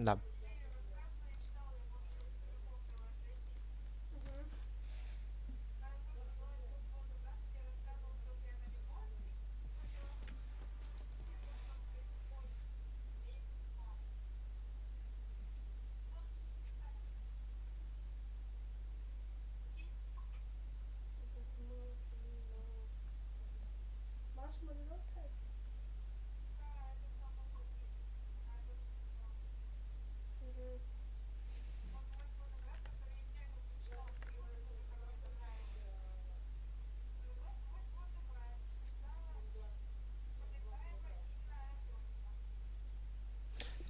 Да.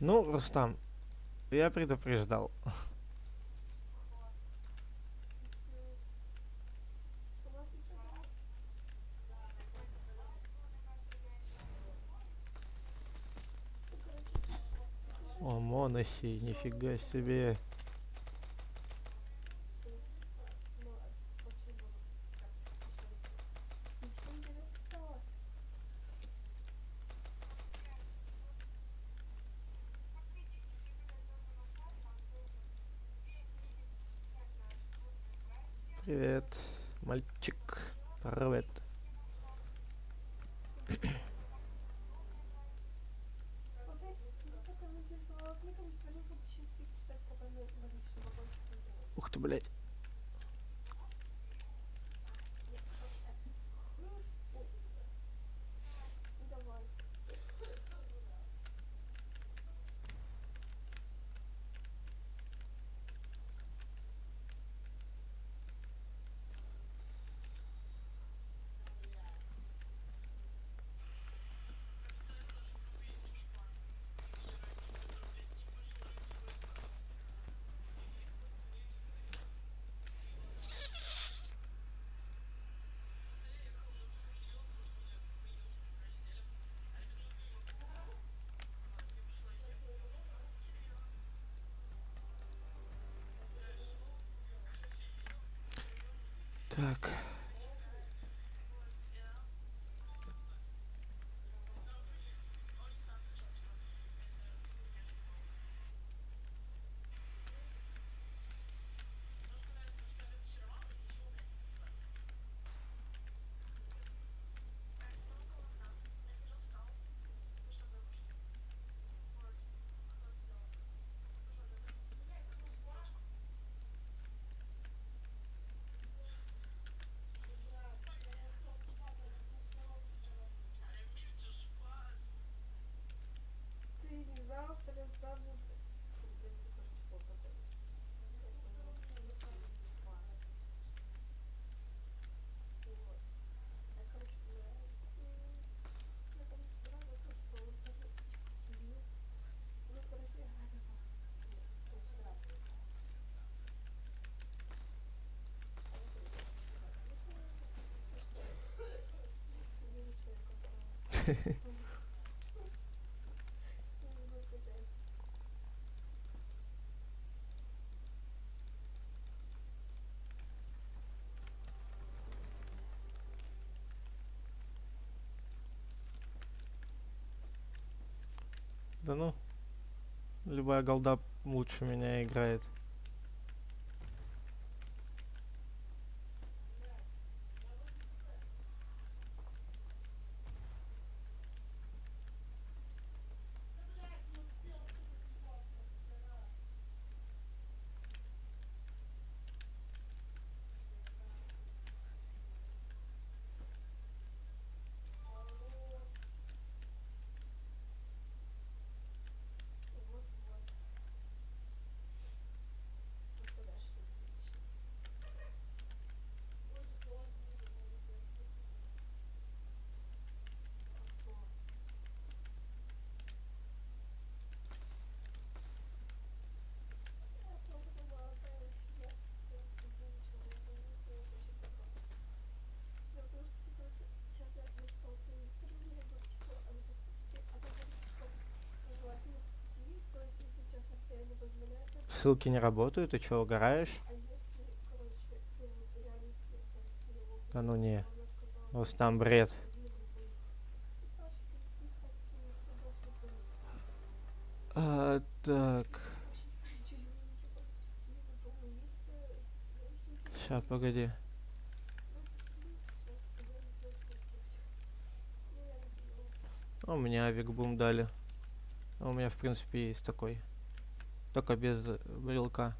Ну, Рустам, я предупреждал. О, Моноси, нифига себе. Привет, мальчик. Привет. Ух ты, блядь. Так. Да ну, любая голда лучше меня играет. Ссылки не работают, ты чё, угораешь? Да ну не. Вот там бред. Так. Сейчас, погоди. А у меня авик-бум дали. А у меня, в принципе, есть такой. Только без брелка.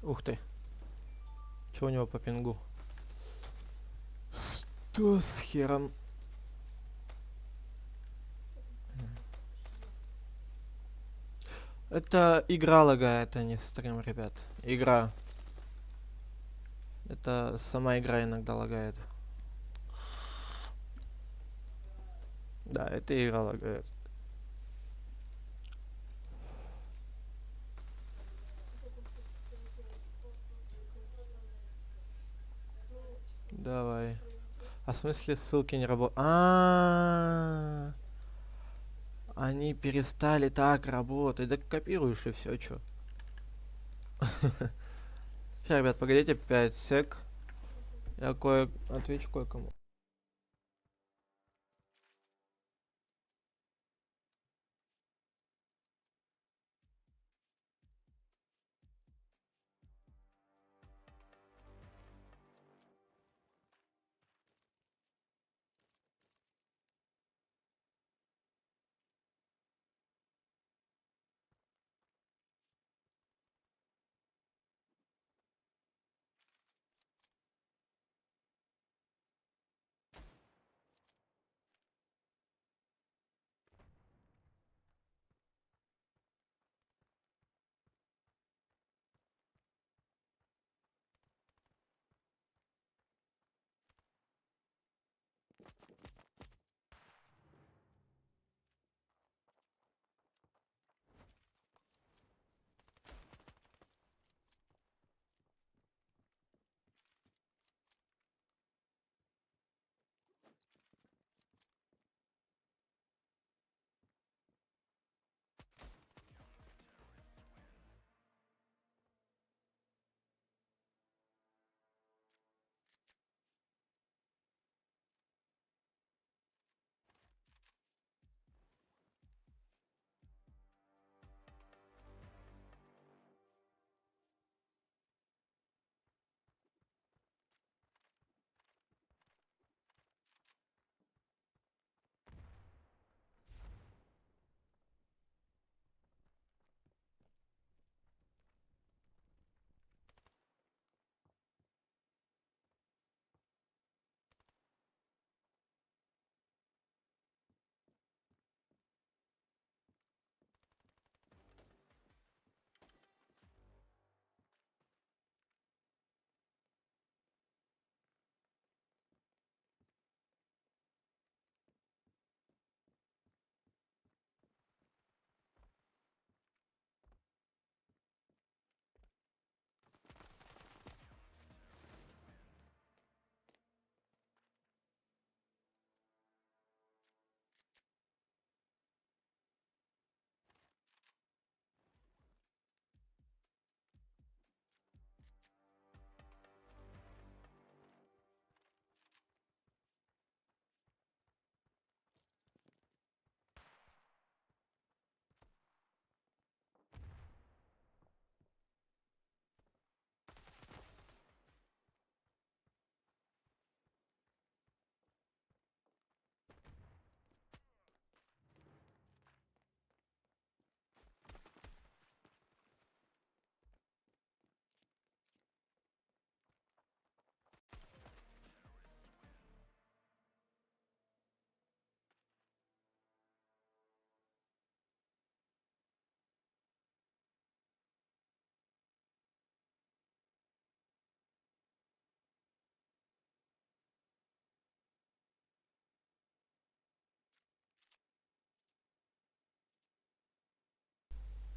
Ух ты. Что у него по пингу? 100 с хером. Это игра лагает, а не стрим, ребят. Игра. Это сама игра иногда лагает. Да, это игра лагает. Давай. А в смысле ссылки не работают? Они перестали так работать. Да копируешь и все, чё. Сейчас, ребят, погодите 5 сек. Я отвечу кое-кому.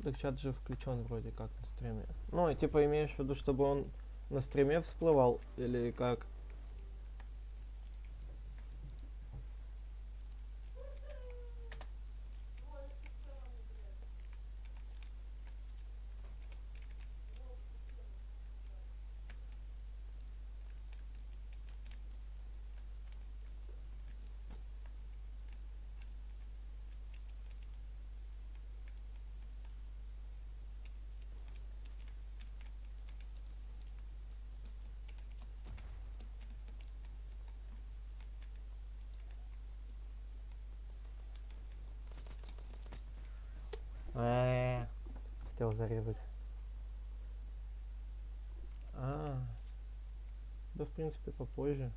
Так чат же включен вроде как на стриме. Ну, и типа имеешь в виду, чтобы он на стриме всплывал или как? хотел зарезать. Да, в принципе, попозже.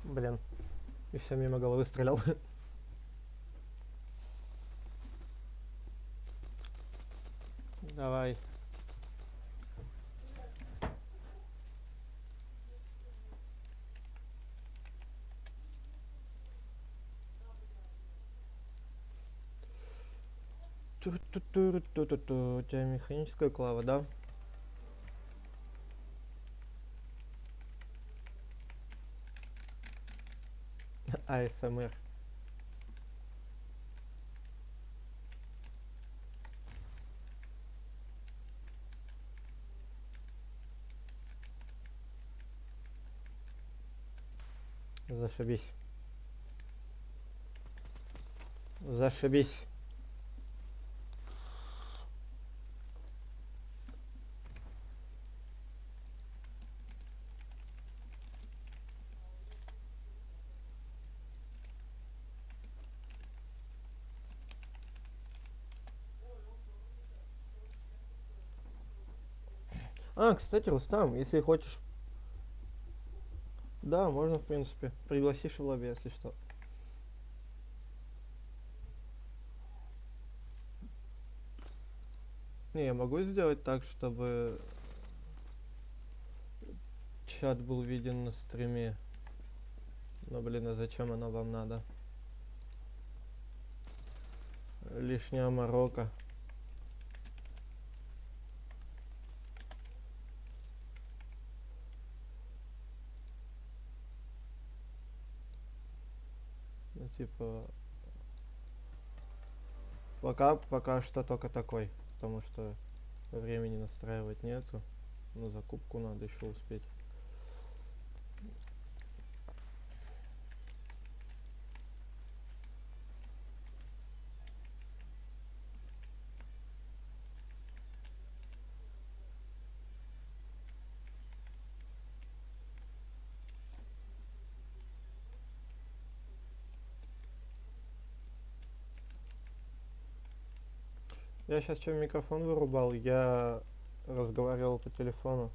Блин, и все мимо головы стрелял. Давай. У тебя механическая клава, да? АСМР. Зашибись. Зашибись. Кстати, Рустам, если хочешь... Да, можно, в принципе. Пригласишь в лобби, если что. Не, я могу сделать так, чтобы чат был виден на стриме. Но, блин, а зачем оно вам надо? Лишняя морока. Ну, типа... Пока что только такой. Потому что времени настраивать нету. На закупку надо еще успеть. Я сейчас чем микрофон вырубал, я разговаривал по телефону.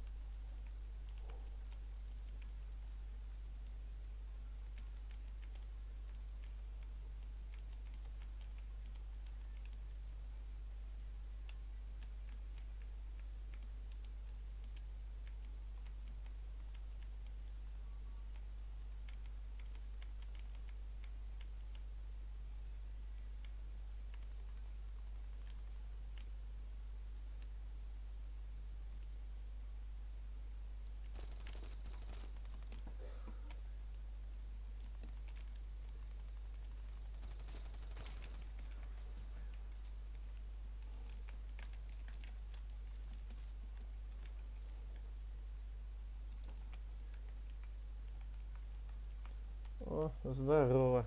О, здорово.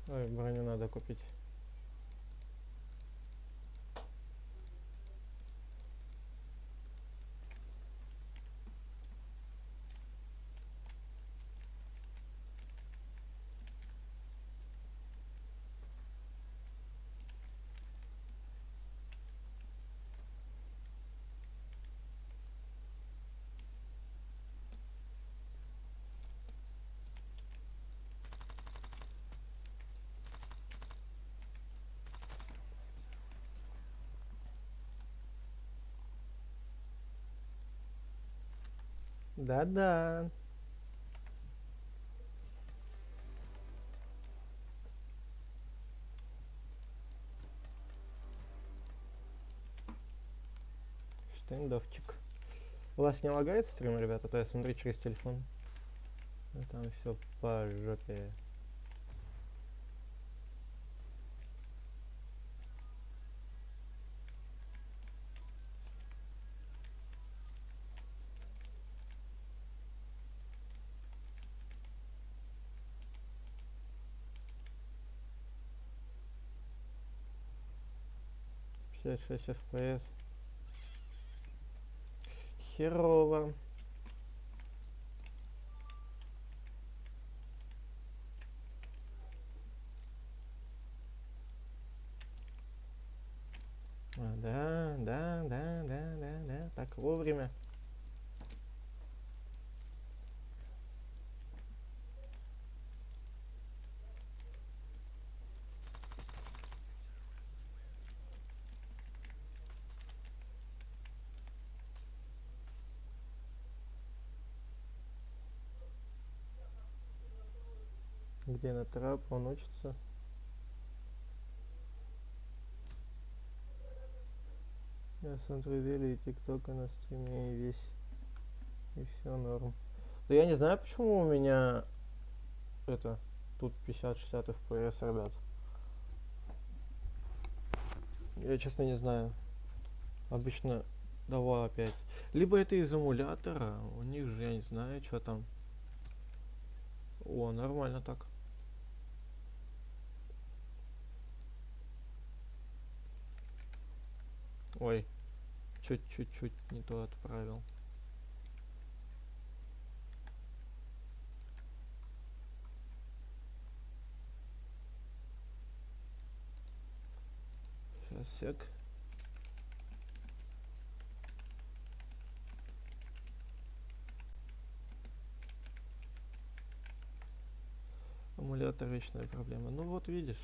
Ой, броню надо купить. Да-да. Штендовчик. У вас не лагает стрим, ребята? То я смотрю через телефон. Ну, там все по жопе. Шесть FPS. Херово. Да. Так, вовремя. Где на трап, он учится. Я смотрю Вели и ТикТока на стриме и весь. И все норм. Да я не знаю, почему у меня это тут 50-60 FPS, ребят. Я честно не знаю. Обычно давай опять. Либо это из эмулятора. У них же я не знаю, что там. О, нормально так. Ой, чуть-чуть не то отправил. Сейчас, сек. Эмулятор вечная проблема. Ну вот видишь.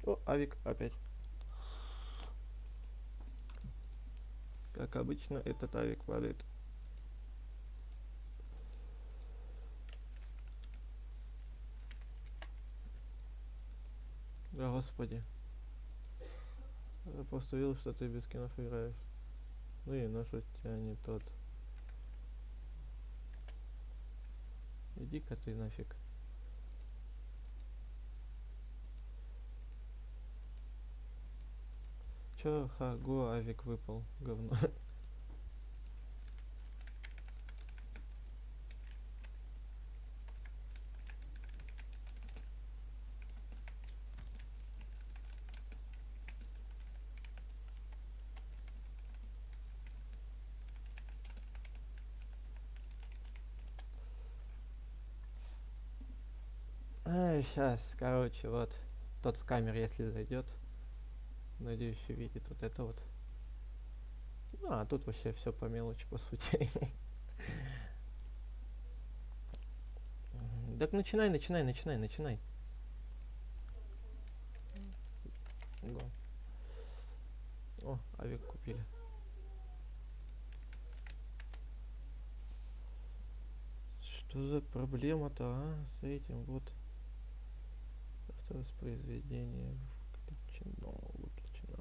О, авик опять. Как обычно, этот авик падает. Да, господи. Я просто увидел, что ты без кинов играешь. Ну и нож у тебя не тот. Иди-ка ты нафиг. Чё, го, авик выпал, говно. Сейчас, короче, вот. Тот с камер, если зайдет. Надеюсь, увидит вот это вот. Ну, а тут вообще все по мелочи, по сути. Так начинай. Го. О, авик купили. Что за проблема-то, а? С этим вот. Воспроизведение выключено.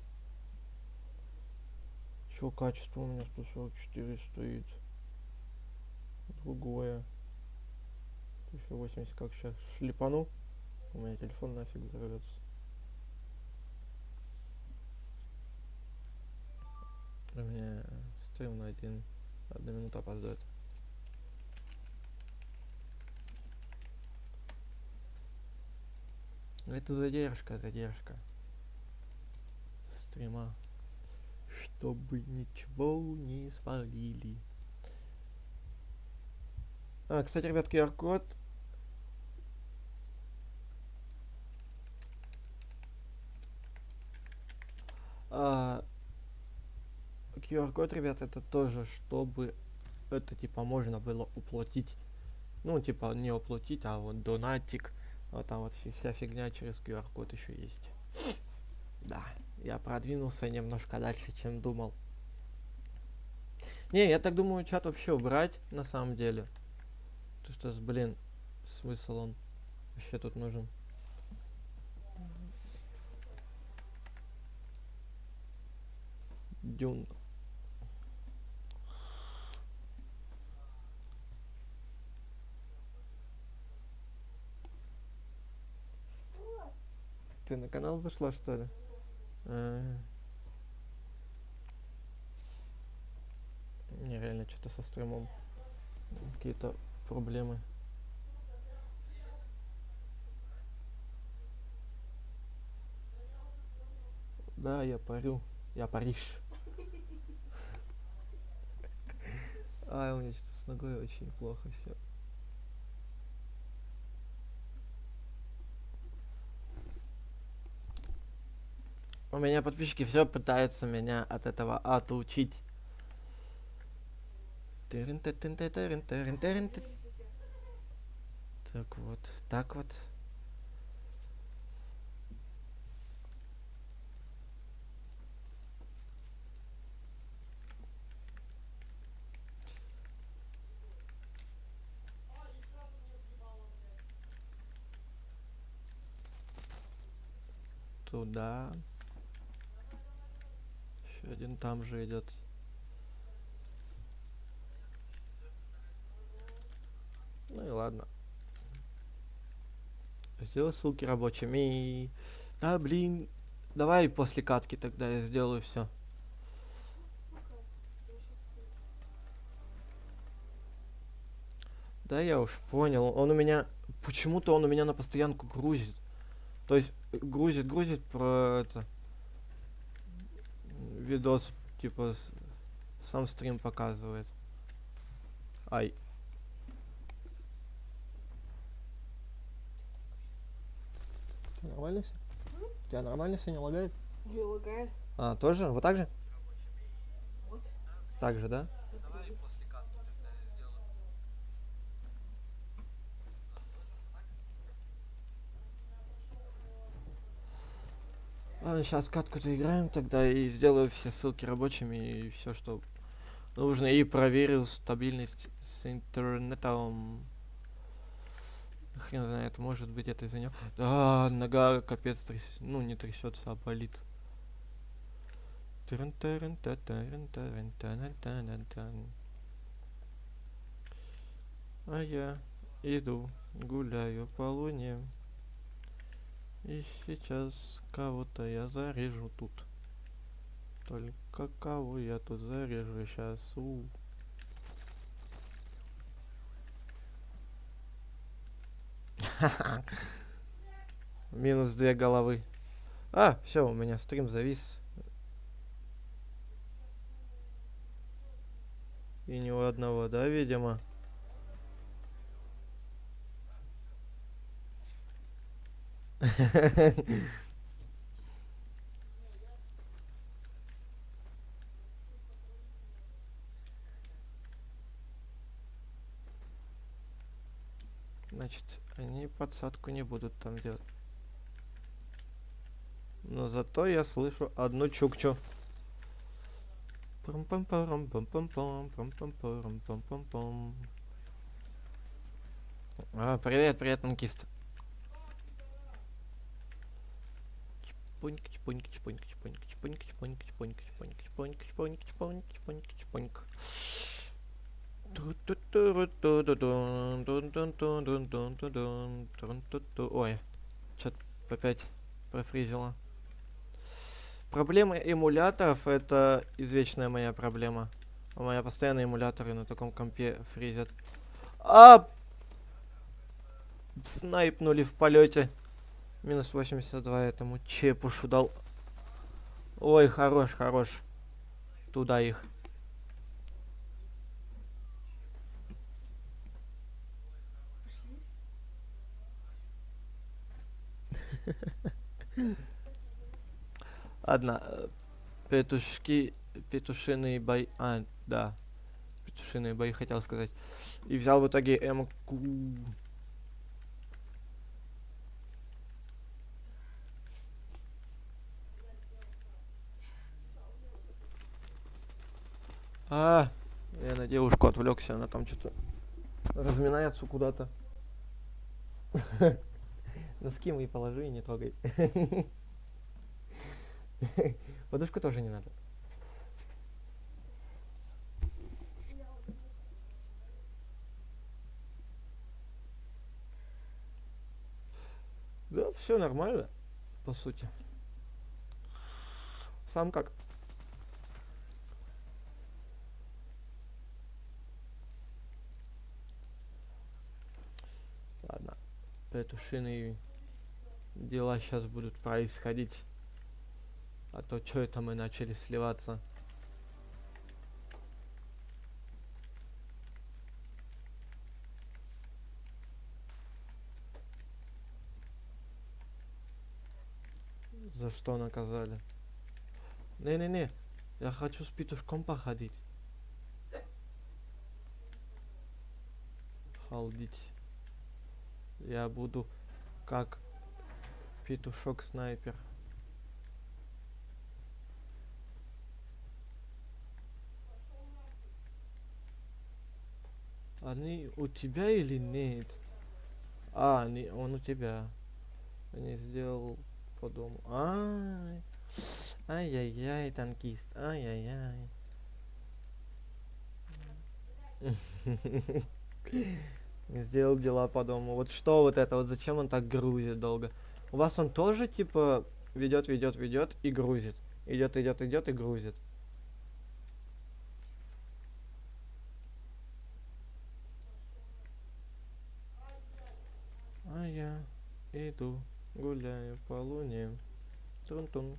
Чё, качество у меня 144 стоит. Другое. 1080 как сейчас шлепану. У меня телефон нафиг взорвется. У меня стрим на 1 минуту опоздает. Это задержка стрима, чтобы ничего не спалили. Кстати, ребят, QR-код. QR-код, ребят, это тоже, чтобы это типа можно было уплатить. Ну, типа не уплатить, а вот донатик. Вот там вот вся фигня через QR-код еще есть. Да, я продвинулся немножко дальше, чем думал. Не, я так думаю, чат вообще убрать, на самом деле. То что, блин, смысл он вообще тут нужен? Дюн. Ты на канал зашла, что ли? Не, реально, что-то со стримом. Какие-то проблемы. Да, я парю. Я Париж. А, у меня что-то с ногой очень плохо все. У меня подписчики все пытаются меня от этого отучить. Так вот, так вот. Туда. Еще один там же идет. Ну и ладно. Сделай ссылки рабочими. Да, блин. Давай после катки тогда я сделаю все. Да, я уж понял. Он у меня... Почему-то он у меня на постоянку грузит. То есть грузит про это... Видос, типа, сам стрим показывает. Ай. Нормально все? У тебя нормально все не лагает? Не лагает. А, тоже? Вот так же? Вот. Так же, да? Давай после катки тогда я сделаю. Ладно, сейчас катку-то играем тогда и сделаю все ссылки рабочими и все, что нужно. И проверил стабильность с интернетом. Хрен знает, может быть это из-за него. Да, нога капец ну не трясется, а болит. А я иду, гуляю по луне. И сейчас кого-то я зарежу тут. Только кого я тут зарежу сейчас? Минус 2 головы. А, все, у меня стрим завис. И ни у одного, да, видимо? Значит, они подсадку не будут там делать. Но зато я слышу одну чукчу. Привет, привет, танкист. Чпоньк, чпоньк, чпоньк, чпоньк, чпоньк, чпоньк, чпоньк, чпоньк, чпоньк, чпоньк, чпоньк, чпоньк, чпоньк. Ой, что-то опять профризило. Проблема эмуляторов — это извечная моя проблема. У меня постоянно эмуляторы на таком компе фризят. А! Снайпнули в полете. Минус 82 этому чепушу дал. Ой, хорош, хорош. Туда их. Ладно, петушиные бои... А, да. Петушиные бои хотел сказать. И взял в итоге МК. Я на девушку отвлекся, она там что-то разминается куда-то. Носки мои положи и не трогай. Подушку тоже не надо. Да, все нормально, по сути. Сам как? Ладно, петушиные дела сейчас будут происходить. А то что это мы начали сливаться? За что наказали? Не-не-не, я хочу с петушком походить. Халдить. Я буду как петушок-снайпер. Они у тебя или нет? А, он у тебя. Не сделал по дому. Ай-яй-яй, танкист. Ай-яй-яй. Не сделал дела по дому. Вот что вот это? Вот зачем он так грузит долго? У вас он тоже типа ведет и грузит. Идет и грузит. А я иду, гуляю по луне. Тун-тун.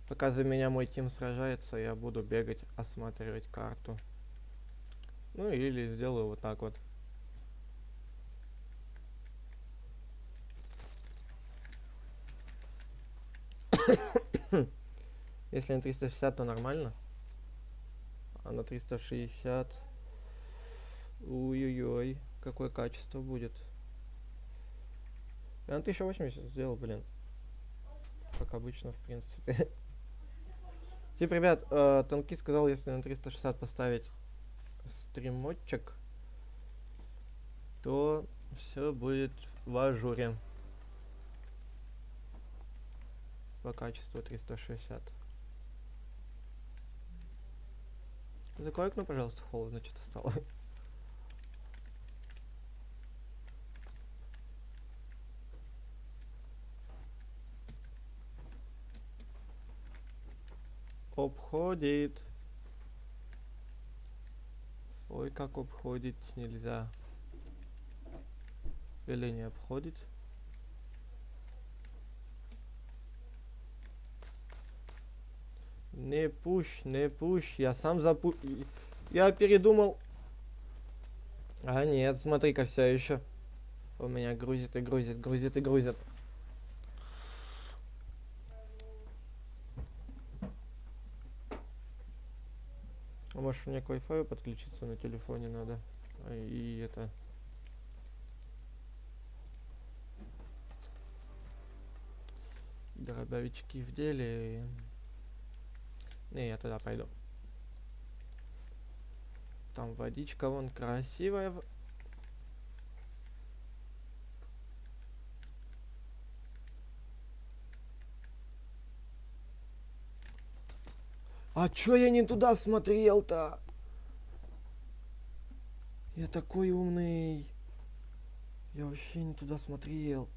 Пока за меня мой тим сражается, я буду бегать, осматривать карту. Ну или сделаю вот так вот. Если на 360, то нормально. А на 360... Ой-ой-ой, какое качество будет. Я на 1080 сделал, блин. Как обычно, в принципе. Типа, ребят, Танки сказал, если на 360 поставить стримочек, то все будет в ажуре. По качеству 360. Закрой окно, пожалуйста, холодно что-то стало. Обходит. Ой, как обходить нельзя. Или не обходит. Не пуш, я сам Я передумал. А нет, смотри-ка, все еще. У меня грузит и грузит. А может мне к Wi-Fi подключиться на телефоне надо? И это... Дробовички в деле. Не, я туда пойду. Там водичка вон красивая. А чё я не туда смотрел-то? Я такой умный. Я вообще не туда смотрел.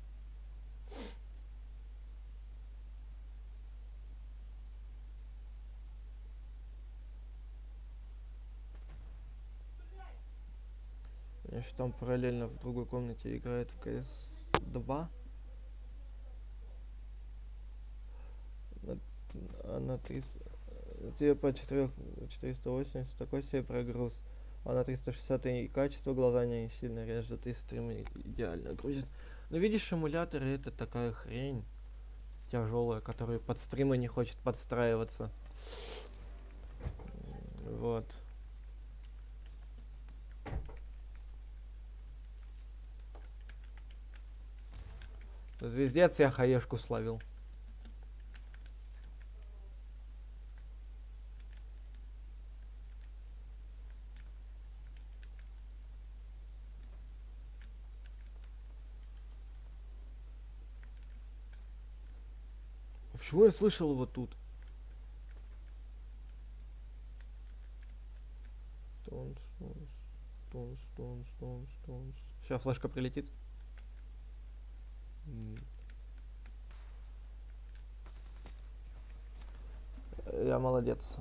Я же там параллельно в другой комнате играет в CS2. На 300... Типа 480 такой себе прогруз. А на 360 и качество глаза не сильно режет, и стримы идеально грузит. Но видишь, эмуляторы это такая хрень тяжелая, которая под стримы не хочет подстраиваться. Вот. Звездец, я хаешку словил. Почему я слышал его тут? Тонс, тонс, тонс, тонс, тонс, тонс. Сейчас флешка прилетит. Я молодец.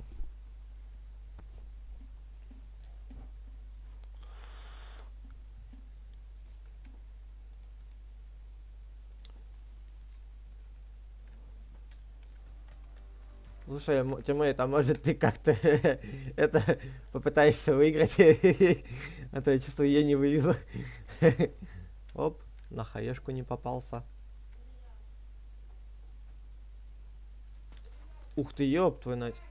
Слушай, тиммейт, а может ты как-то это попытаешься выиграть? А то я чувствую, я не вывезу. Оп, на хаешку не попался. Ух ты, ёб твою мать.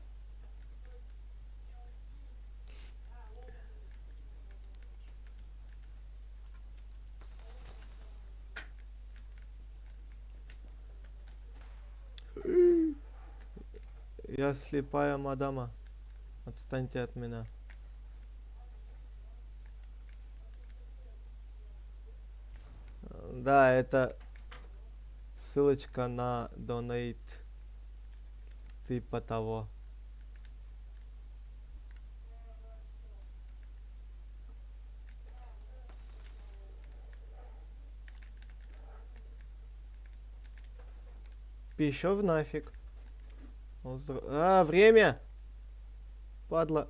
Я слепая мадама. Отстаньте от меня. Да, это ссылочка на донейт. Типа того. Пищев нафиг. А, время! Падла.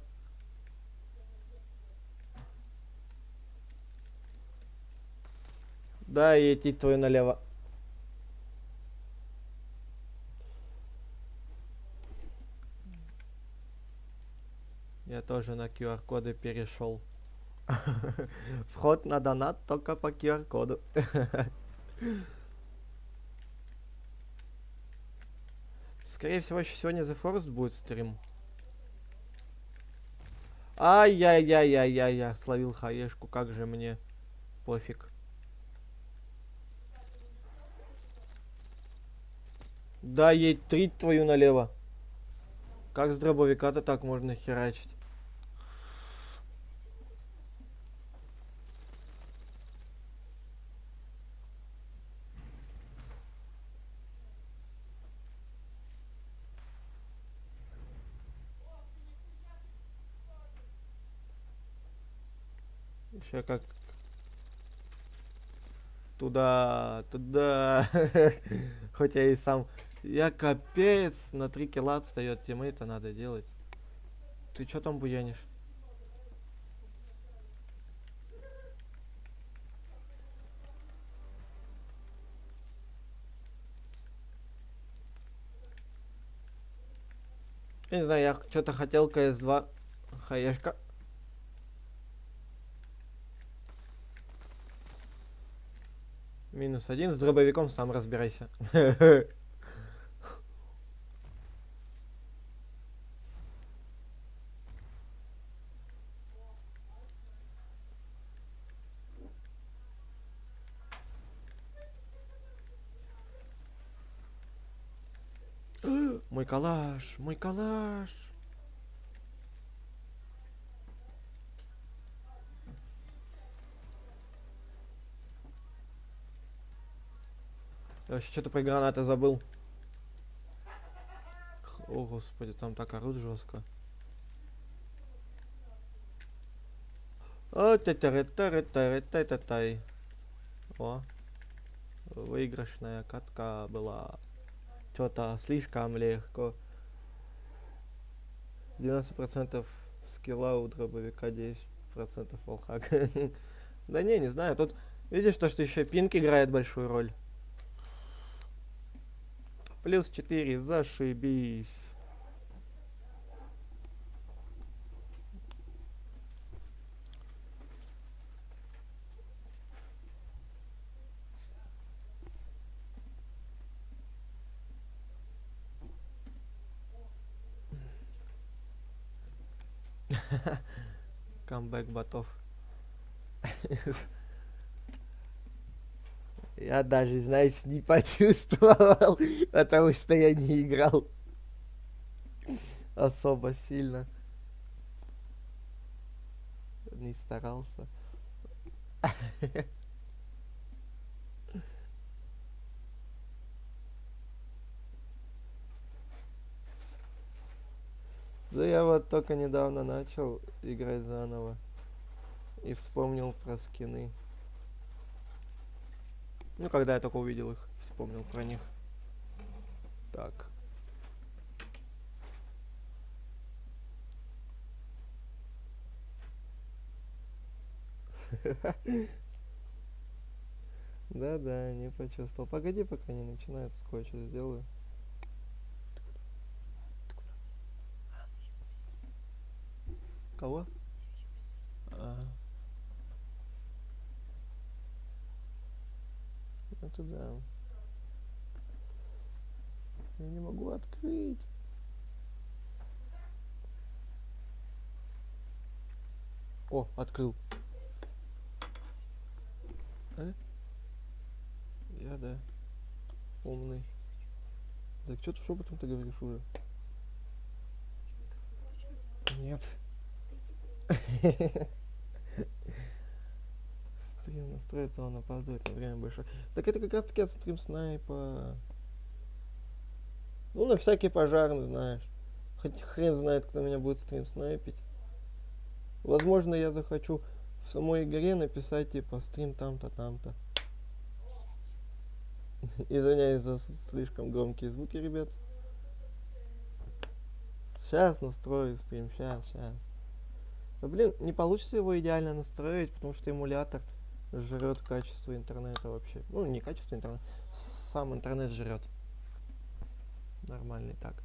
Да, идти твою налево. Я тоже на QR-коды перешел. Вход на донат только по QR-коду. Скорее всего, еще сегодня The Forest будет стрим. Ай-яй-яй-яй-яй, я словил хаешку, как же мне пофиг. Да, ей 3 твою налево. Как с дробовика-то так можно херачить? Еще как туда, туда. Хоть я и сам. Я капец, на 3 килла отстает, тиммейта надо делать. Ты чё там буянишь? Я не знаю, я что-то хотел КС2. Хаешка. -1, с дробовиком сам разбирайся. Мой калаш, мой калаш. Я вообще что-то про гранаты забыл. О, господи, там так орут жестко. О, тай. О, выигрышная катка была. Что-то слишком легко. 90% скилла у дробовика, 10% волхак. Да не знаю. Тут видишь то, что еще пинг играет большую роль. +4, зашибись. Камбэк ботов. Я даже, знаешь, не почувствовал, потому что я не играл особо сильно. Не старался. Да я вот только недавно начал играть заново и вспомнил про скины. Ну, когда я только увидел их, вспомнил про них. Так. Да-да, не почувствовал. Погоди, пока не начинает скотч, сделаю. Кого? А, это да. Я не могу открыть. О, открыл. Я, да. Умный. Так что ты шепотом ты говоришь уже? Нет. Стрим настроит, то он опаздывает на время больше. Так это как раз таки от стрим снайпа. Ну, на всякий пожарный, знаешь. Хоть хрен знает, кто меня будет стрим снайпить. Возможно, я захочу в самой игре написать, типа, стрим там-то, там-то. Извиняюсь за слишком громкие звуки, ребят. Сейчас настрою стрим, сейчас. Да, блин, не получится его идеально настроить, потому что эмулятор жрет качество интернета вообще. Ну, не качество интернета, сам интернет жрет. Нормальный так.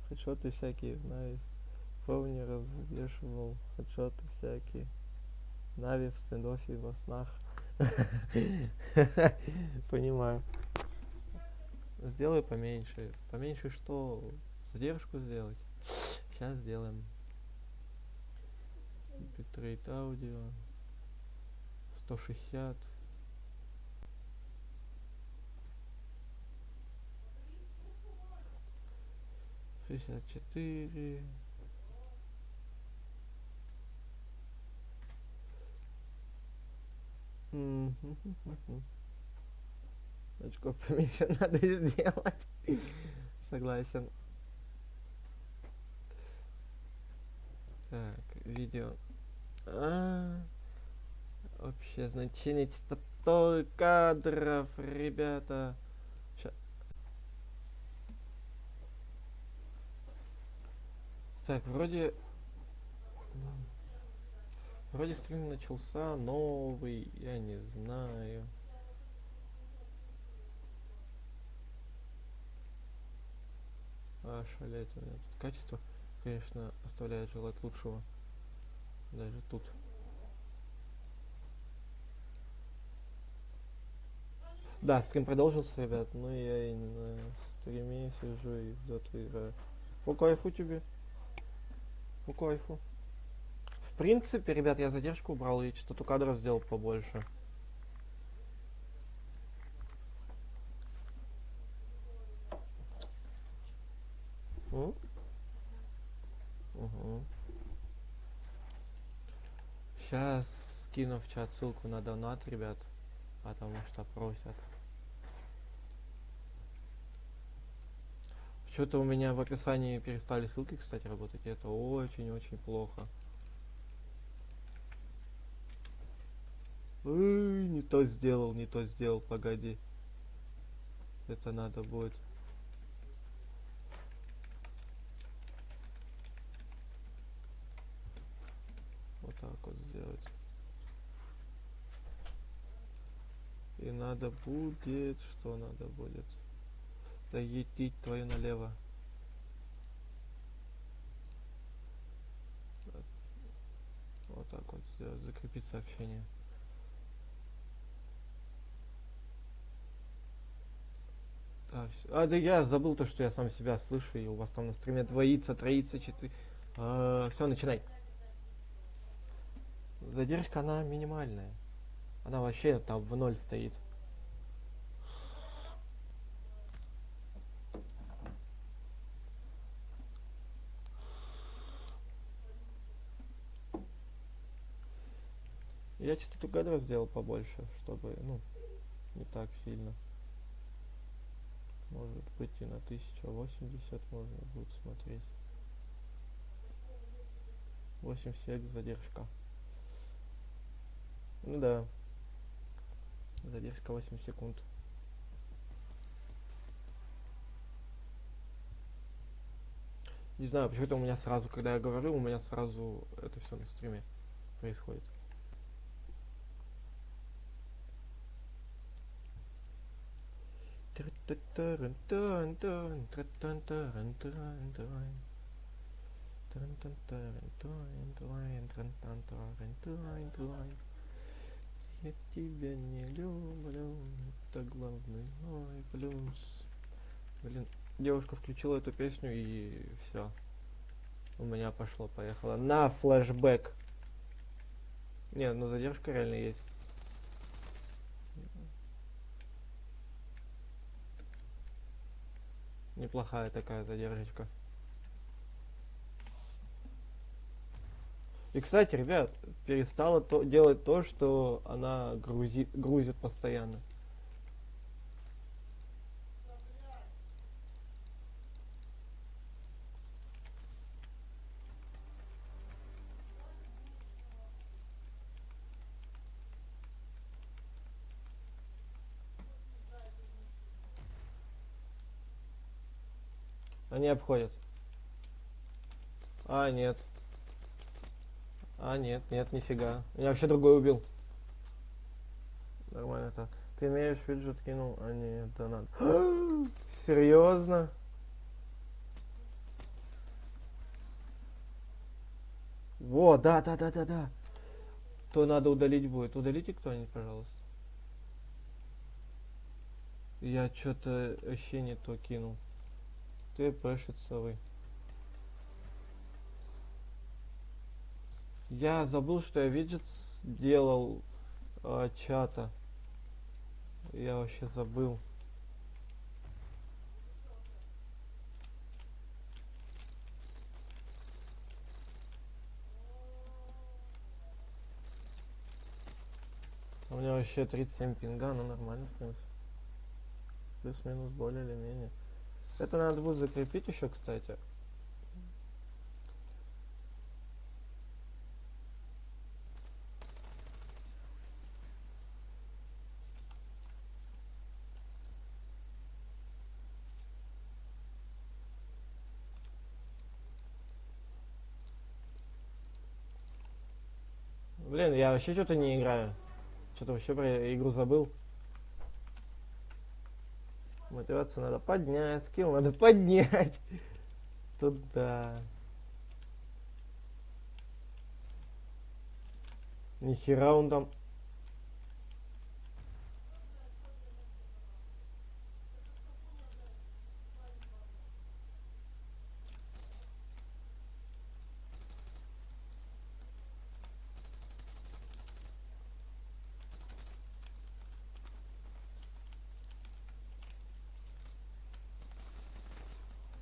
Хедшоты всякие, Нави помни, развешивал. Хедшоты всякие. Нави в стендофе, во снах. Понимаю. Сделай поменьше. Поменьше что? Задержку сделать? Сейчас сделаем. Битрейт аудио. 160. 64. Очков поменьше надо сделать. Согласен. Так, видео. Общее значение частоты кадров, ребята. Ща. Так, вроде стрим начался новый, я не знаю. Шалеть у меня тут качество, конечно, оставляет желать лучшего. Даже тут. Да, стрим продолжился, ребят, но я и на стриме сижу и в доту играю. По кайфу тебе. По кайфу. В принципе, ребят, я задержку убрал и частоту кадров сделал побольше. Угу. Сейчас скину в чат ссылку на донат, ребят, потому что просят. Что-то у меня в описании перестали ссылки, кстати, работать, и это очень-очень плохо. Не то сделал, погоди. Это надо будет. Вот так вот сделать. И надо будет, что надо будет? Да едить твою налево. Вот так вот сделать, закрепить сообщение. Да я забыл то, что я сам себя слышу, и у вас там на стриме двоится, троится, все, начинай. Задержка, она минимальная. Она вообще там в ноль стоит. Я частоту кадра сделал побольше, чтобы, ну, не так сильно. Может быть и на 1080 можно будет смотреть. 80 задержка. Ну да. Задержка 8 секунд. Не знаю, почему-то у меня сразу, когда я говорю, у меня сразу это все на стриме происходит. Я тебя не люблю, это главный мой плюс. Блин, девушка включила эту песню и все. У меня пошло-поехало. На флешбэк. Не, ну задержка реально есть. Неплохая такая задержечка. И, кстати, ребят, перестала делать то, что она грузит постоянно. Они обходят. А, нет. А, нет, нет, нифига. Я вообще другой убил. Нормально так. Ты имеешь виджет кинул? А, нет, да надо. Серьезно? Во, да. То надо удалить будет. Удалите кто-нибудь, пожалуйста. Я что-то вообще не то кинул. Ты пешится вы. Я забыл, что я виджет делал чата. Я вообще забыл. У меня вообще 37 пинга, ну нормально, в принципе. Плюс-минус более или менее. Это надо будет закрепить еще, кстати. Блин, я вообще что-то не играю. Что-то вообще про игру забыл. Мотивацию надо поднять, скилл надо поднять. Туда. Нихера он там.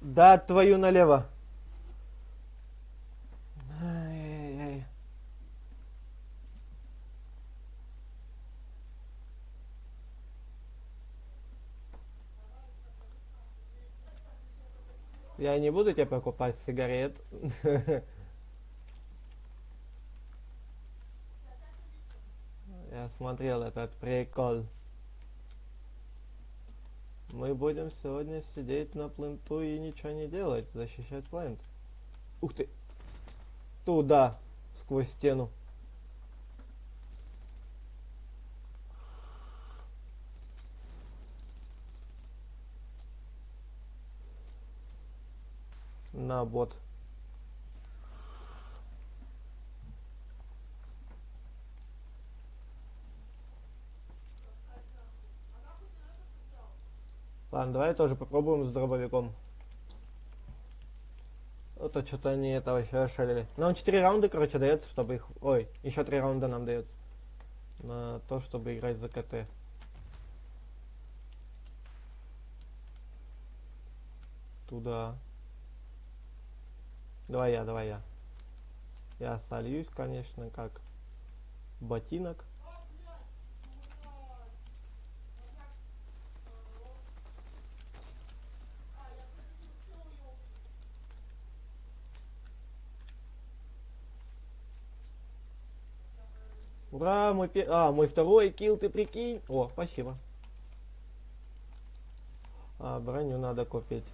Да, твою налево. Ай-яй-яй. Я не буду тебе покупать сигарет. Я смотрел этот прикол. Мы будем сегодня сидеть на пленту и ничего не делать, защищать плент. Ух ты. Туда, сквозь стену. На бот. Ладно, давай тоже попробуем с дробовиком. Это что-то они это вообще ошалили. Нам 4 раунда, короче, дается, чтобы их... Ой, еще 3 раунда нам дается. На то, чтобы играть за КТ. Туда. Давай я. Я сольюсь, конечно, как ботинок. Ура, мой второй килл, ты прикинь. О, спасибо. Броню надо купить.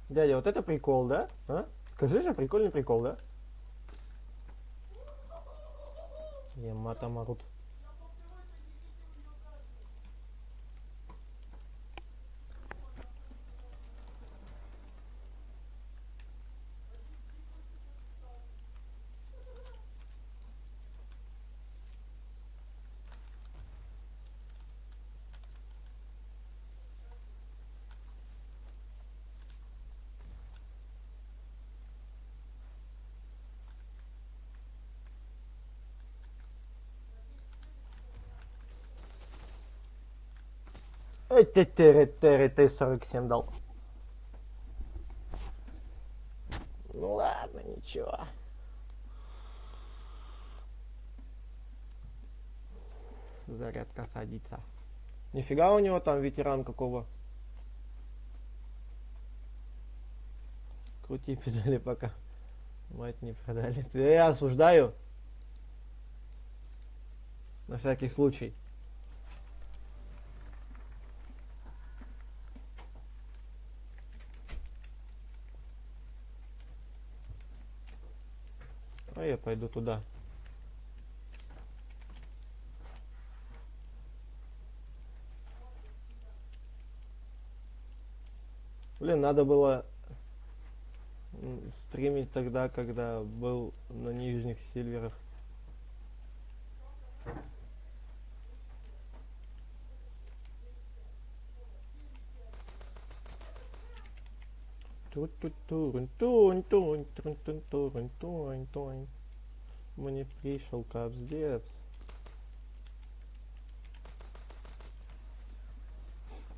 Дядя, вот это прикол, да? А? Скажи же, прикольный прикол, да? Ямато Марут. Т-47 дал. Ну ладно, ничего. Зарядка садится. Нифига у него там ветеран какого. Крути педали пока. Мать не продали. Я осуждаю. На всякий случай. А я пойду туда. Блин, надо было стримить тогда, когда был на нижних сильверах. Мне пришел капздец.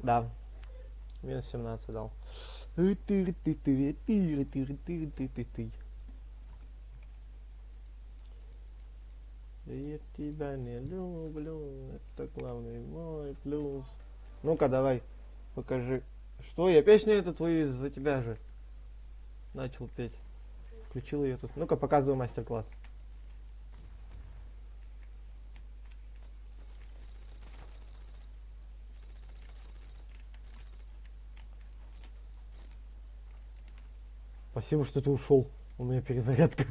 Да. Минус 17 дал. Я тебя не люблю, это главный мой плюс. Ну-ка, давай, покажи. Что? Я песню эту твою из-за тебя же начал петь. Включил ее тут. Ну-ка, показывай мастер-класс. Спасибо, что ты ушел. У меня перезарядка.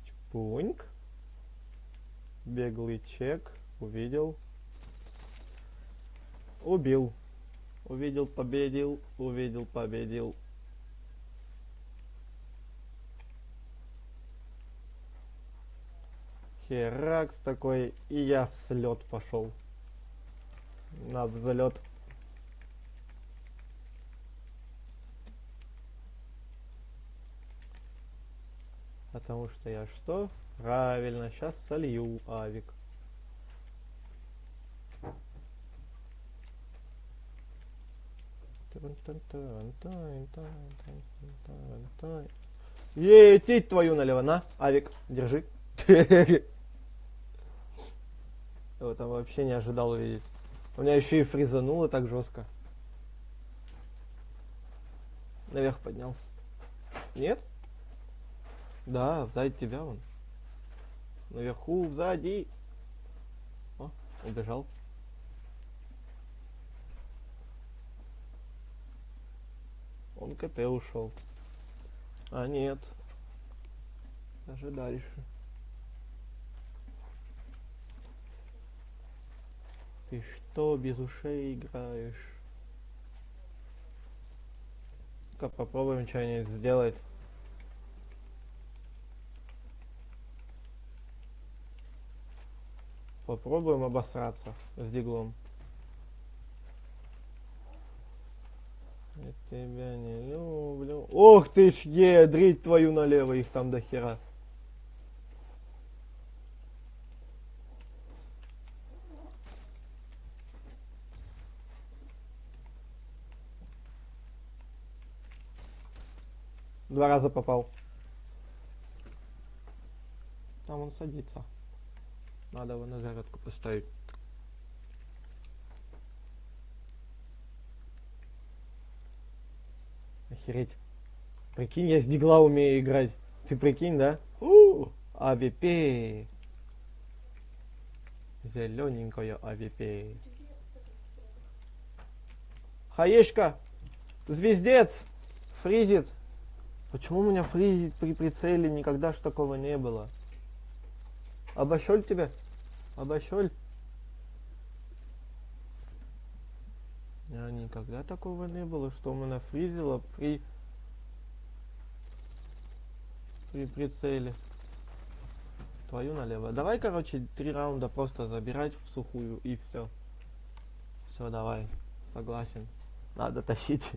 Чпуньк. Беглый чек. Увидел. Убил. Увидел, победил. Увидел, победил. Херакс такой. И я в слет пошел. На взлет. Потому что я что? Правильно, сейчас солью авик. Етить твою налево, на, авик, держи. Вот там вообще не ожидал увидеть. У меня еще и фризануло так жестко. Наверх поднялся. Нет? Да, сзади тебя он. Наверху, сзади. О, убежал. Он КТ ушел. А нет. Даже дальше. Ты что без ушей играешь? Ну-ка попробуем что-нибудь сделать. Попробуем обосраться с диглом. Я тебя не люблю. Ох ты ж, дрить твою налево, их там до хера. Два раза попал. Там он садится. Надо его на зарядку поставить. Охереть. Прикинь, я с дигла умею играть. Ты прикинь, да? АВП. Зелененькая АВП. Хаешка. Звездец. Фризит. Почему у меня фризит при прицеле? Никогда ж такого не было. Обощёль тебя? Обощёль? Никогда такого не было, что у меня фризило при прицеле. Твою налево. Давай, короче, 3 раунда просто забирать в сухую и все. Все, давай. Согласен. Надо тащить.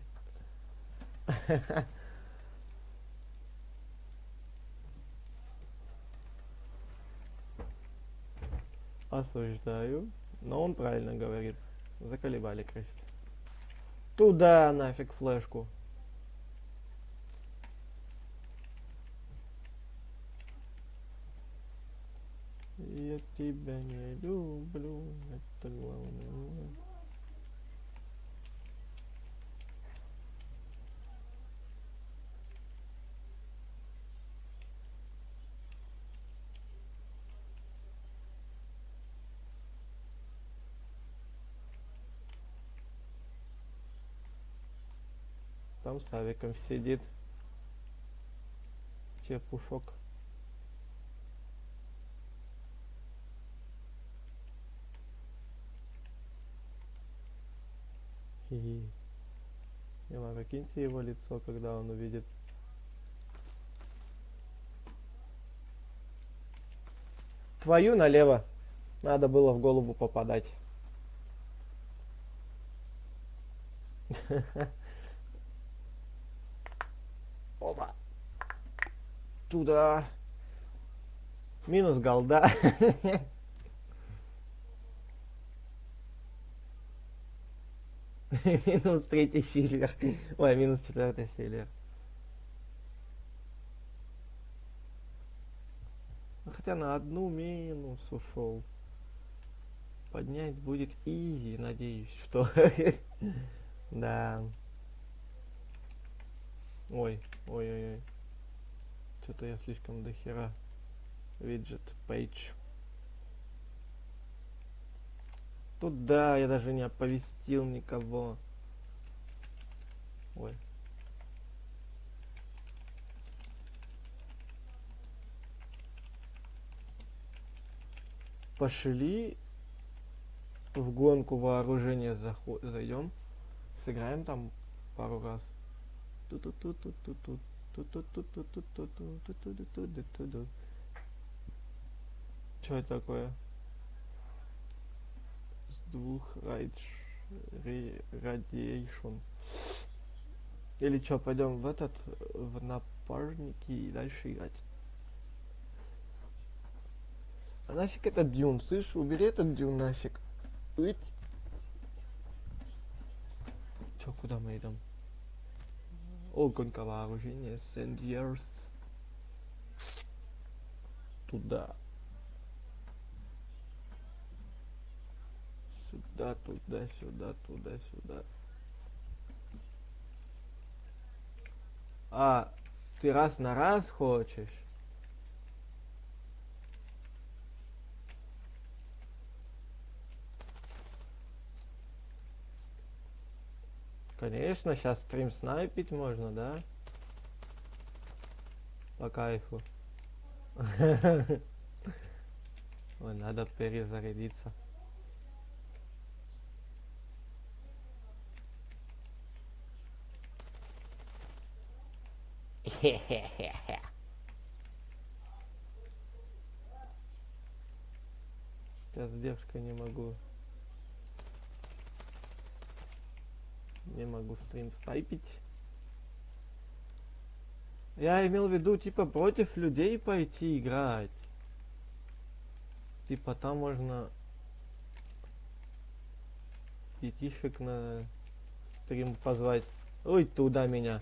Осуждаю. Но он правильно говорит. Заколебали красить. Туда нафиг флешку. Я тебя не люблю. Это главное. Там с авиком сидит. Чепушок. Хи-хи. Прикиньте его лицо, когда он увидит. Твою налево. Надо было в голову попадать. Оба. Туда. Минус голда. Минус 3 сильвер. Ой, минус 4 сильвер. Хотя на одну минус ушел. Поднять будет изи, надеюсь, что. Да. Ой, ой. Что-то я слишком дохера. Виджет, пейдж. Туда я даже не оповестил никого. Ой. Пошли в гонку вооружения зайдем. Сыграем там пару раз. Что это такое? С двух радиейшн. Или что, пойдем в напарники и дальше играть. А нафиг этот дюн, слышь, убери этот дюн нафиг. Ить. Чё, куда мы идем? О, гонка вооружения, send years. Туда. Сюда, туда, сюда, туда, сюда. А, ты раз на раз хочешь? Конечно, сейчас стрим снайпить можно, да? По кайфу. Ой, надо перезарядиться. Я с девушкой не могу. Не могу стрим снайпить. Я имел в виду, типа, против людей пойти играть. Типа, там можно детишек на стрим позвать. Ой, туда меня.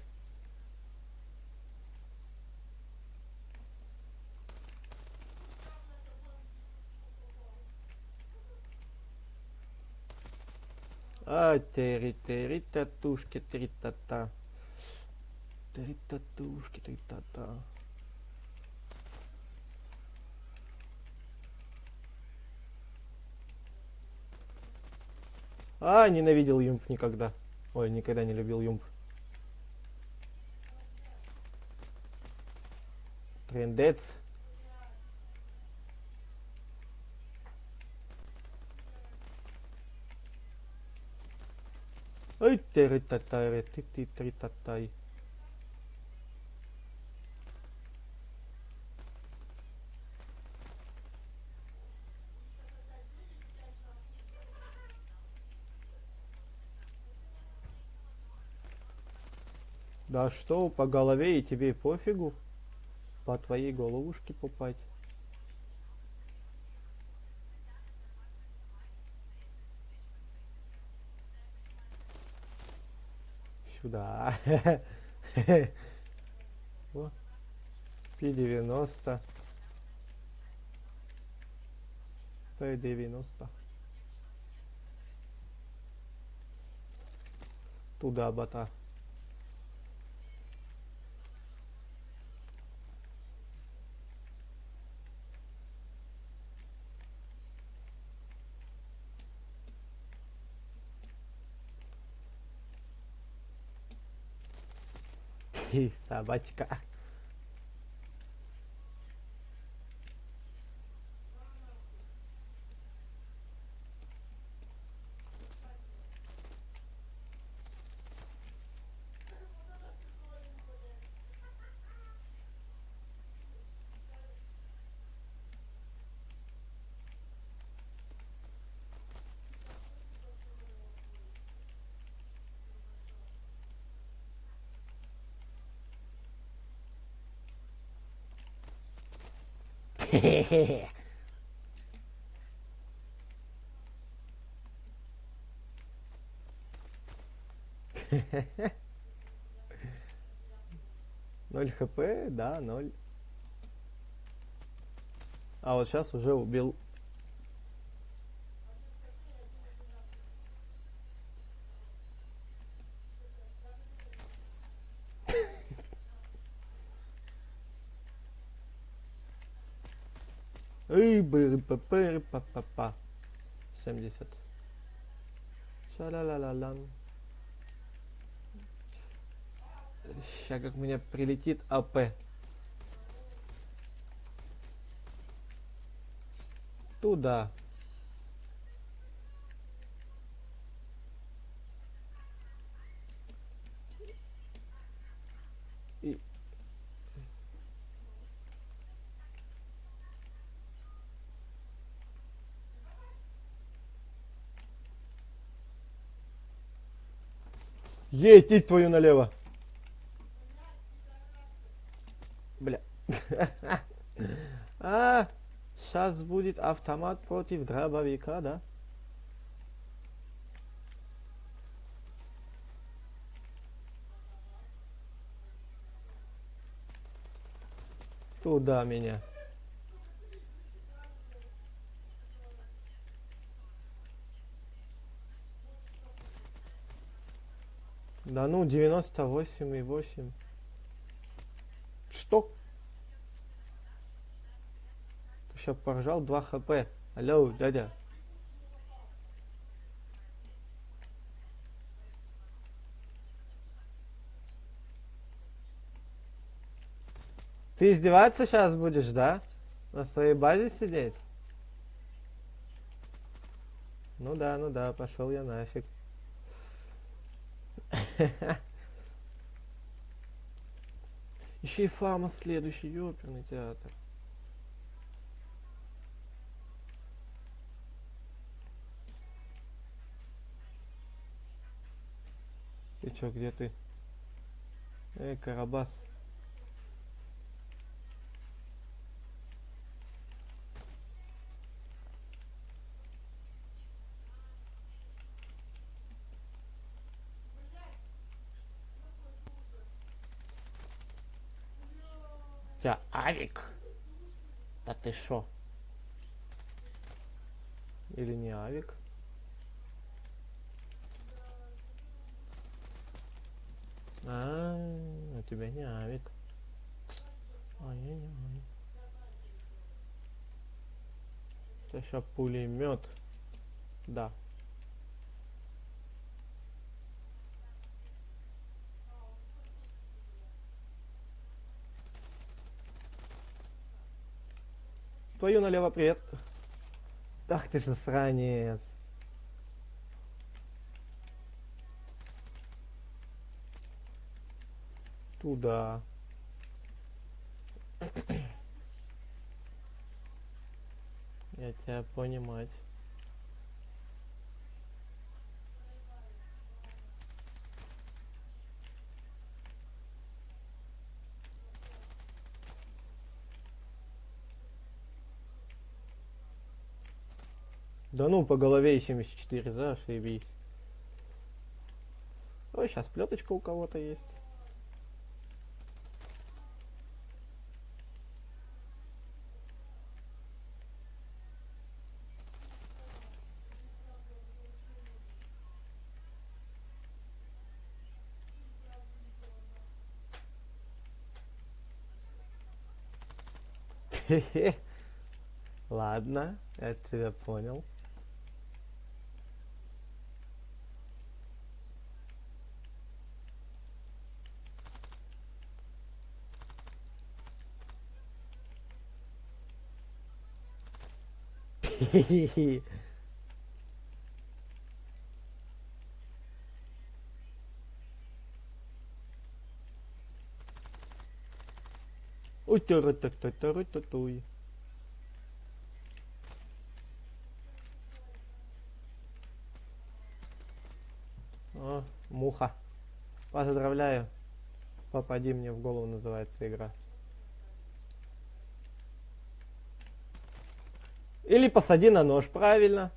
А, тери татушки, три та. Три татушки, три та. А, ненавидел юмп никогда. Ой, никогда не любил юмп. Трендец. Ой, тери татари, ты три татай. Да что, по голове и тебе пофигу? По твоей головушке попать. Сюда. О, P90. P90. Туда, бота. Ты собачка. Ноль хп, да, 0. А вот сейчас уже убил. Эй, па-па-па. 70. Ша-ла-ла-ла-лам. Сейчас как мне прилетит АП. Туда. И... Едь твою налево. Бля. А, сейчас будет автомат против дробовика, да? Туда меня. Да ну, 98,8. Что? Ты сейчас поржал 2 хп. Алло, дядя. Ты издеваться сейчас будешь, да? На своей базе сидеть? Ну да, пошел я нафиг. Еще и фама следующий, ёперный театр. Ты чё, где ты? Карабас. Я авик. Да ты шо? Или не авик? У тебя не авик. Ай-яй-яй. Это еще пулемет. Да. Твою налево, привет. Ах ты ж засранец. Туда. Я тебя понимать. Да ну, по голове и 74, зашибись. Ой, сейчас плеточка у кого-то есть. Ладно, я тебя понял. Ой, туй. О, муха. Поздравляю. Попади мне в голову называется игра. Или посади на нож, правильно.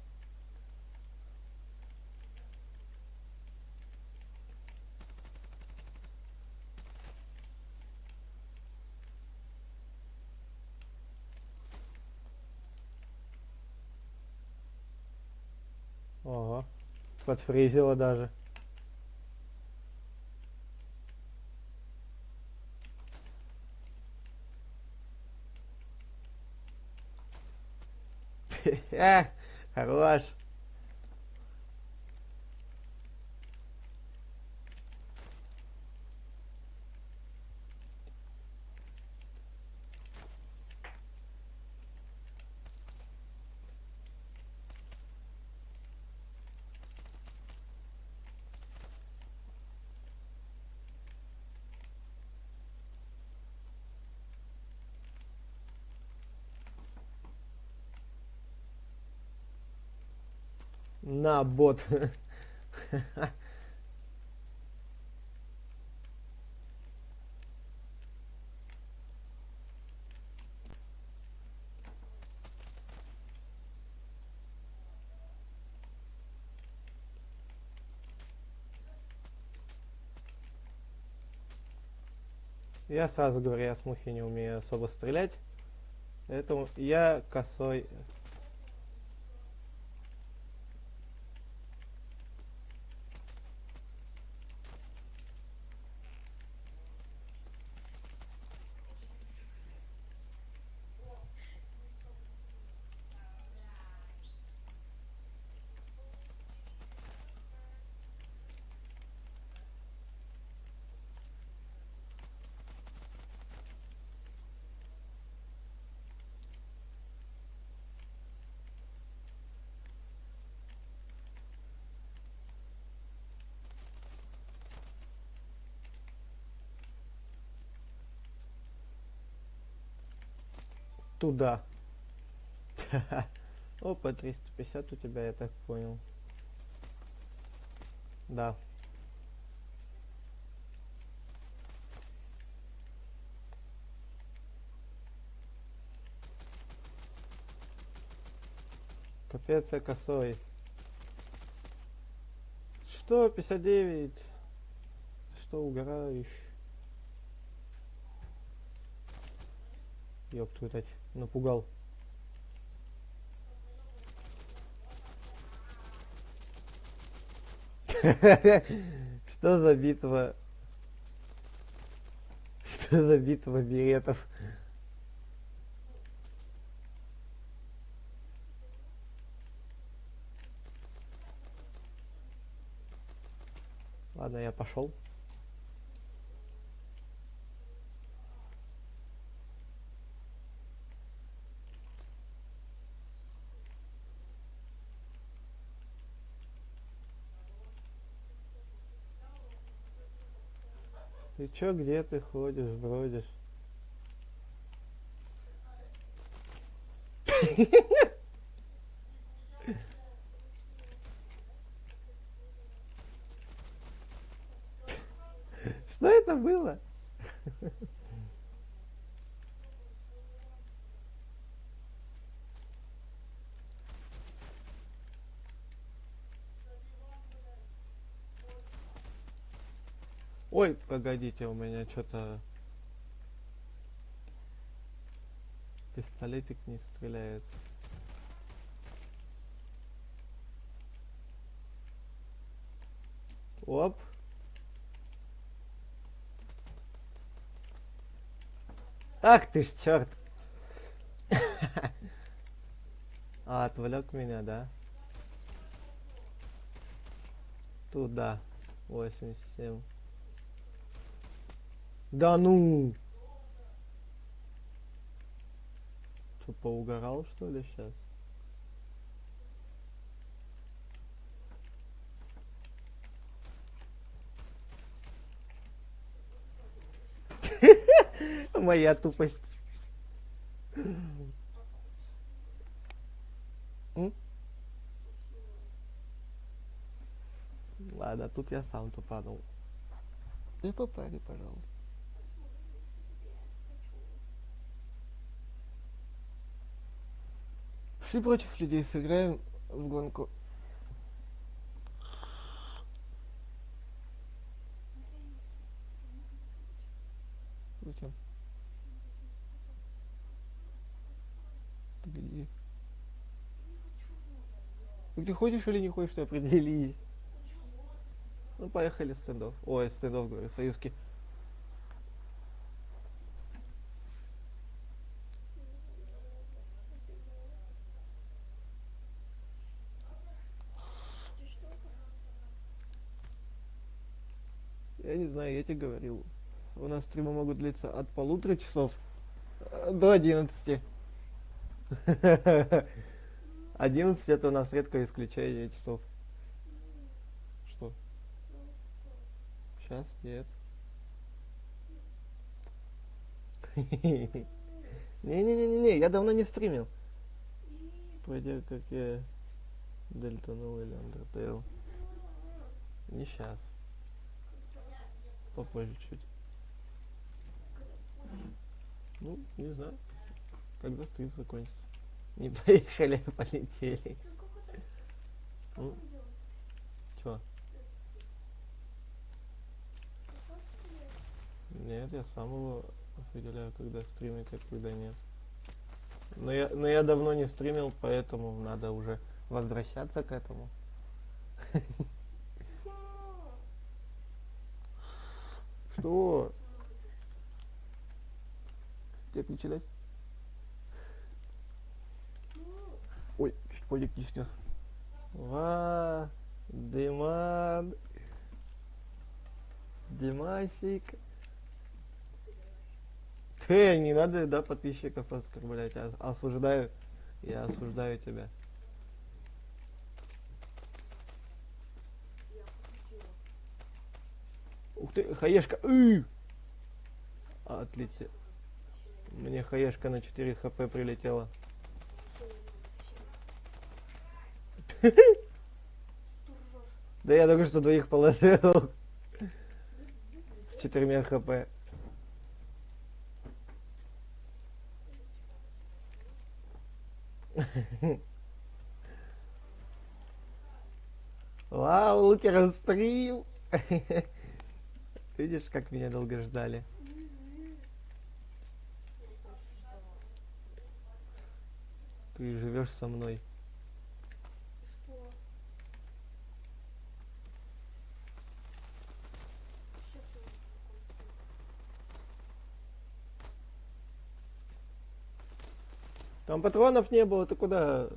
Ого. Подфризило даже. Хорош. На, бот. Я сразу говорю, я с мухи не умею особо стрелять. Поэтому я косой. Туда. Опа, 350 у тебя, я так понял. Да. Капец, я косой. Что, 59? Что, угораешь? Ёб твою мать, напугал. Что за битва? Что за битва беретов? Ладно, я пошел. Ты чё, где ты ходишь, бродишь? Что это было? Ой, погодите, у меня что-то пистолетик не стреляет. Оп. Ах ты ж черт. А, отвлек меня, да? Туда. 87. Да ну! Что, поугорал, что ли, сейчас? Моя тупость. М? Ладно, тут я сам тупанул. И по паре, пожалуйста. Пошли против людей, сыграем в гонку. Зачем? Погоди. Ты ходишь или не ходишь, ты определись. Ну, поехали стендов. Ой, стендов, говорю, союзки. Я не знаю, я тебе говорил. У нас стримы могут длиться от 1,5 часов до 11. 11 это у нас редкое исключение часов. Что? Сейчас нет. Не-не-не-не, я давно не стримил. Пойдем, как я дельтанул или Undertale. Не сейчас. Попозже чуть. Ну, не знаю. Когда стрим закончится. Не поехали, а полетели. Ну, чё? Нет, я сам его определяю, когда стримить, а когда нет. Но я давно не стримил, поэтому надо уже возвращаться к этому. Что? Тебе ключи дать? Ой, чуть подик не снес. Диман. Димасик. Ты, не надо, да, подписчиков оскорблять. Я осуждаю тебя. Ух ты, хаешка. Отлично. Мне хаешка на 4 хп прилетела. Да я только что двоих положил. С 4 хп. Вау, Лукер стрим! Видишь, как меня долго ждали? Ты живешь со мной. Что? Сейчас у нас Там патронов не было, ты куда?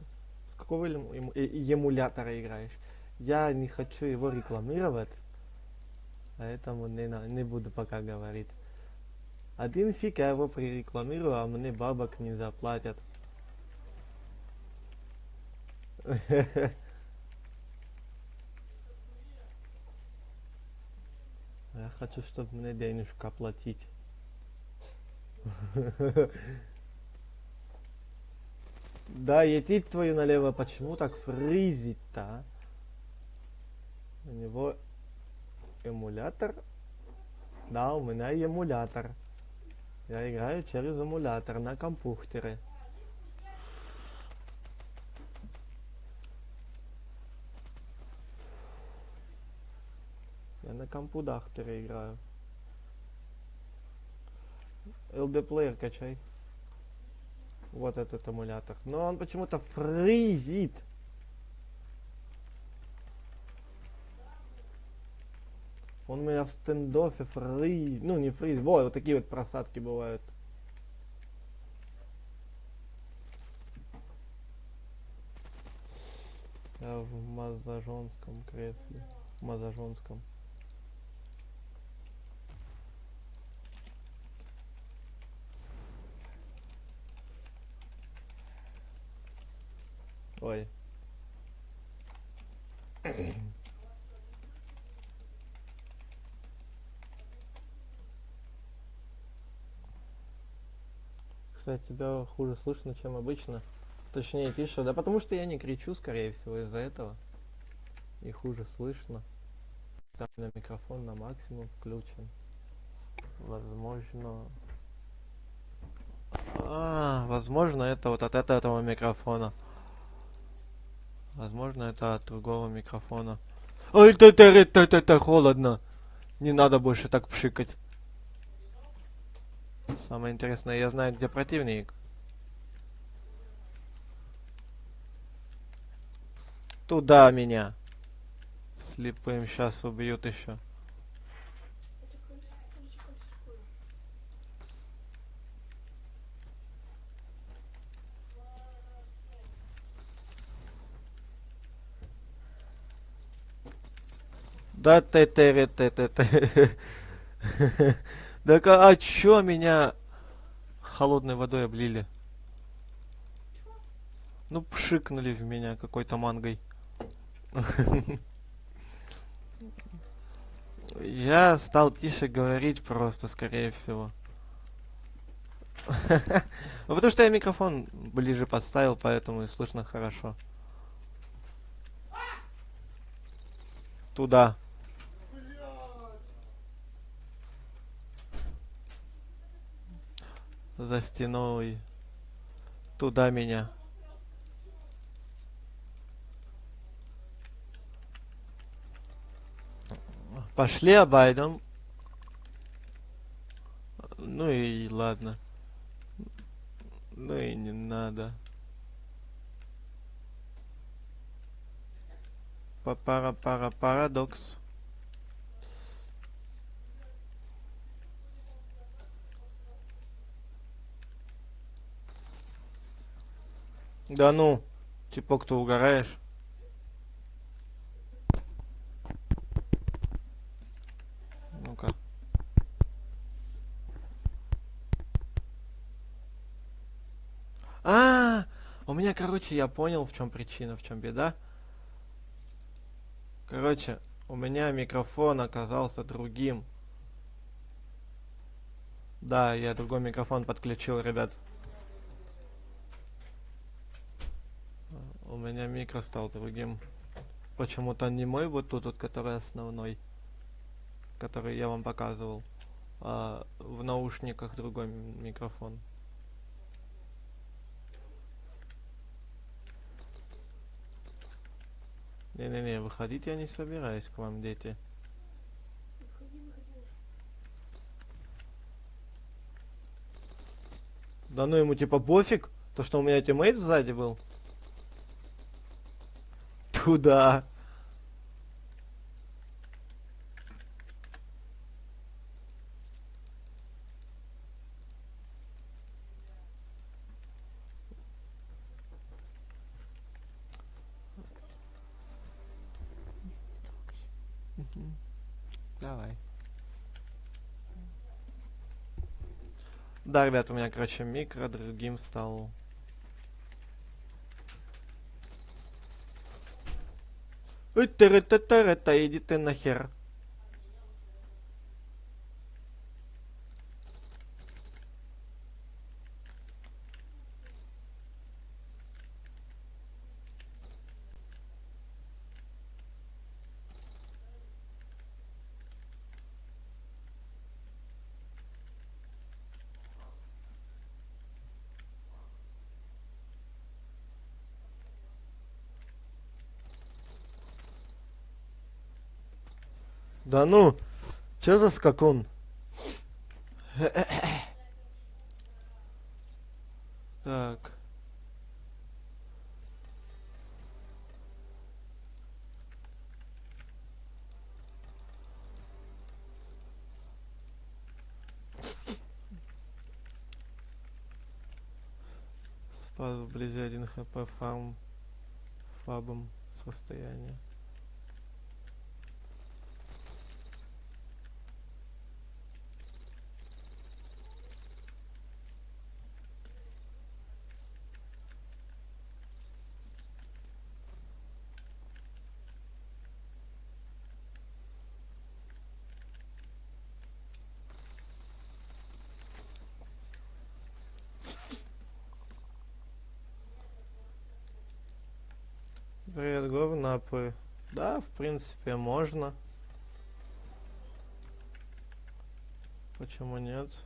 С какого эмулятора играешь? Я не хочу его рекламировать, поэтому не буду пока говорить. Один фиг я его прирекламирую, а мне бабок не заплатят. Я хочу, чтобы мне денежку оплатить. Да, едить твою налево, почему так фризит-то, а? У него эмулятор? Да, у меня эмулятор. Я играю через эмулятор на компьютере. Я на компьютере играю. LD Player качай. Вот этот эмулятор. Но он почему-то фризит. Он у меня в стендофе фриз. Ну, не фриз. Вот такие вот просадки бывают. Я в массажонском кресле. Массажонском. Ой. Кстати, тебя хуже слышно, чем обычно. Точнее, тише. Да потому что я не кричу, скорее всего, из-за этого. И хуже слышно. Там у меня микрофон на максимум включен. Возможно... возможно, это вот от этого микрофона. Возможно, это от другого микрофона. Ой, это холодно. Не надо больше так пшикать. Самое интересное, я знаю, где противник. Туда меня. Слепым сейчас убьют еще. Это политическое. Да ты. Так а чё меня холодной водой облили? Ну пшикнули в меня какой-то мангой. Я стал тише говорить просто, скорее всего. Ну потому что я микрофон ближе подставил, поэтому и слышно хорошо. Туда. За стеной. Туда меня. Пошли обойдем. Ну и ладно. Ну и не надо. Парадокс. Да ну, типок, ты угораешь? Ну-ка. У меня, короче, я понял, в чем причина, в чем беда. Короче, у меня микрофон оказался другим. Да, я другой микрофон подключил, ребят. У меня микро стал другим. Почему-то не мой вот тут, вот, который основной, который я вам показывал. А в наушниках другой микрофон. Не-не-не, выходить я не собираюсь к вам, дети. Выходи, выходи уже. Да ну ему типа пофиг, то что у меня тиммейт сзади был. Туда. Мгм. Давай. Да, ребят, у меня, короче, микро другим стал. Иди ты нахер. Да ну, чё за скакун? Так. Спас вблизи 1 хп фабом с расстояния. Привет, говнапы. Да, в принципе, можно. Почему нет?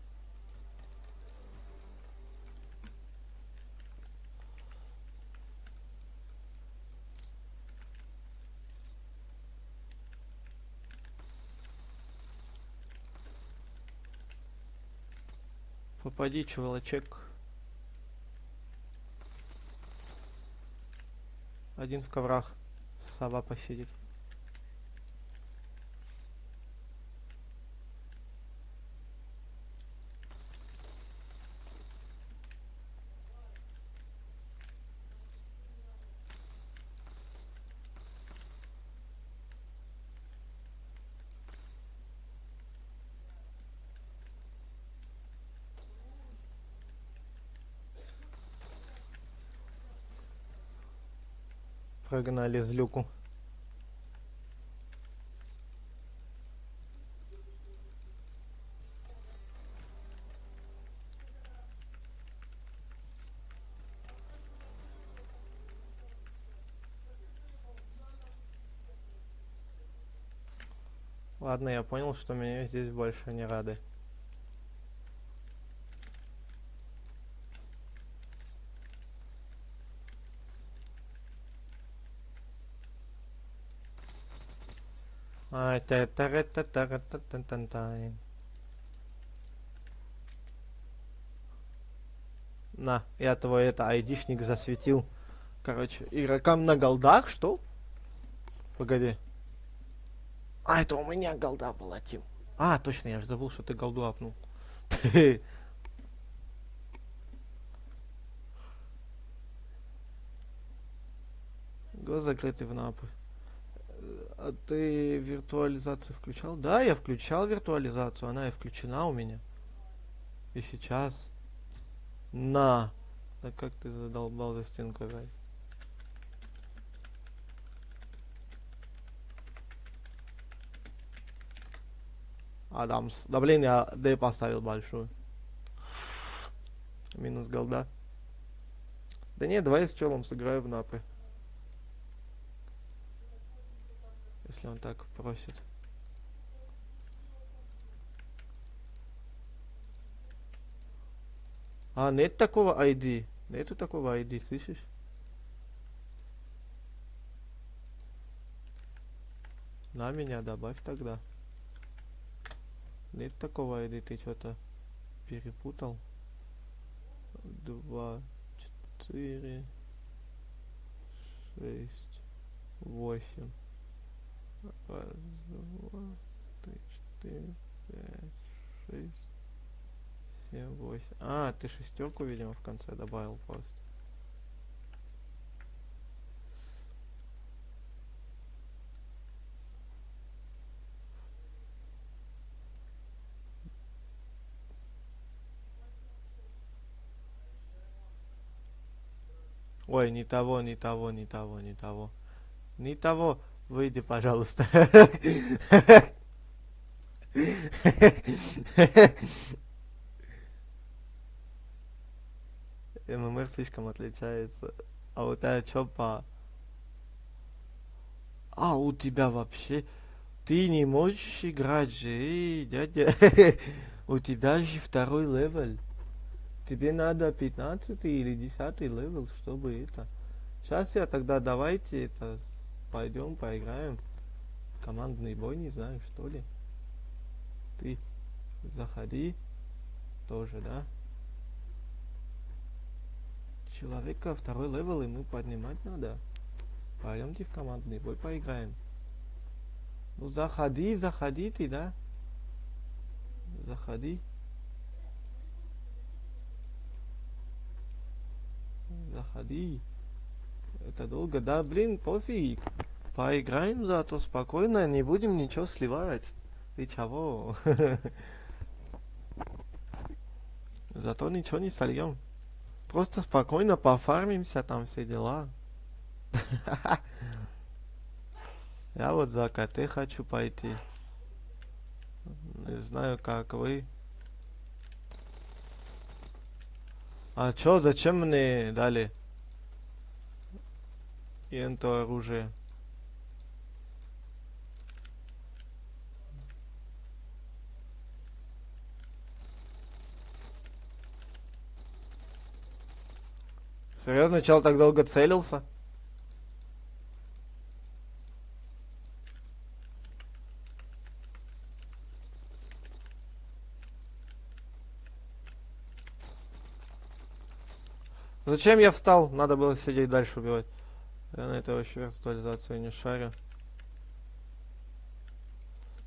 Попади, чувачек. Один в коврах. Сова посидит. Прогнали злюку. Ладно, я понял, что меня здесь больше не рады. Ай, та та та та та та та та та. На, я твой это айдишник засветил. Короче, игрокам на голдах, что? Погоди. А, это у меня голда была, Тим. А, точно, я же забыл, что ты голду апнул. Глаз закрытый в напы. А ты виртуализацию включал? Да, я включал виртуализацию, она и включена у меня. И сейчас. На. Да как ты задолбал за стенку играть? Адамс. Да блин, я Д поставил большую. Минус голда. Да нет, давай я с челом сыграю в напы. Если он так просит. А, нет такого ID. Нету такого ID, слышишь? На меня добавь тогда. Нет такого, или ты что-то перепутал? 2, 4, 6, 8. Раз, два, три, 4, 5, 6, 7, 8. А, ты шестерку, видимо, в конце добавил просто. Ой, не того, не того, не того, не того. Не того. Выйди, пожалуйста. ММР слишком отличается. А у тебя чё по... А, у тебя вообще... Ты не можешь играть же, дядя. У тебя же второй левел. Тебе надо 15 или 10 левел, чтобы это... Сейчас я тогда давайте это... Пойдем поиграем. Командный бой, не знаю, что ли. Ты заходи. Тоже, да? Человека второй левел ему поднимать надо. Пойдемте в командный бой поиграем. Ну заходи, заходи ты, да? Заходи. Заходи. Это долго, да? Блин, пофиг. Поиграем зато спокойно, не будем ничего сливать. Ты чего? Зато ничего не сольем. Просто спокойно пофармимся, там все дела. Я вот за КТ хочу пойти. Не знаю, как вы. А чё, зачем мне дали это оружие? Серьезно, чел так долго целился? Зачем я встал? Надо было сидеть дальше убивать. Я на это вообще виртуализацию не шарю.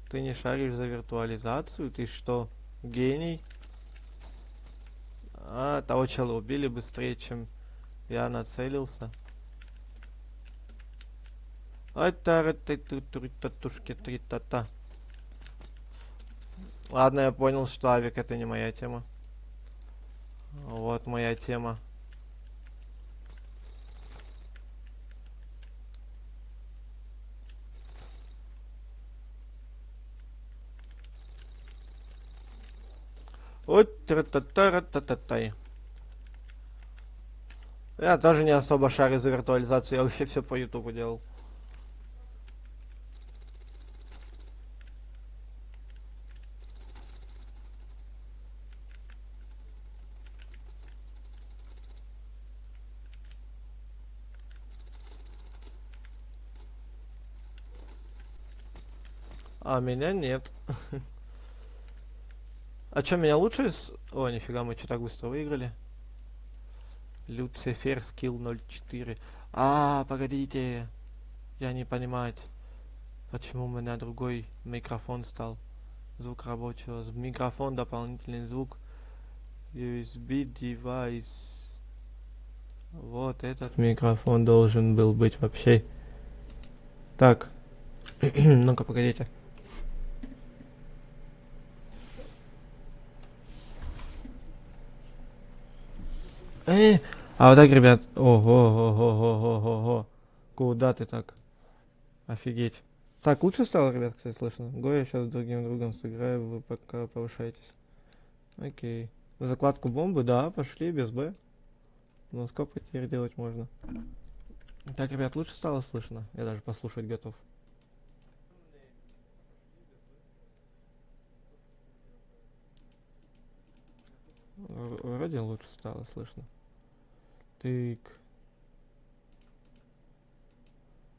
Ты не шаришь за виртуализацию? Ты что, гений? А, того чела убили быстрее, чем я нацелился. Татушки три тата. Ладно, я понял, что авик это не моя тема. Вот моя тема. Вот тра-та-та-ра-та-та-тай. Я тоже не особо шарю за виртуализацию, я вообще все по ютубу делал. А меня нет. А чё, меня лучше с... О, нифига, мы что так быстро выиграли. Люцифер скилл 0.4. А, погодите. Я не понимаю, почему у меня другой микрофон стал. Звук рабочего. Микрофон, дополнительный звук. USB девайс. Вот этот микрофон должен был быть вообще. Так. Ну-ка, погодите. А вот так, ребят. Ого, ого, ого, ого, ого. Куда ты так? Офигеть. Так, лучше стало, ребят, кстати, слышно. Го, я сейчас с другим другом сыграю, вы пока повышаетесь. Окей. Закладку бомбы, да, пошли, без Б. Но сколько теперь делать можно? Так, ребят, лучше стало слышно. Я даже послушать готов. Вроде лучше стало слышно. Тык.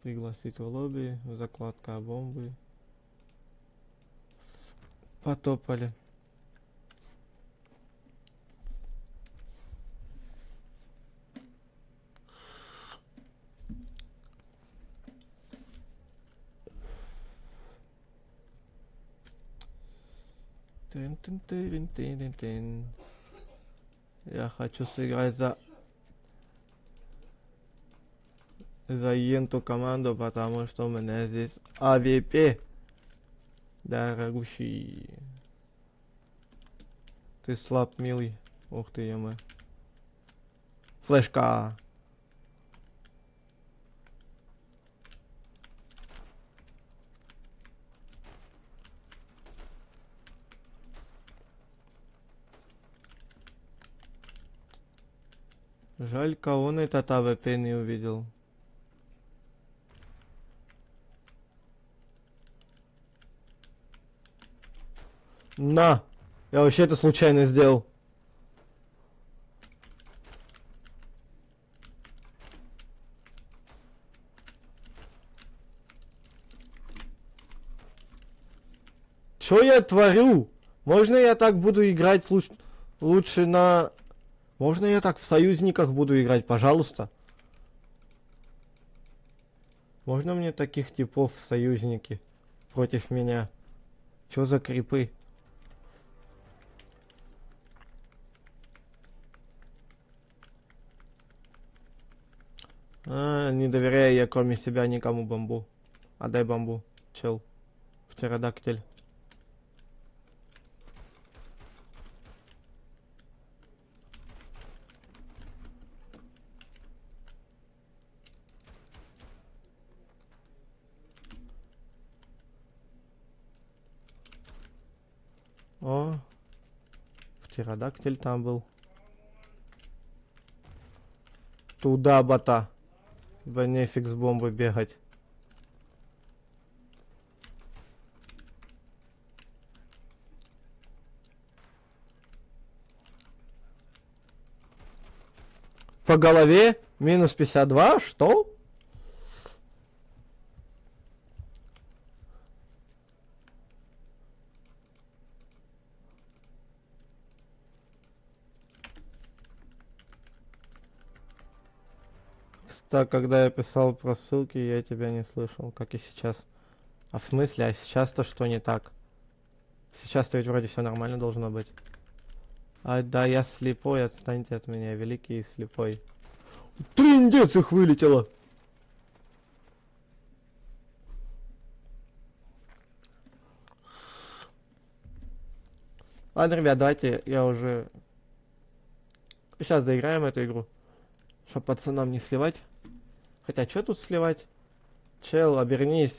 Пригласить в лобби. Закладка бомбы. Потопали. Тын-тын-тырын-тырын-тын. Я хочу сыграть за Енту команду, потому что у меня здесь АВП. Дорогущий. Ты слаб, милый. Ух ты, ё-моё. Флешка. Жаль, он этот АВП не увидел. На! Я вообще это случайно сделал. Чё я творю? Можно я так буду играть лучше на... Можно я так в союзниках буду играть, пожалуйста? Можно мне таких типов в союзники против меня? Чё за крипы? Не доверяю я кроме себя никому бомбу. Отдай бомбу, чел. Птеродактиль. О, птеродактиль там был. Туда, бота. Да нефиг с бомбой бегать. По голове? Минус 52? Что? Так, когда я писал про ссылки, я тебя не слышал, как и сейчас. А в смысле? А сейчас-то что не так? Сейчас-то ведь вроде все нормально должно быть. А, да, я слепой, отстаньте от меня, великий и слепой. Триндец их вылетело! Ладно, ребят, давайте я уже... Сейчас доиграем эту игру. Чтоб пацанам не сливать. Хотя, что тут сливать? Чел, обернись.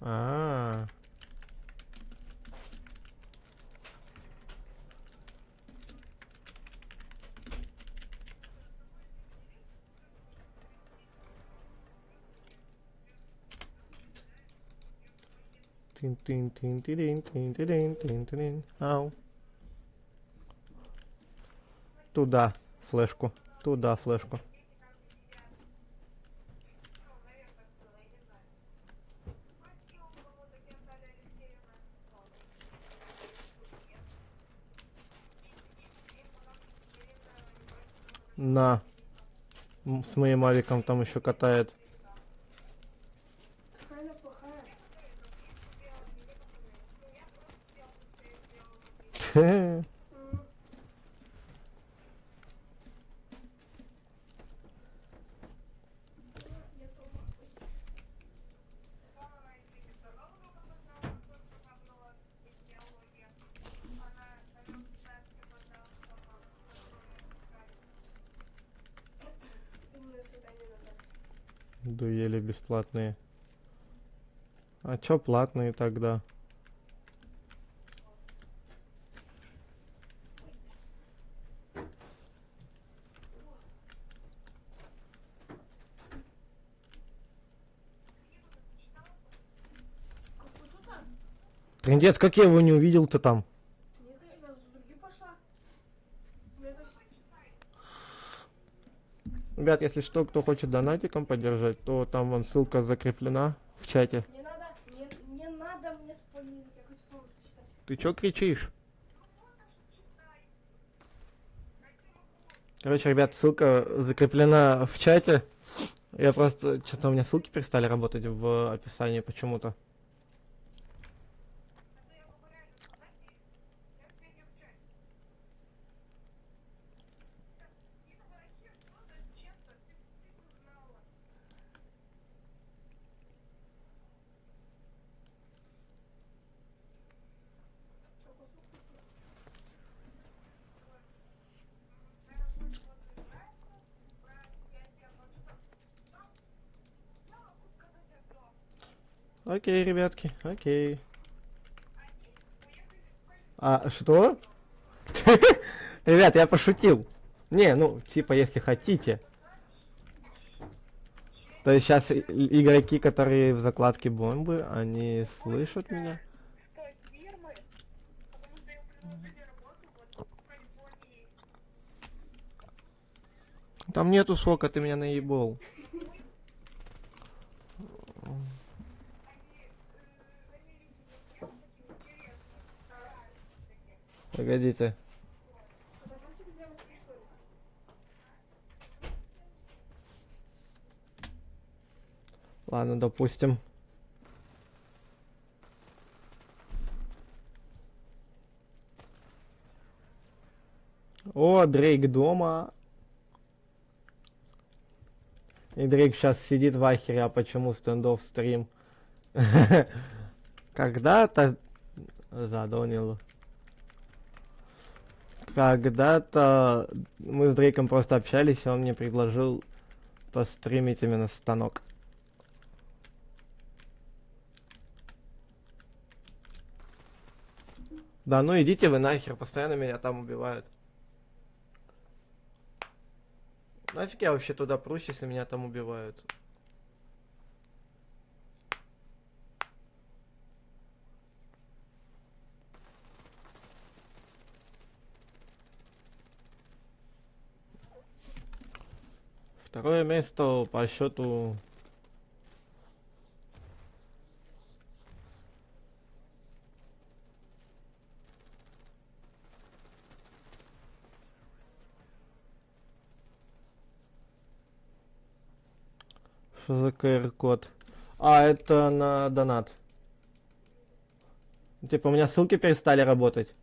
А-а-а. Тин-тин-тин-тин-тин-тин-тин-тин. Ау. Туда флешку. Туда флешку. На. С моим авиком там еще катает. Какая она плохая. Я дома. Умное задание надо. Дуэли бесплатные. А чё платные тогда? Как вы тут? А? Трындец, как я его не увидел-то там? Нет, я за другим пошла. Я так- Ребят, если что, кто хочет донатиком поддержать, то там вон ссылка закреплена в чате. Не надо, не надо мне спойлерить, я хочу сам это читать. Ты чё кричишь? Короче, ребят, ссылка закреплена в чате. Я просто... Что-то у меня ссылки перестали работать в описании почему-то. Окей, ребятки, окей. А, что? Ребят, я пошутил. Не, ну, типа, если хотите. То есть сейчас игроки, которые в закладке бомбы, они слышат меня. Там нету сока, ты меня наебал. Погодите. Подождите, сделать что ли? Ладно, допустим. О, Дрейк дома. И Дрейк сейчас сидит в ахере, а почему стендов стрим? Когда-то задонил. Когда-то мы с Дрейком просто общались, и он мне предложил постримить именно станок. Да ну идите вы нахер, постоянно меня там убивают. Нафиг я вообще туда прусь, если меня там убивают. Второе место по счету. Что за QR-код? А, это на донат. Типа у меня ссылки перестали работать.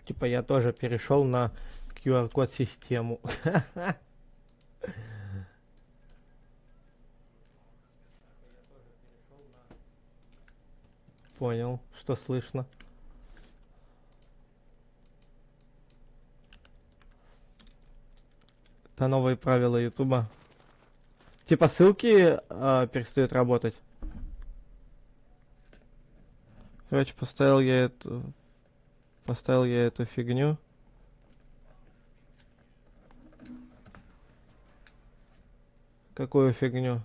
Типа я тоже перешел на QR-код систему. Понял, что слышно. Это новые правила Ютуба. Типа ссылки перестают работать. Короче, поставил я эту фигню. Какую фигню?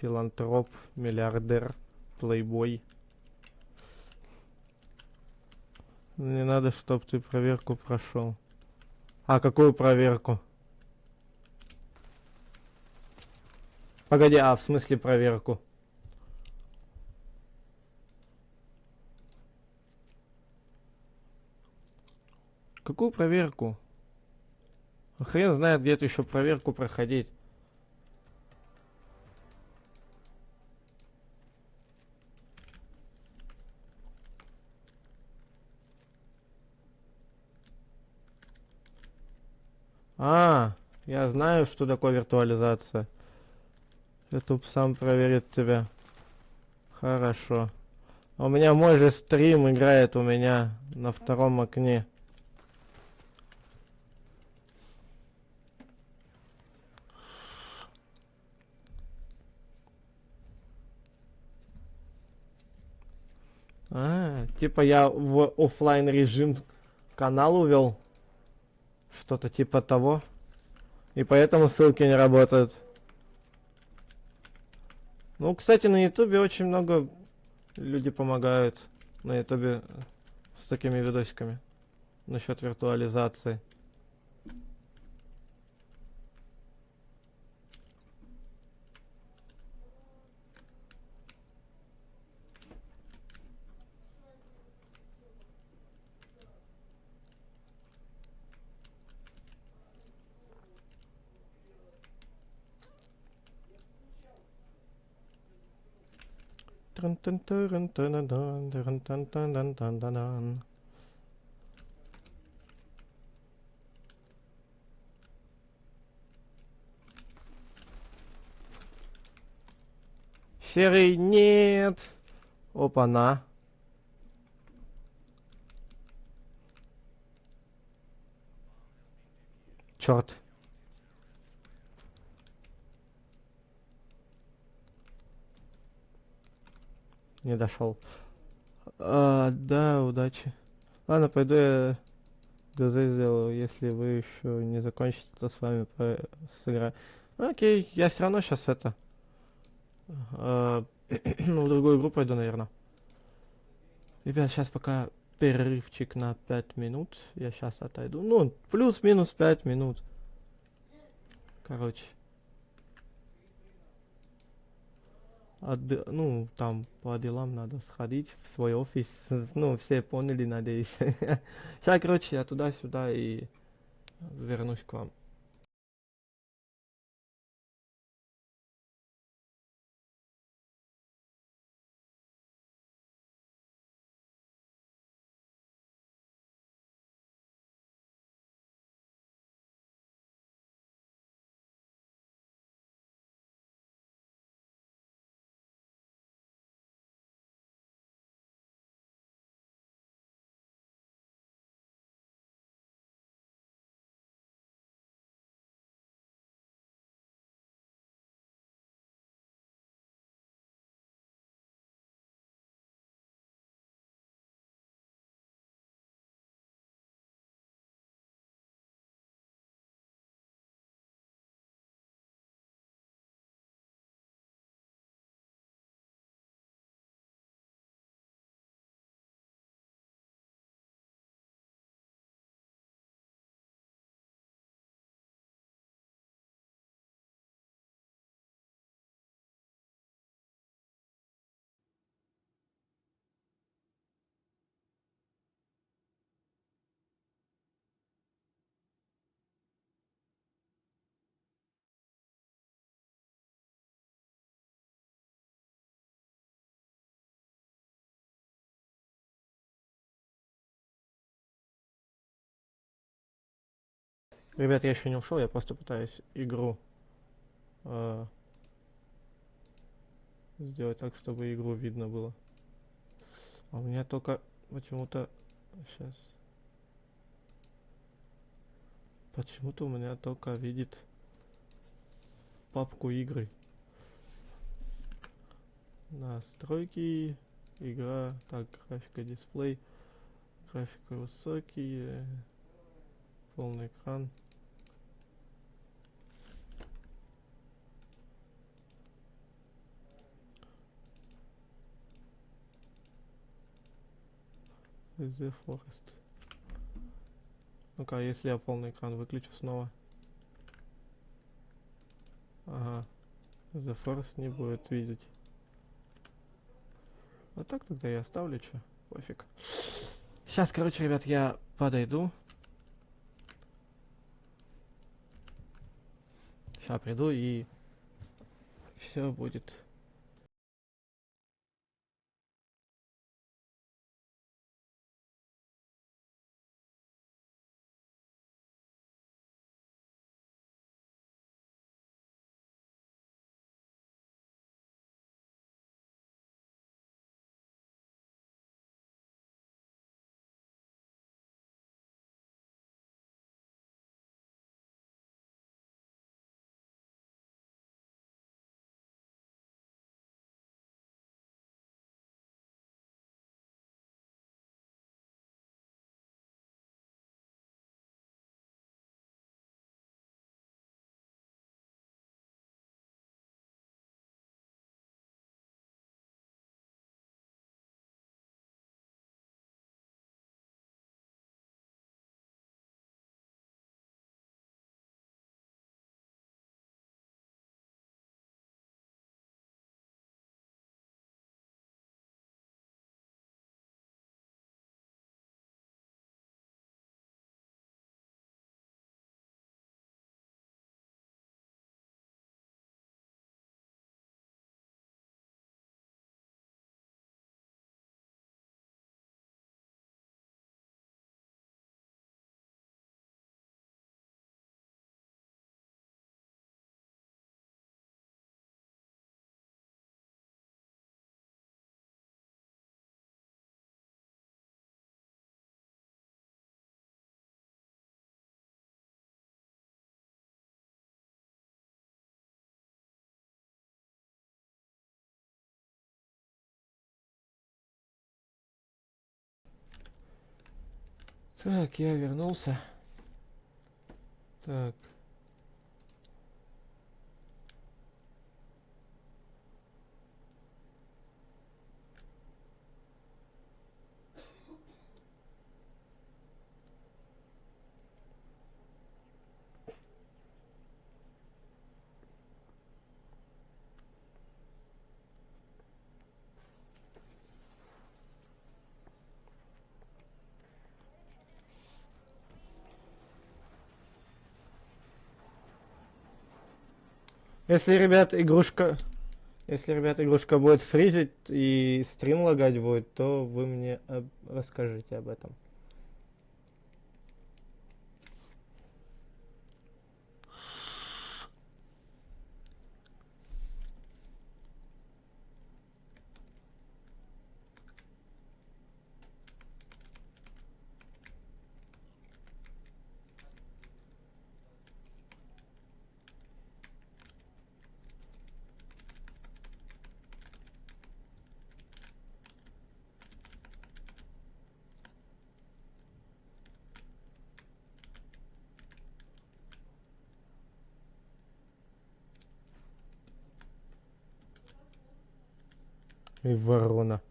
Филантроп, миллиардер, плейбой. Мне надо, чтобы ты проверку прошел. А какую проверку? Погоди, а в смысле проверку? Какую проверку? Хрен знает, где-то еще проверку проходить. А, я знаю, что такое виртуализация. YouTube сам проверит тебя. Хорошо. А у меня мой же стрим играет у меня на втором окне. А, типа я в оффлайн режим канал увел. Что-то типа того. И поэтому ссылки не работают. Ну, кстати, на ютубе очень много люди помогают. На ютубе с такими видосиками. Насчет виртуализации. Серый, нет. Опа-на. Черт. Не дошел. Да, удачи. Ладно, пойду я ДЗ сделаю. Если вы еще не закончите, то с вами сыграю. Окей, я все равно сейчас это... ну, в другую игру пойду, наверное. Ребят, сейчас пока перерывчик на 5 минут. Я сейчас отойду. Ну, плюс-минус 5 минут. Короче. Ну, там по делам надо сходить в свой офис. Ну, все поняли, надеюсь. Сейчас, короче, я туда-сюда и вернусь к вам. Ребят, я еще не ушел, я просто пытаюсь игру сделать так, чтобы игру видно было. А у меня только почему-то... Сейчас. Почему-то у меня только видит папку игры. Настройки, игра, так, графика, дисплей, графика высокий, полный экран. The Forest. Ну-ка, если я полный экран выключу снова. Ага. The Forest не будет видеть. Вот так тогда я оставлю, чё? Пофиг. Сейчас, короче, ребят, я подойду. Сейчас приду и все будет. Так, я вернулся. Так. Если, ребят, игрушка будет фризить и стрим лагать будет, то вы мне расскажите об этом. И ворона.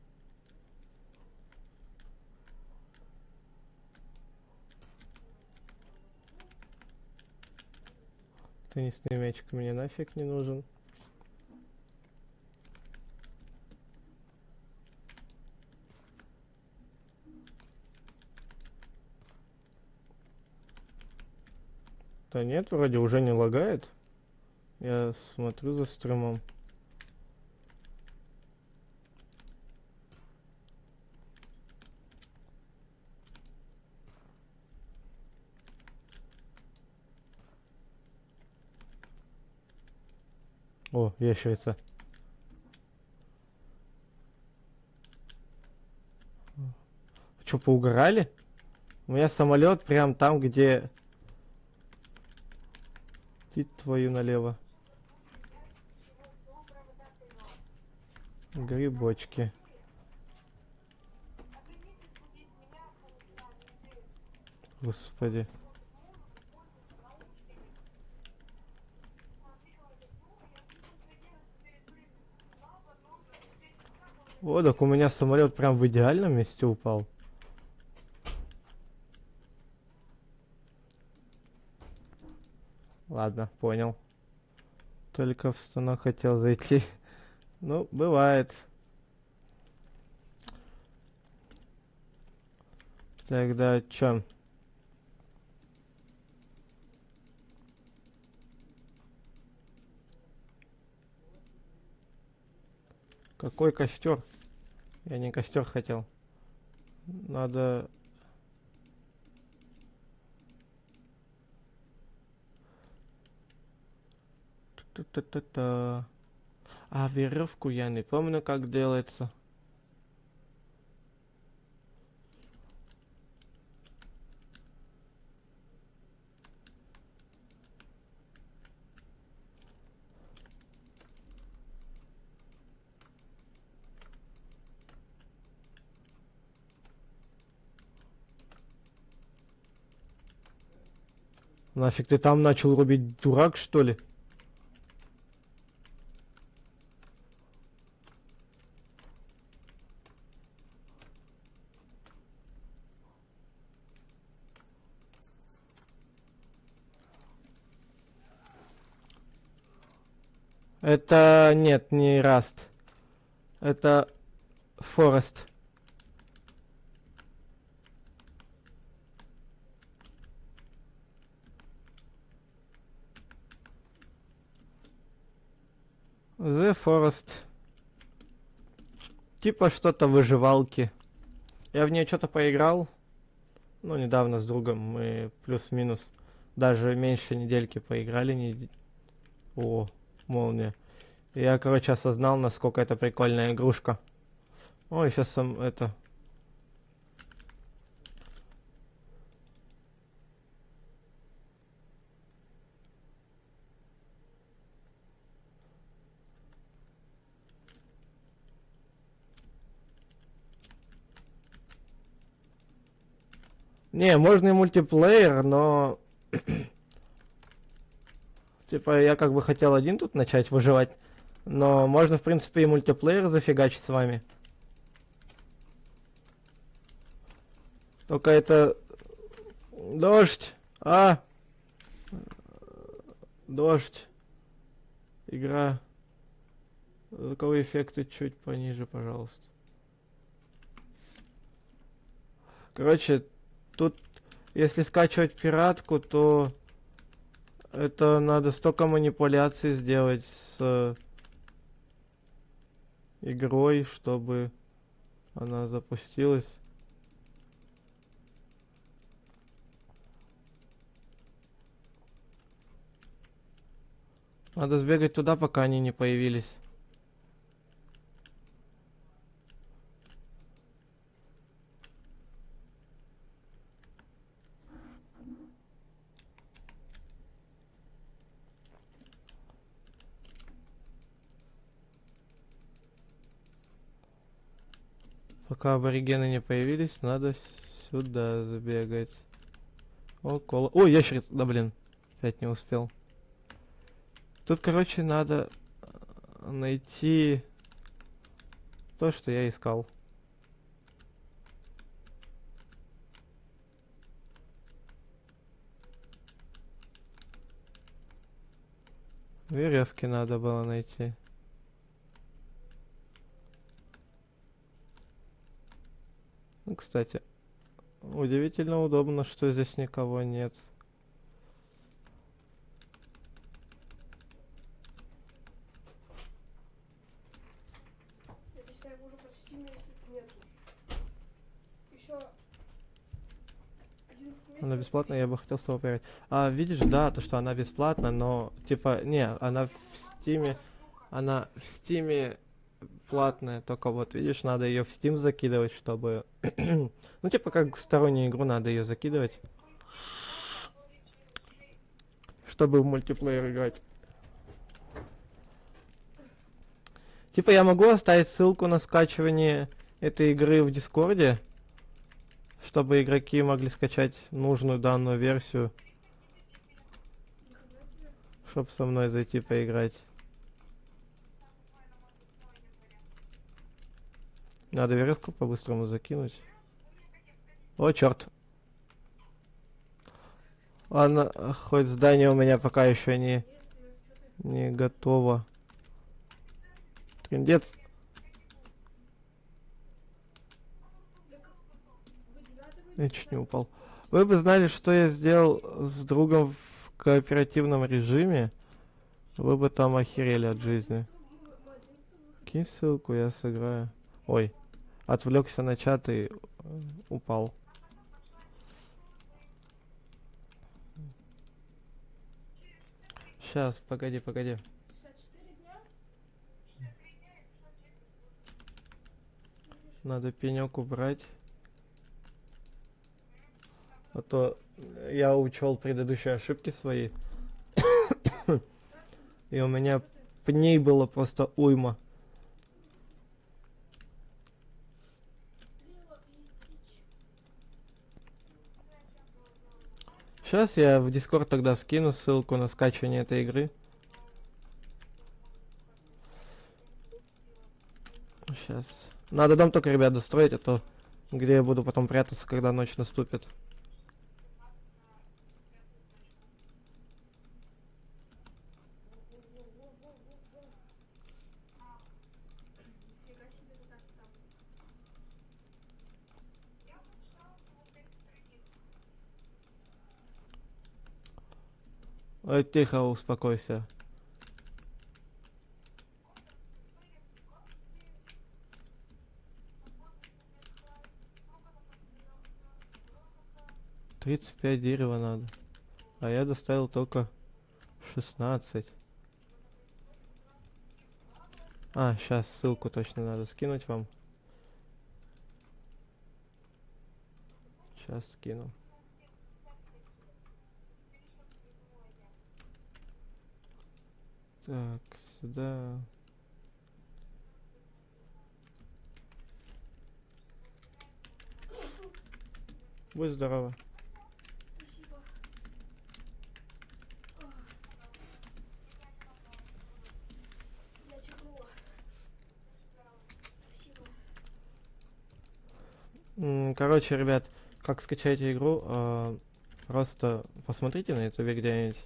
Теннисный мячик мне нафиг не нужен. Да нет, вроде уже не лагает. Я смотрю за стримом. О, ящерица. Че, поугорали? У меня самолет прям там, где... Иди твою налево. Грибочки. Господи. О, так у меня самолет прям в идеальном месте упал. Ладно, понял. Только в станок хотел зайти. Ну, бывает. Тогда чё? Какой костер? Я не костер хотел. Надо... Та-та-та-та. А веревку я не помню, как делается. Нафиг ты там начал рубить, дурак, что ли? Это... Нет, не Раст. Это... Форест. The Forest. Типа что-то выживалки. Я в нее что-то поиграл. Ну, недавно с другом. Мы плюс-минус даже меньше недельки поиграли. О, молния. Я, короче, осознал, насколько это прикольная игрушка. Ой, сейчас сам это... Не, можно и мультиплеер, но... Типа, я как бы хотел один тут начать выживать. Но можно, в принципе, и мультиплеер зафигачить с вами. Только это... Дождь! А! Дождь! Игра. Звуковые эффекты чуть пониже, пожалуйста. Короче, тут, если скачивать пиратку, то это надо столько манипуляций сделать с игрой, чтобы она запустилась. Надо сбегать туда, пока они не появились. Пока аборигены не появились, надо сюда забегать. Около... Ой, ящерица! Да блин, опять не успел. Тут, короче, надо найти то, что я искал. Веревки надо было найти. Ну, кстати, удивительно удобно, что здесь никого нет. Я считаю, его уже почти месяц нету. Еще 11 месяцев. Она бесплатная, я бы хотел с тобой поиграть. А, видишь, да, то, что она бесплатна, но, типа, не, она в Стиме, она в Стиме платная, только вот, видишь, надо ее в Steam закидывать, чтобы... ну, типа, как стороннюю игру надо ее закидывать, чтобы в мультиплеер играть. Типа, я могу оставить ссылку на скачивание этой игры в Дискорде, чтобы игроки могли скачать нужную данную версию, чтобы со мной зайти поиграть. Надо веревку по-быстрому закинуть. О, черт. Ладно, хоть здание у меня пока еще Привет, привет, что ты? не готово. Трындец. Так вы девятый Я будете чуть не писать? упал. Вы бы знали, что я сделал с другом в кооперативном режиме? Вы бы там охерели от жизни. Мы 11 выходим. Кинь ссылку, я сыграю. Ой, отвлекся на чат и упал. Сейчас, погоди, погоди. 64 дня? Надо пенек убрать. А то я учел предыдущие ошибки свои. И у меня пней было просто уйма. Лило и Стич. Сейчас я в Discord тогда скину ссылку на скачивание этой игры. Сейчас. Надо дом только, ребят, достроить, а то где я буду потом прятаться, когда ночь наступит. Во-во-во-во-во-во. Нифига себе ты так там. Ой, тихо, успокойся. $35 дерева надо. А я доставил только 16. А, сейчас ссылку точно надо скинуть вам. Сейчас скину. Так, сюда. Будь здорова. Спасибо. Ах, я чихнула. Спасибо. Короче, ребят, как скачать игру, просто посмотрите на ютубе где-нибудь,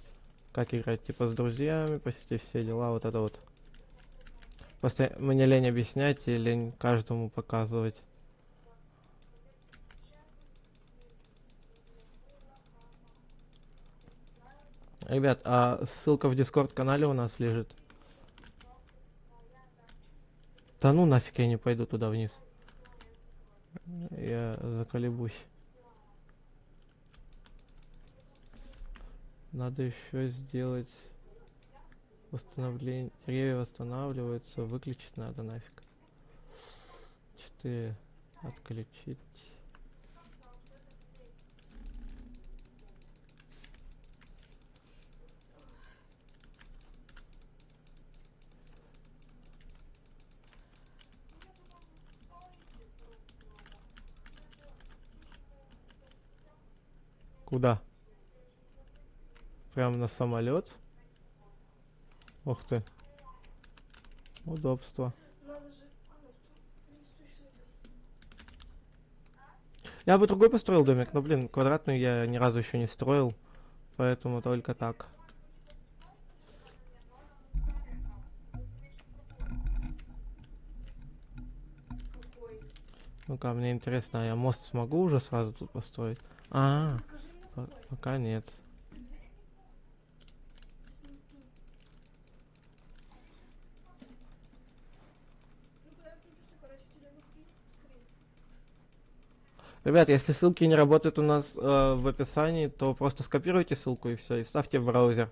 как играть, типа с друзьями, посетить все дела, вот это вот. Просто мне лень объяснять и лень каждому показывать. Ребят, а ссылка в Дискорд канале у нас лежит. Да ну нафиг, я не пойду туда вниз. Я заколебусь. Надо еще сделать восстановление. Деревья восстанавливаются. Выключить надо нафиг. 4. Отключить. Куда? Прям на самолет? Ух ты. Удобство. Надо же... А ну, стой, стой, Я бы другой построил домик, но, блин, квадратный я ни разу еще не строил. Поэтому только так. какой? Ну-ка, мне интересно, а я мост смогу уже сразу тут построить? А, Скажи мне какой. пока нет. Не скинь. Ну, когда я включусь, короче, тебе не скинь скрин. Ребят, если ссылки не работают у нас в описании, то просто скопируйте ссылку и все, и вставьте в браузер.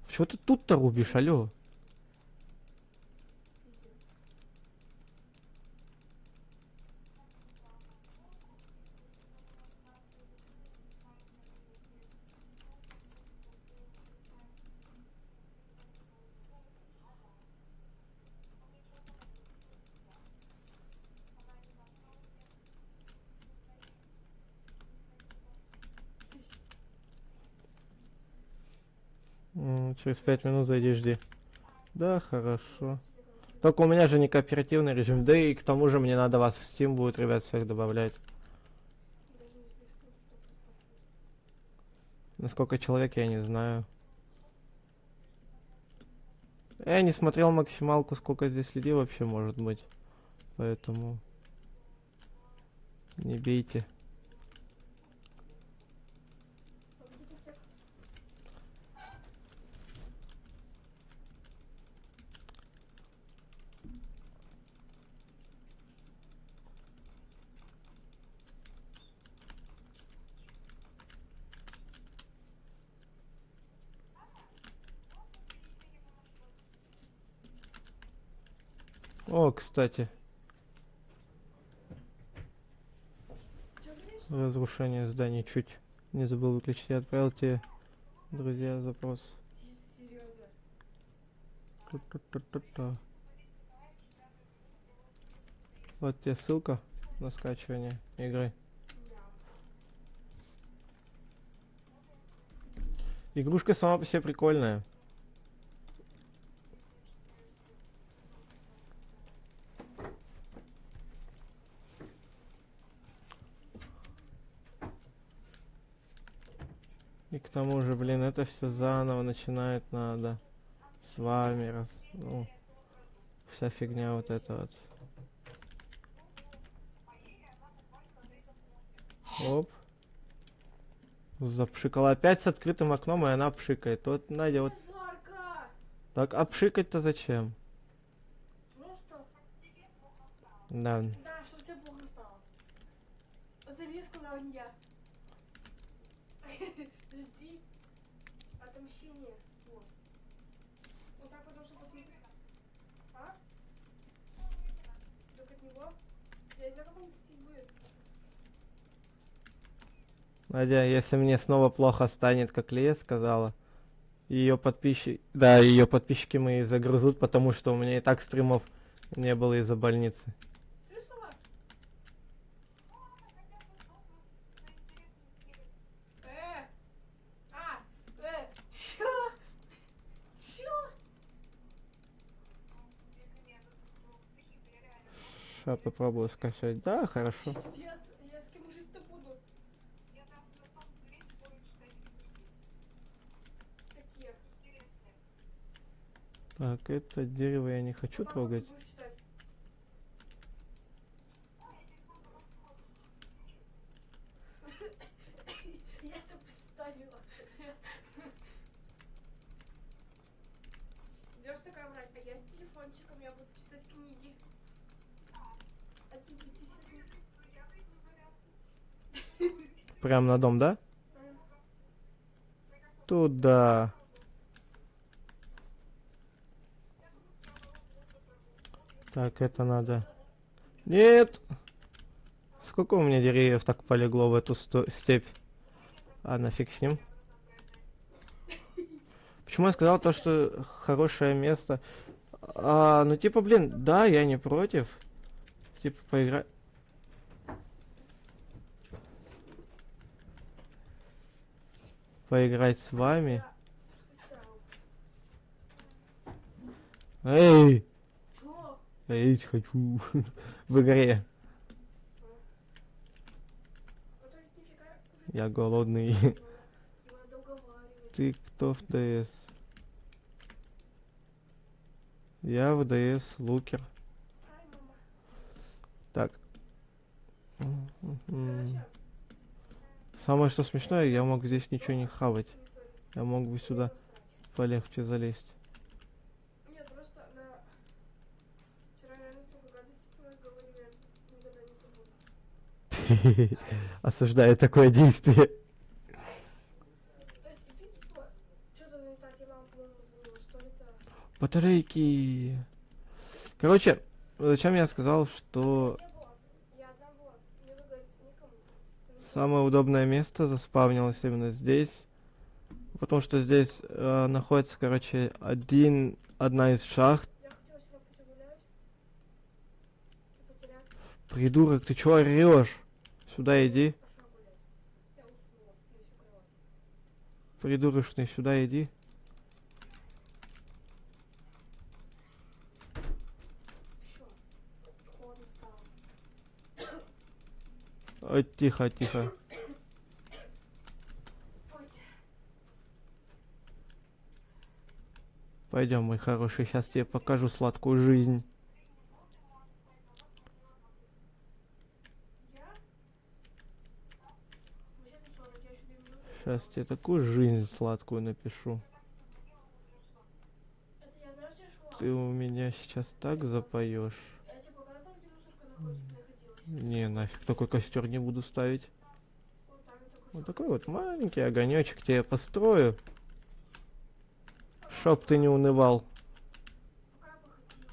Чего ты тут-то рубишь, алё? Пиздец. Через 5 минут зайди, жди. Да, хорошо. Только у меня же не кооперативный режим. Да и к тому же мне надо вас в Steam будет, ребят, всех добавлять. Даже не слышу, что просто. На сколько человек, я не знаю. Я не смотрел максималку, сколько здесь людей вообще может быть. Поэтому не бейте. А где подсек? О, кстати, Чё говоришь? разрушение зданий чуть не забыл выключить. Я отправил тебе, друзья, запрос. Ты серьезно? Та-та-та-та-та. Вот тебе ссылка на скачивание игры. Ня. Игрушка сама по себе прикольная. И к тому же, блин, это все заново начинать надо. С вами ну, вся фигня вот эта вот. Оп. Запшикала опять с открытым окном, и она пшикает. Вот, Надя, вот Жарко! так, а пшикать-то зачем? Просто. Да. Да, чтобы тебе плохо стало. Это Лия сказала, не я. Жди отомщения. Вот. Вот так потому что посмотри. А? Только от него? Я не знаю, как он стиль будет. Надя, если мне снова плохо станет, как Лия сказала, ее подписчики, да, ее подписчики мои загрызут, потому что у меня и так стримов не было из-за больницы. Слышала? Э! А! Чё? Чё? Сейчас попробую скачать. Да, хорошо. Пиздец, я с кем жить-то буду? Какие? Так, это дерево я не хочу Мама, трогать. ты будешь читать? Я это представила. Идешь такая врать, а я с телефончиком, я буду читать книги. А ты будете сидеть. Прям на дом, да? Туда. Так, это надо. Нет! Сколько у меня деревьев так полегло в эту степь? А, нафиг с ним. Почему я сказал то, что хорошее место? Ну типа, блин, да, я не против. Типа, поиграть. Поиграть с вами. Эй! Чё? Я есть хочу. В игре. А то ведь нифига уже Я голодный. не надо уговаривать. Ты кто в ДС? Я в ДС Лукер. Ай, мама. Так. Короче, Самое что смешное, я мог здесь ничего не хавать. территория. Я мог бы сюда Насрать. полегче залезть. Нет, просто на... Вчера реально столько гадостей говорили, я никогда не забуду. Осуждаю такое действие. То есть ты типа, что-то занята, тебе мама, по-моему, звонила, что это? Батарейки. Короче, зачем я сказал, что Я была, я одна была, не выговорится никому. самое удобное место заспавнилось именно здесь? Потому что здесь находится, короче, одна из шахт. Я хотела сюда пойти гулять и потеряться. Придурок, ты чё орешь? Сюда иди. Пошла гулять. Я уснула, на всю кровать. Придурочный, сюда иди. Тихо, тихо. Ой, Пойдем, мой хороший, сейчас тебе покажу сладкую жизнь. я? Вообще-то 40, я еще 2 минуты. Сейчас тебе такую жизнь сладкую напишу. Это я, знаешь, где шла? Ты у меня сейчас так запоешь. Я тебе показывала, где мусорка находилась? Не, нафиг такой костер не буду ставить. Вот там я только Вот что. такой вот маленький огонечек тебе построю. Чтоб ты не унывал. Пока я походила.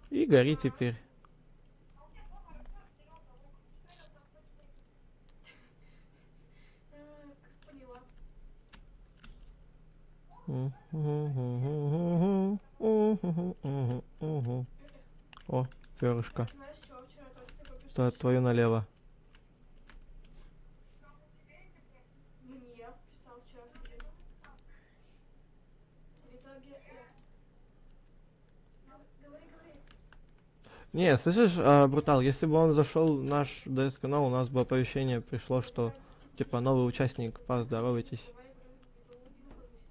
И гори теперь. Как поняла. О, перышко. Знаешь, что вчера только ты попишешь? То твою налево. Мне писал вчера себе. В итоге... Говори, говори. Не, слышишь, Брутал, если бы он зашел в наш ДС канал, у нас бы оповещение пришло, что типа новый участник, поздоровайтесь. Давай я говорю, металлургию нахожусь.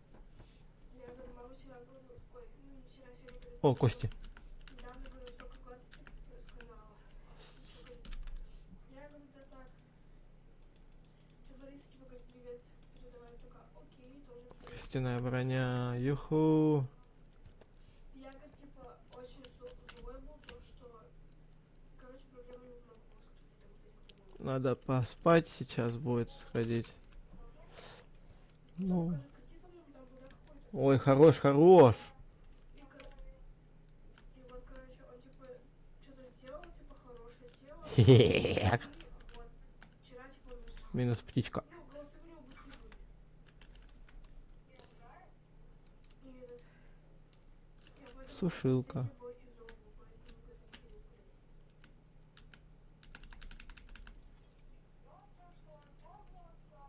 Я говорю, мама вчера говорю, ой, ну не вчера, сегодня говорю. О, Кости. Недавно говорю, столько гадостей рассказала. Что говорит? Я говорю, да так. Лариса тебе говорит, привет, передавай. Такая, окей, тоже привет. Костяная броня, юху. Я как типа очень злой был, то что, короче, проблема не в моем мозге. Надо поспать сейчас будет сходить. Ну. Покажи, какие там, там было какой-то. Ой, хорош, хорош. И вот, короче, он типа что-то сделал, типа хорошее дело. Хе-хе-хе. И вот вчера типа он вышел. Минус птичка. Ну, голосовые у него быстрее были. И этот... Я поэтому Сушилка. последний бой из Зоула, поэтому к этому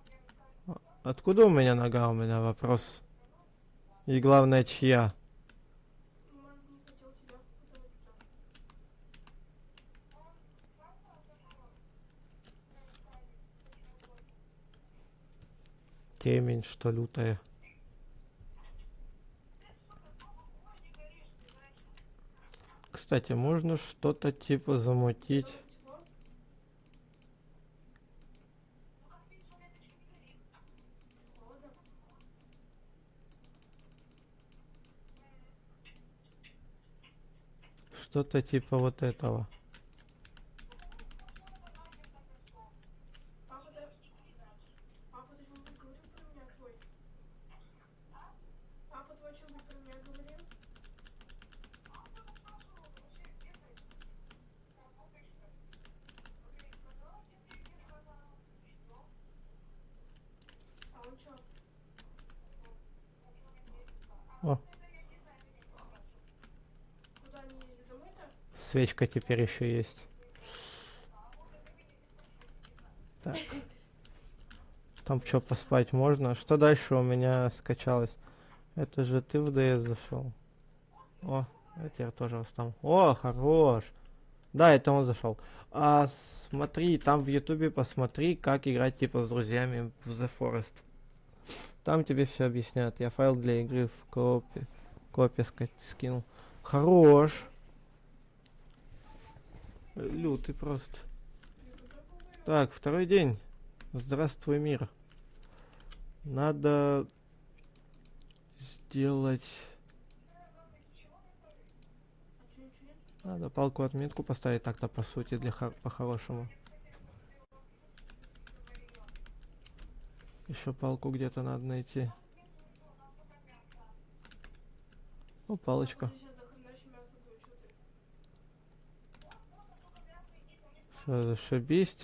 переходил. Откуда у меня нога? У меня вопрос. И главное, чья? Может, не хотел тебя, потому что... Темень, что лютая. Кстати, можно что-то типа замутить. Чего? Холодно? Что-то типа вот этого. Папа, ты... Папа, ты что-нибудь говорил про меня твой? Папа твой что-нибудь про меня говорил? А он что? О, Куда они ездят? Домой-то? свечка теперь еще есть. Так. Там что, поспать можно? Что дальше у меня скачалось? Это же ты в ДС зашел. О, я теперь тоже встал. О, хорош. Да, это он зашел. А смотри, там в Ютубе посмотри, как играть типа с друзьями в The Forest. Там тебе все объяснят. Я файл для игры в копе скинул. Хорош. Лютый просто. Так, второй день. Здравствуй, мир. Надо сделать... А что, ничего нет? Надо палку отметку поставить так-то по сути для по-хорошему. Еще палку где-то надо найти. О, палочка. Подожди, до хрена еще мясо будет, что ты? Все, зашибись.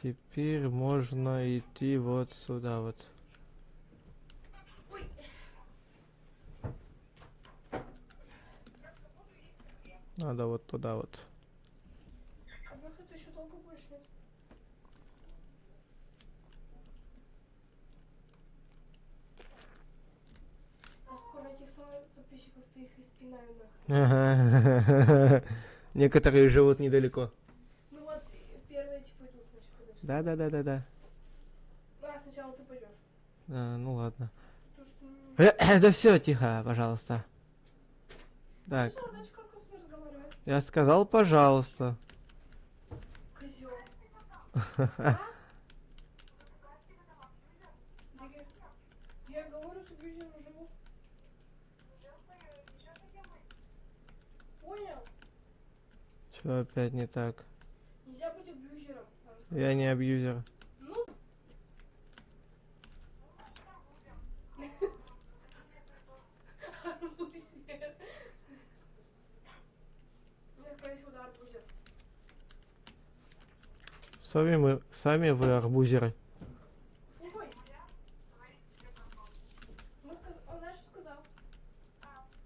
Теперь можно идти вот сюда вот. Ой! Надо вот туда вот. А может ты еще долго будешь, нет? на этих самых подписчиков ты их и спинаю нахуй. Ага. Некоторые живут недалеко. Ну вот, первые типа идут, значит, когда встают. Да. Ну, а сначала ты пойдешь. Ну ладно. Потому что... Да все, тихо, пожалуйста. Так, Слышала, значит, как с ним разговаривать? я сказал, пожалуйста. Козёл. А? Я говорю, с абьюзером живу. Понял? Что опять не так? Нельзя быть абьюзером. Я не абьюзер. Ну? Арбузер. Я, скорее всего, да, арбузер. Сами вы арбузеры. Слушай. Он знаешь, что сказал?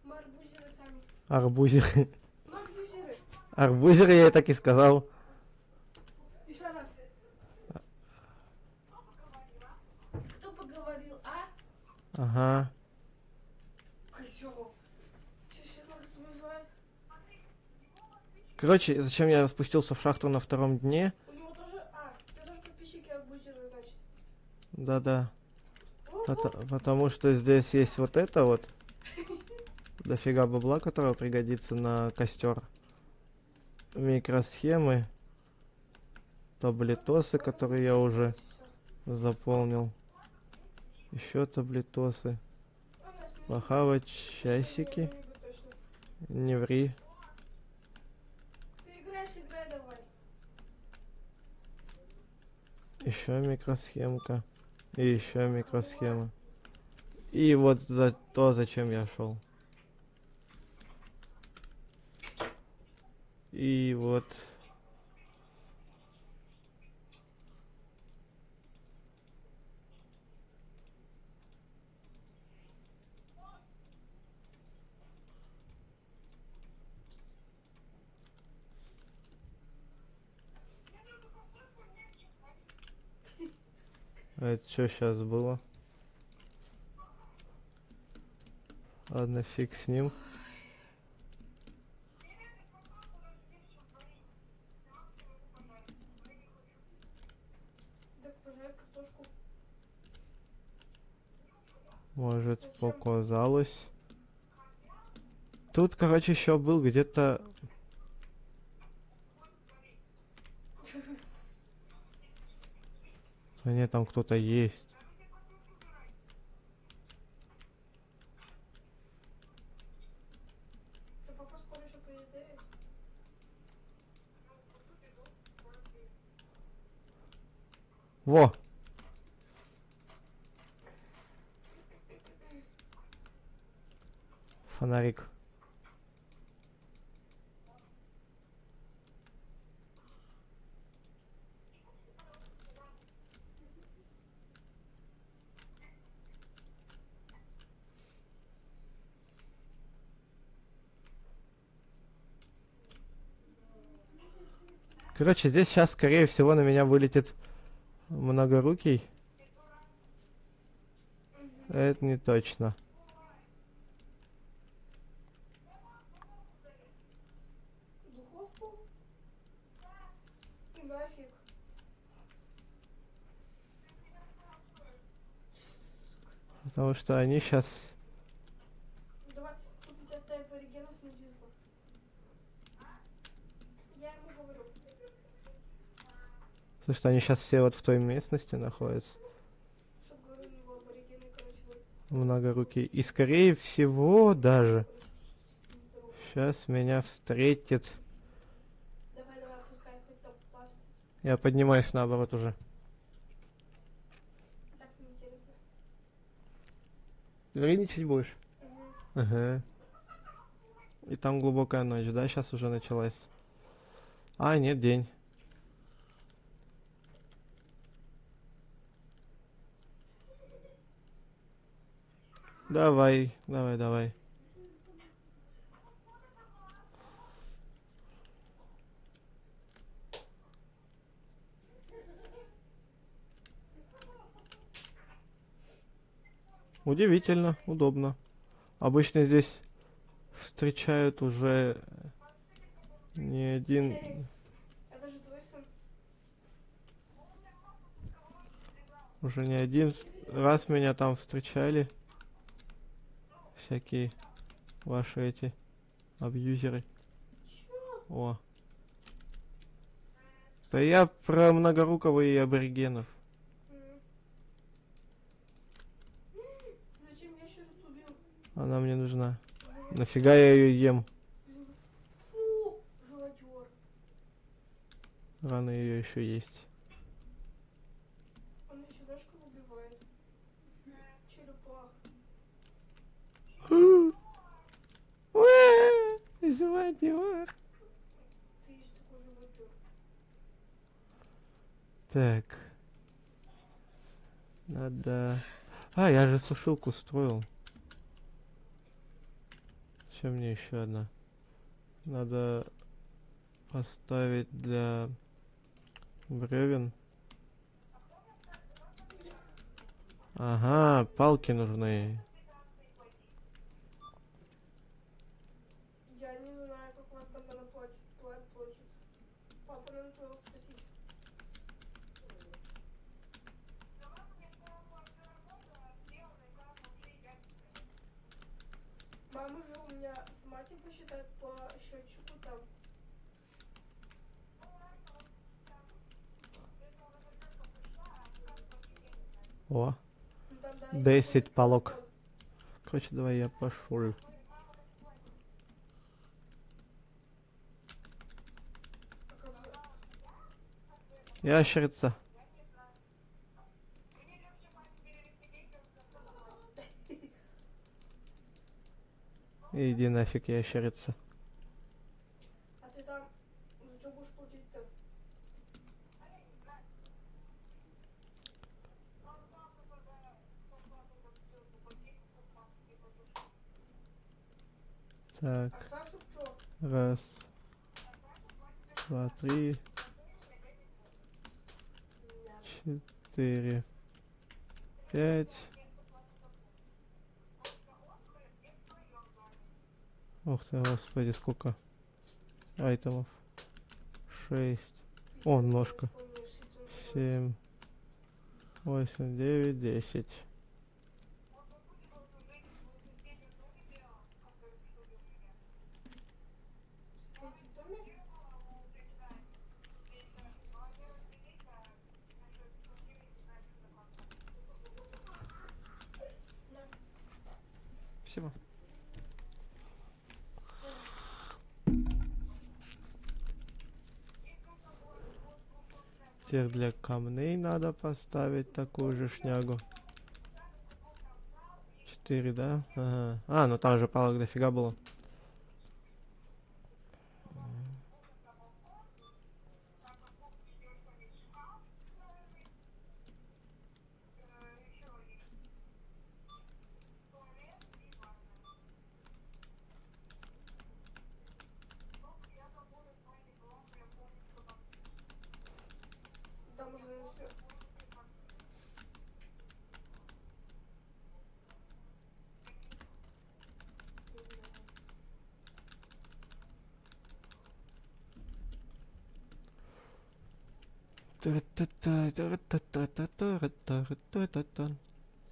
Мы арбузеры сами. Арбузеры. Мы абьюзеры. Арбузеры я так и сказал. Еще раз. Кто поговорил, а?Ага. Козёл. Че сейчас нас вызывает? Короче, зачем я спустился в шахту на втором дне? У него тоже... А, у тебя тоже подписчики арбузеры, значит. Да. Ого. Потому что здесь есть вот это вот. Дофига бабла, которого пригодится на костер. Микросхемы. Таблетосы, которые я уже заполнил. Еще таблетосы. Похавать часики. Не ври. Ты играешь, играй давай. Еще микросхемка. И еще микросхема. И вот за то, зачем я шел. И вот. А это что сейчас было? Ладно, фиг с ним. Так, пожарь картошку. Может, показалось. Тут, короче, еще был где-то... А нет, там кто-то есть. Да папа скоро еще поедает. Во! Фонарик. Короче, здесь сейчас, скорее всего, на меня вылетит многорукий. Это не точно. Духовку? Нафиг. Потому что они сейчас... Давай, тут у тебя стая аборигенов нависла. Я ему говорю. Потому что они сейчас все вот в той местности находятся. Чтоб, говорю, его аборигены, короче, вот. Многорукий. И скорее всего даже Короче, психически нездоровый. сейчас меня встретит. Давай, пускай хоть там плавство. Я поднимаюсь наоборот уже. Так неинтересно. Верничать будешь? Угу. Ага. И там глубокая ночь, да, сейчас уже началась. А, нет, день. Давай. Удивительно, удобно. Обычно здесь встречают уже не один... Это же твой сын. Уже не один раз меня там встречали. Всякие ваши эти абьюзеры. Чё? О. Да я про многорукого и аборигенов. М. Ты зачем ящерицу убил? Она мне нужна. Живот- Нафига я ее ем? Фу, живодер. Рано ее еще есть. Он еще знаешь, кого убивает? Черепах. Живодер. Ты есть такой живодер. Так. Надо... А, я же сушилку строил. Чем мне еще одна? Надо поставить для бревен. Ага, палки нужны. Я не знаю, как у вас там она платится. Папа, надо твоего спросить. Мама же у меня с мать посчитает по счетчику там. О, Ну там, да, 10 есть палок. QR-код. Короче, давай я пошел. А как бы- Ящерица. Иди нафиг, ящерица. А ты там за что будешь платить-то? Так, А Сашу что? раз, два, три, четыре, пять. Ух ты, господи, сколько айтемов. 6, О, ножка. 7, 8, 9, 10. В соседнем доме? Да. Всего. Теперь для камней надо поставить такую же шнягу. 4, да? Ага. А, ну там же палок дофига было. Там уже, наверное, всё.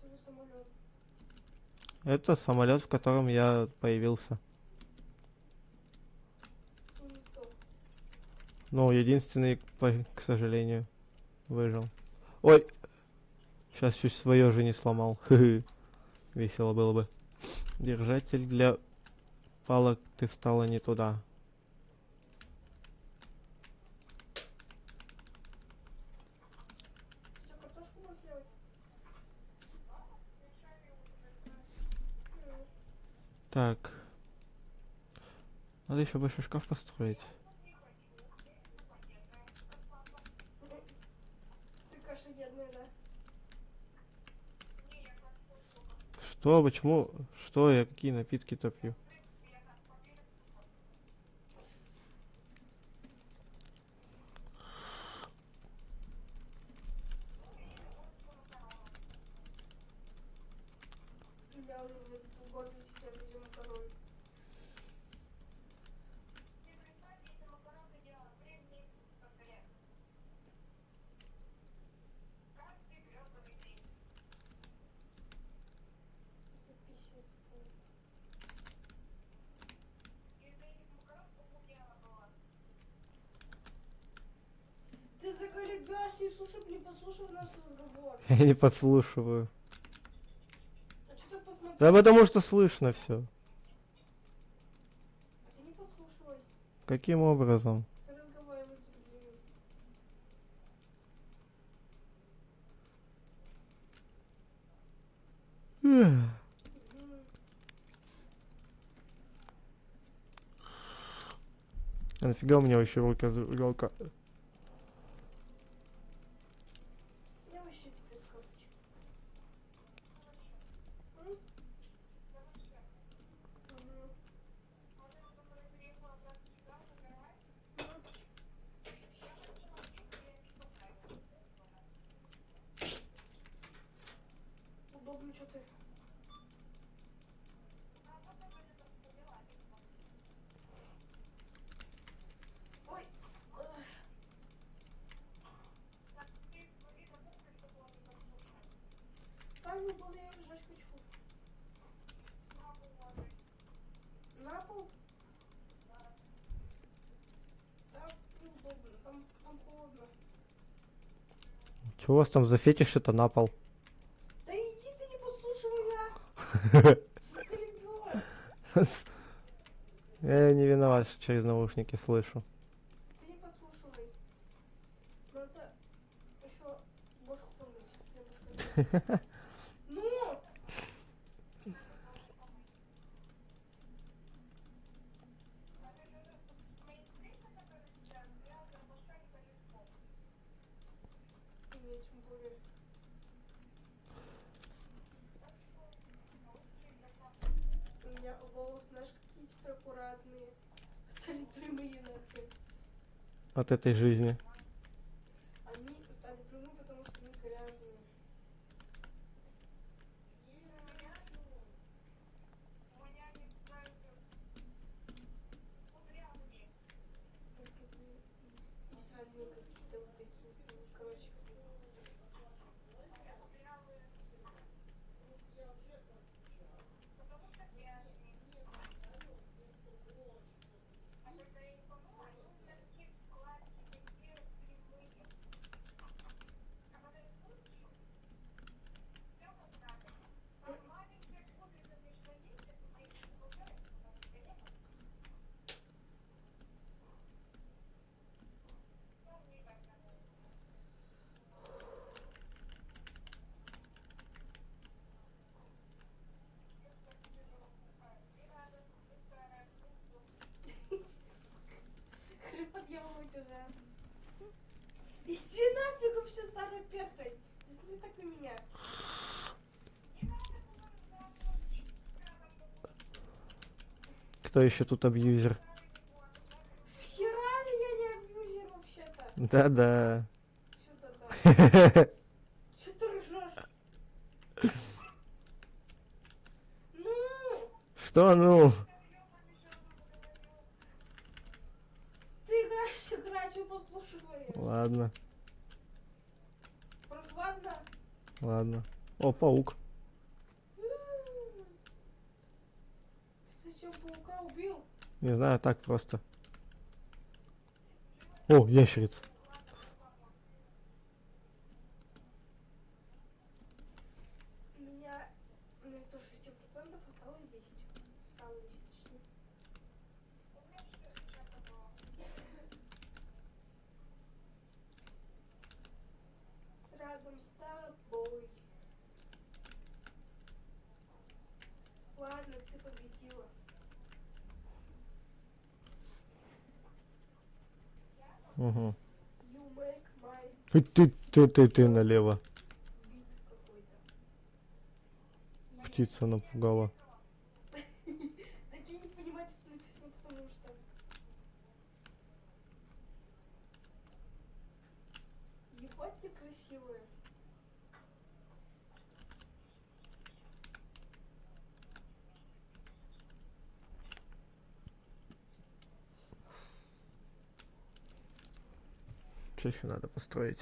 Целый самолет. Это самолет, в котором я появился. Ну, не сдох. Ну, единственный, к сожалению, выжил. Ой! Сейчас чуть свое же не сломал. Весело было бы. Держатель для палок, ты встала не туда. Ты что, картошку можешь делать? Так. Надо еще большой шкаф построить. Ты кашеедная, да? Что? Почему? Что я? Какие напитки-то пью? Я уже вроде полгода сидела. я, видимо, король. Это писец был. Ты заколебешь, не слушай, не послушай наш разговор. Я не подслушиваю. А что ты посмотри? Да потому что слышно все. А ты не послушивай. Каким образом? Ты разговаривай с другими. Мгм. А нафига у меня вообще рука... Я вообще пипец, короче. М? Мгм. Удобно, что ты. Ой. Эх. Там не буду я лежать хочу. На пол? Там неудобно, там холодно. Чего у вас там за фетиш это на пол? Да иди ты, не подслушивай я. Заколебёшь. Я не виноват, что через наушники слышу. Ты не подслушивай. Надо еще бошку помыть. Я бошка не- Ну! Мне тем более. У меня волосы, знаешь, какие теперь аккуратные. Стали прямые нахрен. От этой жизни. Они стали прямые, потому что они грязные. И сами какие-то вот такие, короче. Хрипот я могу тебя. Иди нафиг вообще, старый перхоть. Не смотри так на меня. Кто еще тут абьюзер? Схера ли я не абьюзер вообще-то? Да-да. Сюда да. Че ты ржешь? Ну! Что ну? Ты играешь, что послушиваешь? Ладно, Прохладно? ладно. О, паук. Ты зачем паука убил? Не знаю, так просто. О, ящерица. У меня вместо 6% осталось 10. Стало 10 точнее. Рядом с тобой. Ладно, ты победила. Угу. You make my Ты налево. beat какой-то. Птица напугала. Так я не понимаю, что написано, потому что... Ебать ты красивая. Что еще надо построить?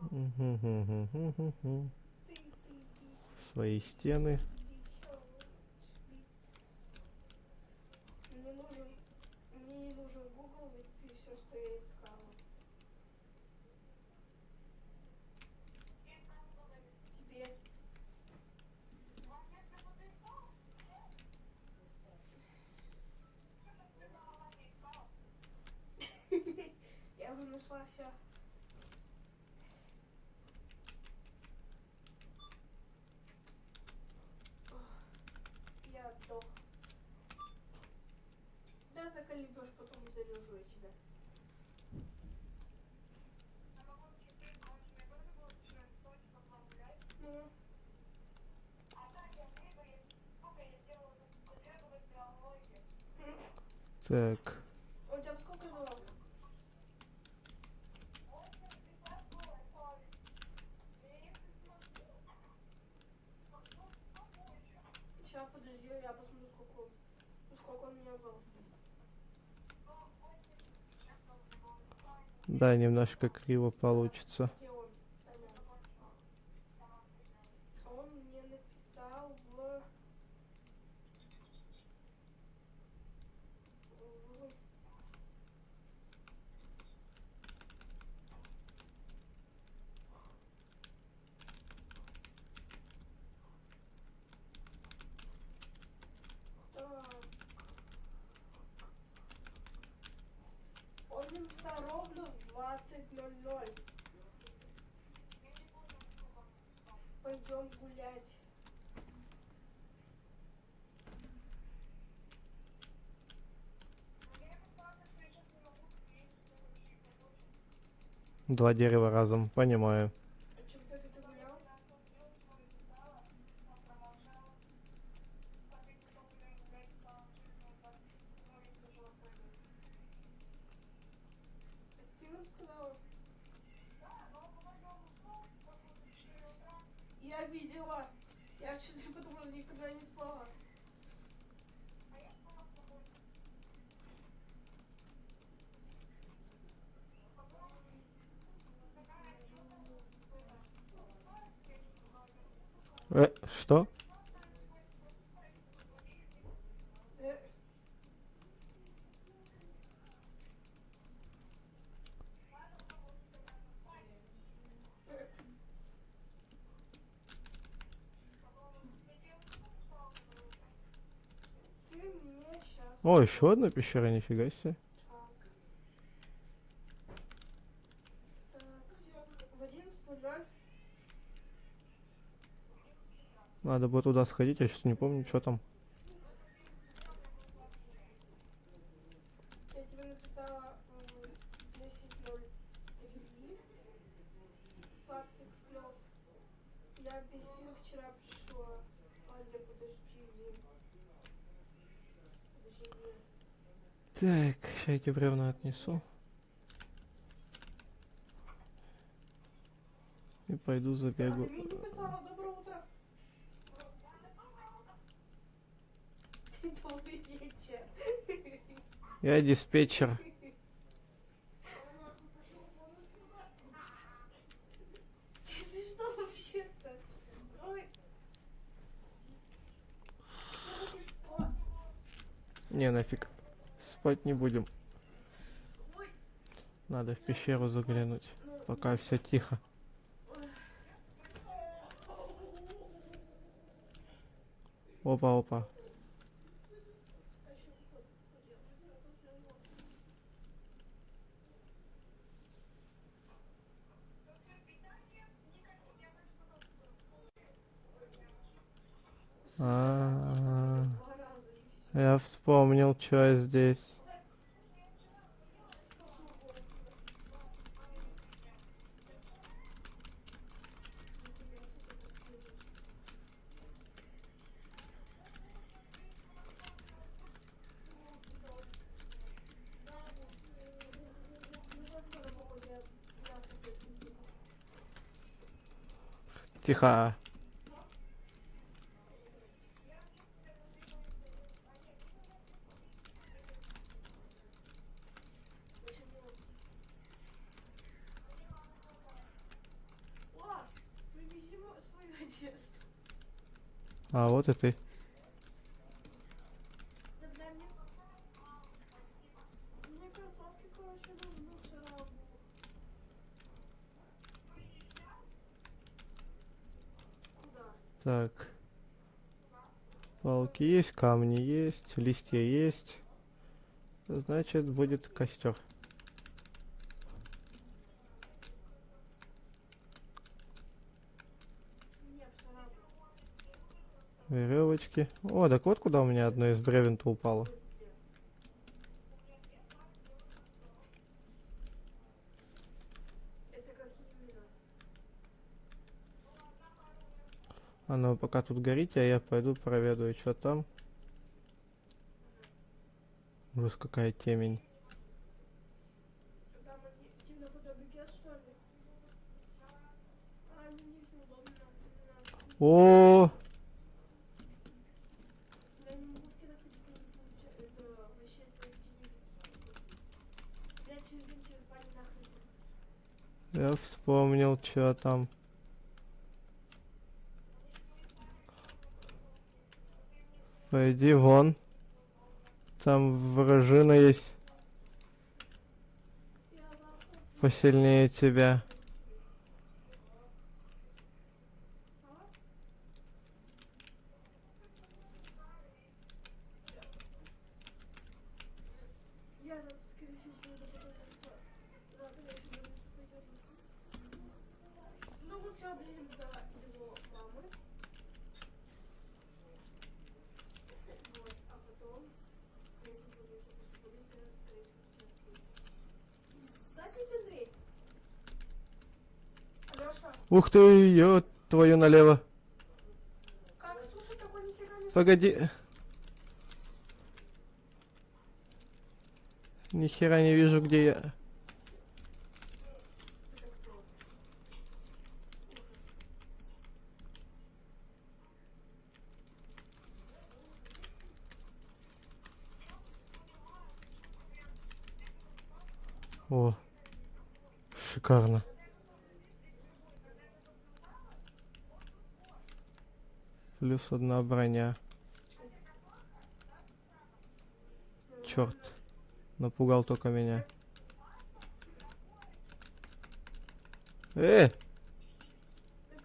Мгм. Свои стены. Мне не нужен Google, ведь ты все, что я искала. Тебе. Я уже нашла все. Я отдох. Да, заколебешь, потом заряжу я тебя. Ну, Так. у тебя сколько залог? Сейчас, подожди, я посмотрю, сколько он меня звал. Да, немножко криво получится. Где он? Толян. Он мне написал в... Так. Он мне написал ровно в 20:00. Пойдем гулять. Два дерева разом, понимаю. А что, где ты гулял? Ты нам сказала? Я видела. Я что-то потому никогда не спала. Что? Да. Ты мне сейчас... О, еще одна пещера, нифига себе. Так. В 11:00. Надо бы туда сходить, я сейчас не помню, что там. Я тебе написала в 10:03. Сладких снов. Я без сил вчера пришла. Аня, подожди. Подожди. Так, сейчас эти бревна отнесу. И пойду А забегу. ты мне не писала доброе утро? Добрый вечер. Я диспетчер. Ты что вообще-то? Ой. Я хочу спать. Не, нафиг. Спать не будем. Ой. Надо в пещеру заглянуть. Пока все тихо. Опа, опа. А, Два раза и все. я вспомнил, что здесь. Тихо. Честно. А вот и ты. Да дай мне... Мне кроссовки, короче, нужны шарабу. Куда? Так. Палки есть, камни есть, листья есть. Значит, будет костер. Нет, шарабу. Веревочки. О, так вот куда у меня одно из бревен-то упало. Быстрее. Это как именно? Оно пока тут горите, а я пойду проведу, что там. Ужас, какая темень. Там они типа наподобие букет, что ли? А на них неудобно. О, Я не могу в кино ходить, не получается. Это вообще это не лицо. Я через день, через два не нахрен. я вспомнил, что там. Пойди вон. Там вражина есть Я завтра... посильнее тебя. А? Я завтра, скорее всего, буду, потому что завтра я еще больницу поеду. Ну, вот сейчас доедем до его мамы. Вот, а потом поеду в больницу. После больницы я, скорее всего, сейчас выйду. Так ведь, Андрей? Алёша, Ух ты, ё, твою налево. как слушай, такой нифига не Погоди. Ни хера не вижу, где я. Это кто? Ужас. О, шикарно. Плюс одна броня. Черт. Напугал только меня. Так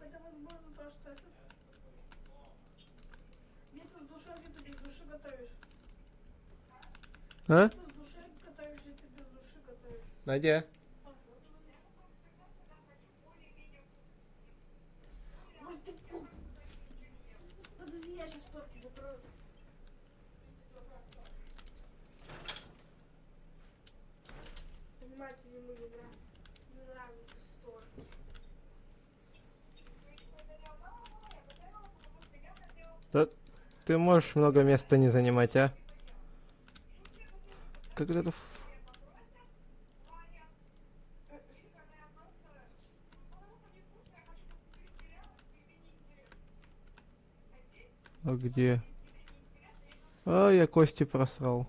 это возможно то, что это... Где-то с душой, где ты без души готовишь. А? Ты с душой готовишь, и ты без души готовишь. Надя. Ой, ты... Подожди, я сейчас шторки закрою. Понимаете, ему не нравятся шторки. Да ты можешь много места не занимать, а? Когда ты... А где? А, я кости просрал.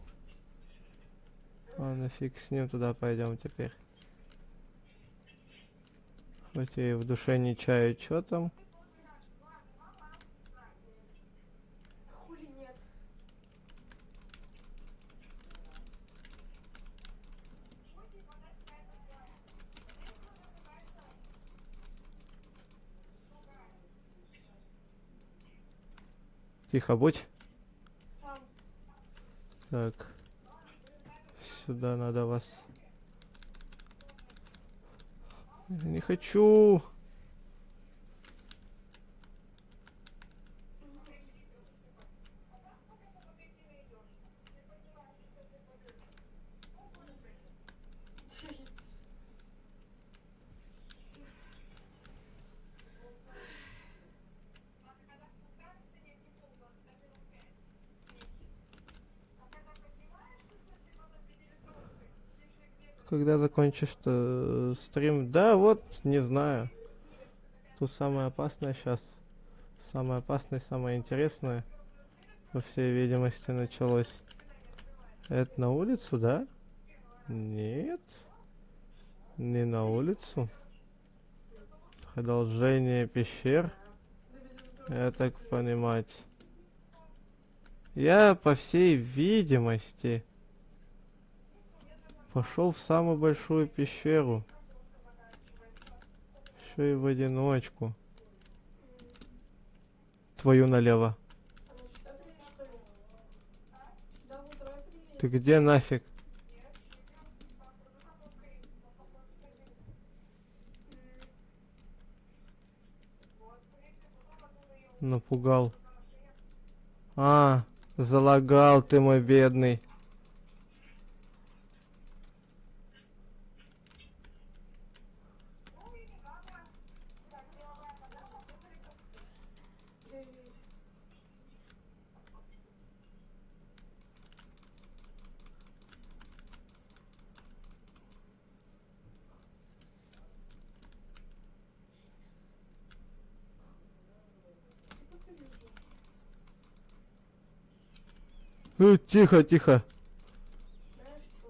А, нафиг с ним, туда пойдем теперь. Хоть я и в душе не чаю, что там. Хули нет. Тихо будь. Сам. Так. Сюда надо вас. Не хочу. Когда закончишь стрим? Да, вот, не знаю. Тут самое опасное сейчас. Самое опасное, самое интересное, по всей видимости, началось. Это на улицу, да? Нет. Не на улицу. Продолжение пещер. Да без Я так понимать. Я, по всей видимости, пошел в самую большую пещеру. Еще и в одиночку. Твою налево. Она сюда приедет, что ли? Сюда в утро приедет. Ты где нафиг? Напугал. А, залагал ты, мой бедный. Тихо, тихо. Знаешь что?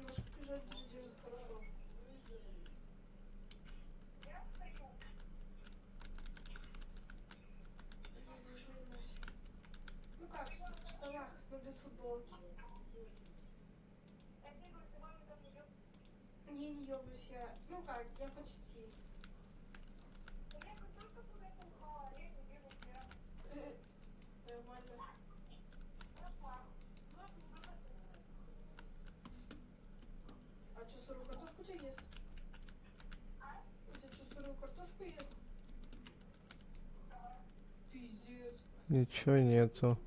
Может, бежать без одежды хорошо. Я вижу нафиг. Ну как, в штанах, но без футболки. Не ёбусь я. Ну как, я почти. Нормально. А что, сырую картошку у тебя ест? У тебя что, сырую картошку ест? Пиздец. Ничего нету.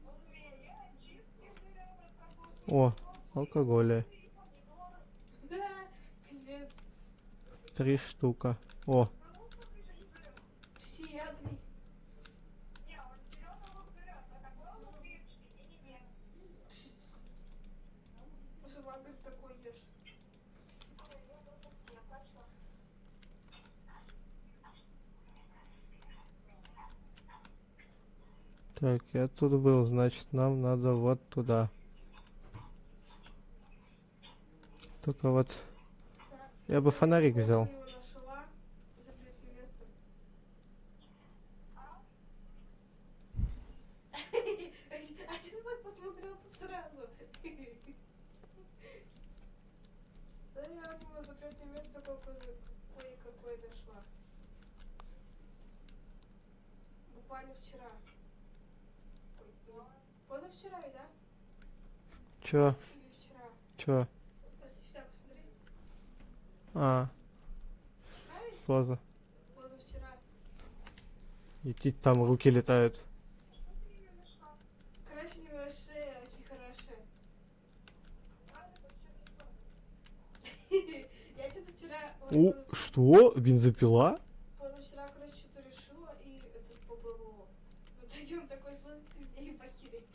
О, алкоголя. Привет. 3 штука. О, Всеядный. Сама, говорит, такой ешь. так, я тут был, значит, нам надо вот туда. Только вот Да. я бы фонарик Вот взял. я его нашла. Запретное место. А что ты так посмотрел-то сразу? Да я его запретное место кое-какое нашла. Буквально вчера. Ой, позавчера, да? Чё? Или вчера? Чё? Сюда посмотри. А, Ай, поза. позавчера. И там руки летают. Коричневая шея, очень хорошая. Я что-то вчера... У, что? Бензопила? Позавчера, короче, что-то решила, и это по-моему... В итоге он такой смотрит, ты меня и похерей.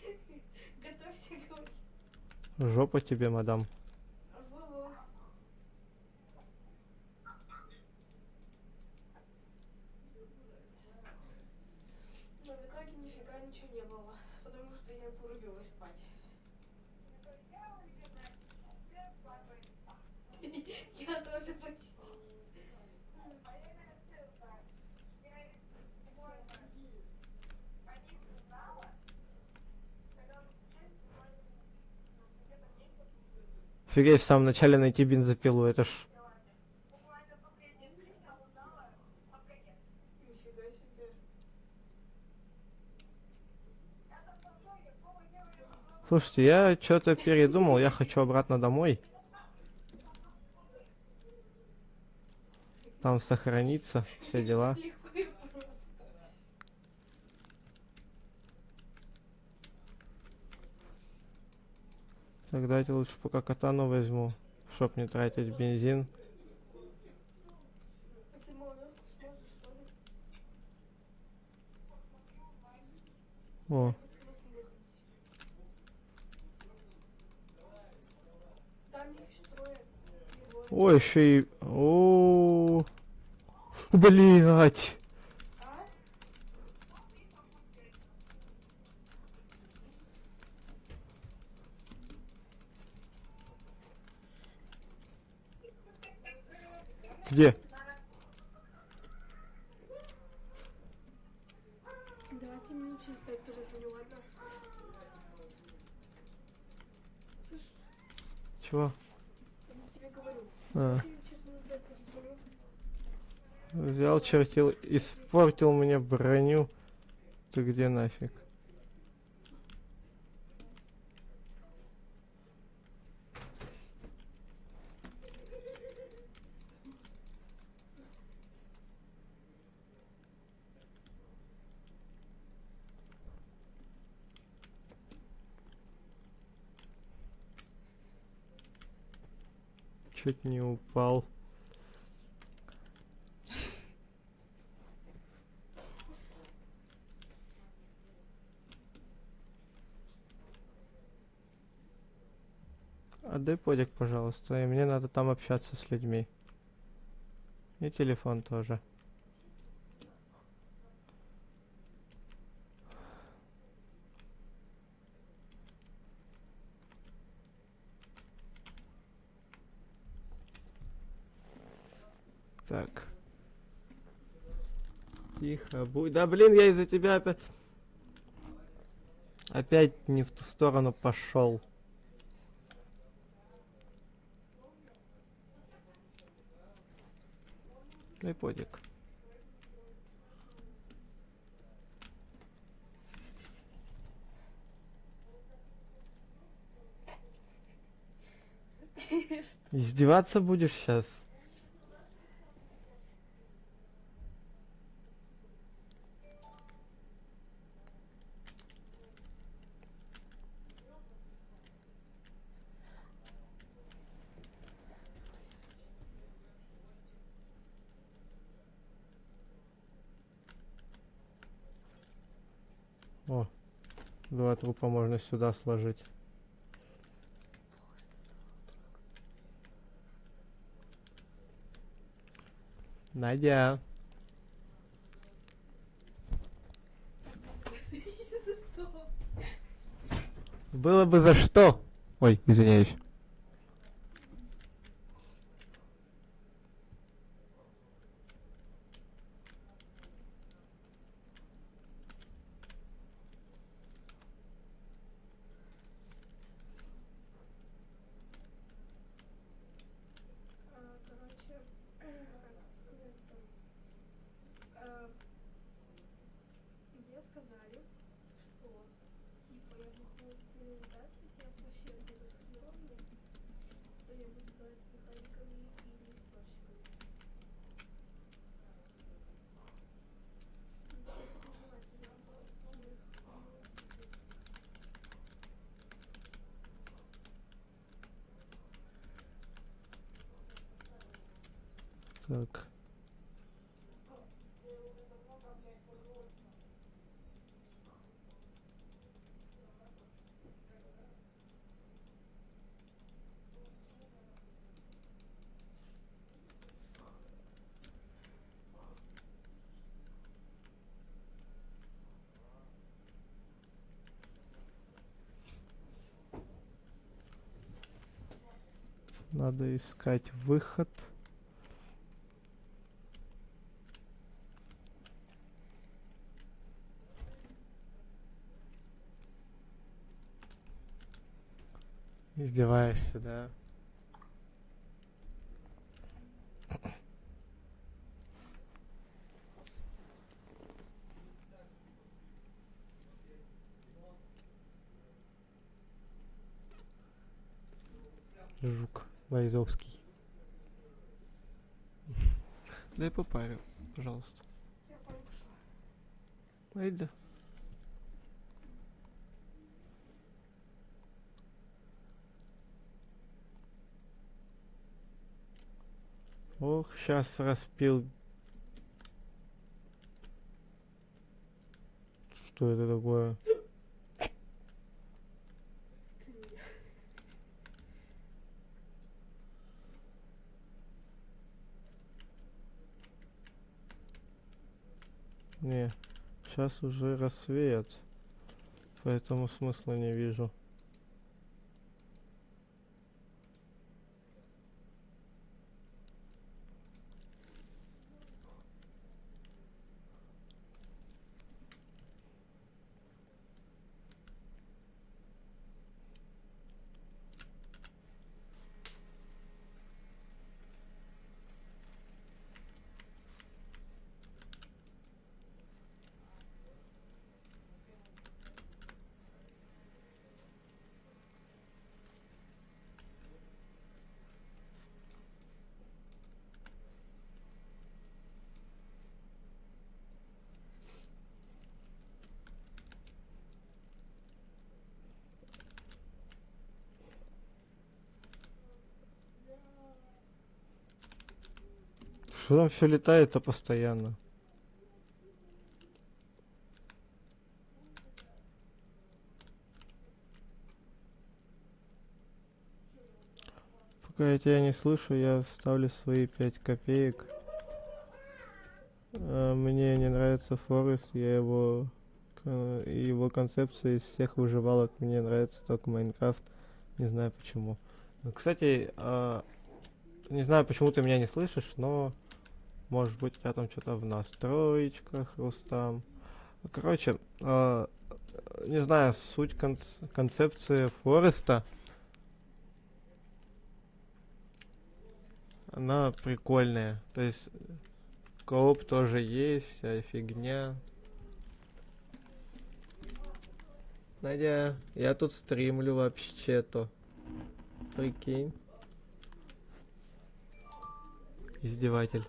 Готовься, говорит. Жопа тебе, мадам. Во-во. Но в итоге нифига ничего не было, потому что я порубилась спать. Я тоже почти. Офигеть, в самом начале найти бензопилу, это ж... Нифига себе. Слушайте, я что-то передумал, я хочу обратно домой. Там сохраниться, все дела. Легко и просто. Так, давайте лучше пока катану возьму, чтоб не тратить бензин. А ты малолетку сможешь, что ли? О, Я хочу нахуй выходить. Там их еще трое. И двое. о, еще и... О, блять. А? Где? Чего? Я тебе говорю. А, Я тебе честно говоря, говорю. взял, чертил, испортил мне броню. Ты где нафиг? Чуть не упал. Отдай подик, пожалуйста, и мне надо там общаться с людьми. И телефон тоже. Так. Тихо, будь. Да блин, я из-за тебя опять... Опять не в ту сторону пошел. Дай подик. Издеваться будешь сейчас? О, два трупа можно сюда сложить. Надя. За что? Было бы за что. Ой, извиняюсь. Короче, как сказать-то? Мне сказали, что типа я могу переиздать, если я вообще буду тренированной, то я буду делать с механиками или сварщиками. Я буду желательно у них учиться. Так. Надо искать выход. Издеваешься, да? Жук Бойзовский. Дай попарю, пожалуйста. Я только что. Айда. Ох, сейчас распил. Что это такое? Не, сейчас уже рассвет, поэтому смысла не вижу. Что там все летает-то постоянно? Пока я тебя не слышу, я вставлю свои 5 копеек. Мне не нравится Форест, его концепция из всех выживалок мне нравится только Майнкрафт. Не знаю почему. Кстати, не знаю, почему ты меня не слышишь, но может быть у тебя там что-то в настроечках, Рустам. Короче, не знаю, суть концепции Фореста. Она прикольная. То есть кооп тоже есть, вся фигня. Надя, я тут стримлю вообще-то. Прикинь. Издеватель.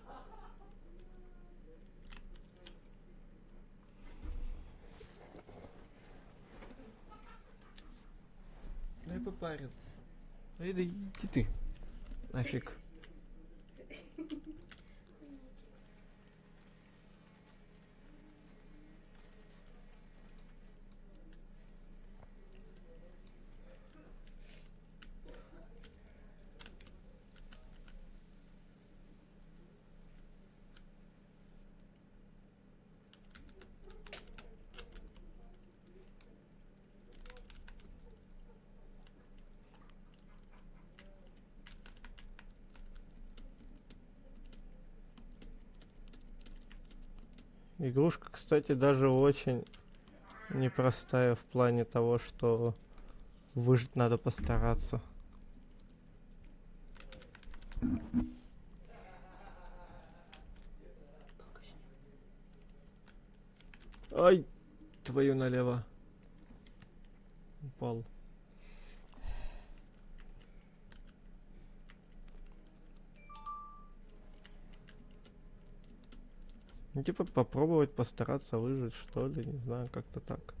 Дай попарил. Ай, да иди ты. Нафиг. Игрушка, кстати, даже очень непростая в плане того, что выжить надо постараться. Ай, твою налево. Упал. Ну, типа попробовать постараться выжить, что ли, не знаю, как-то так.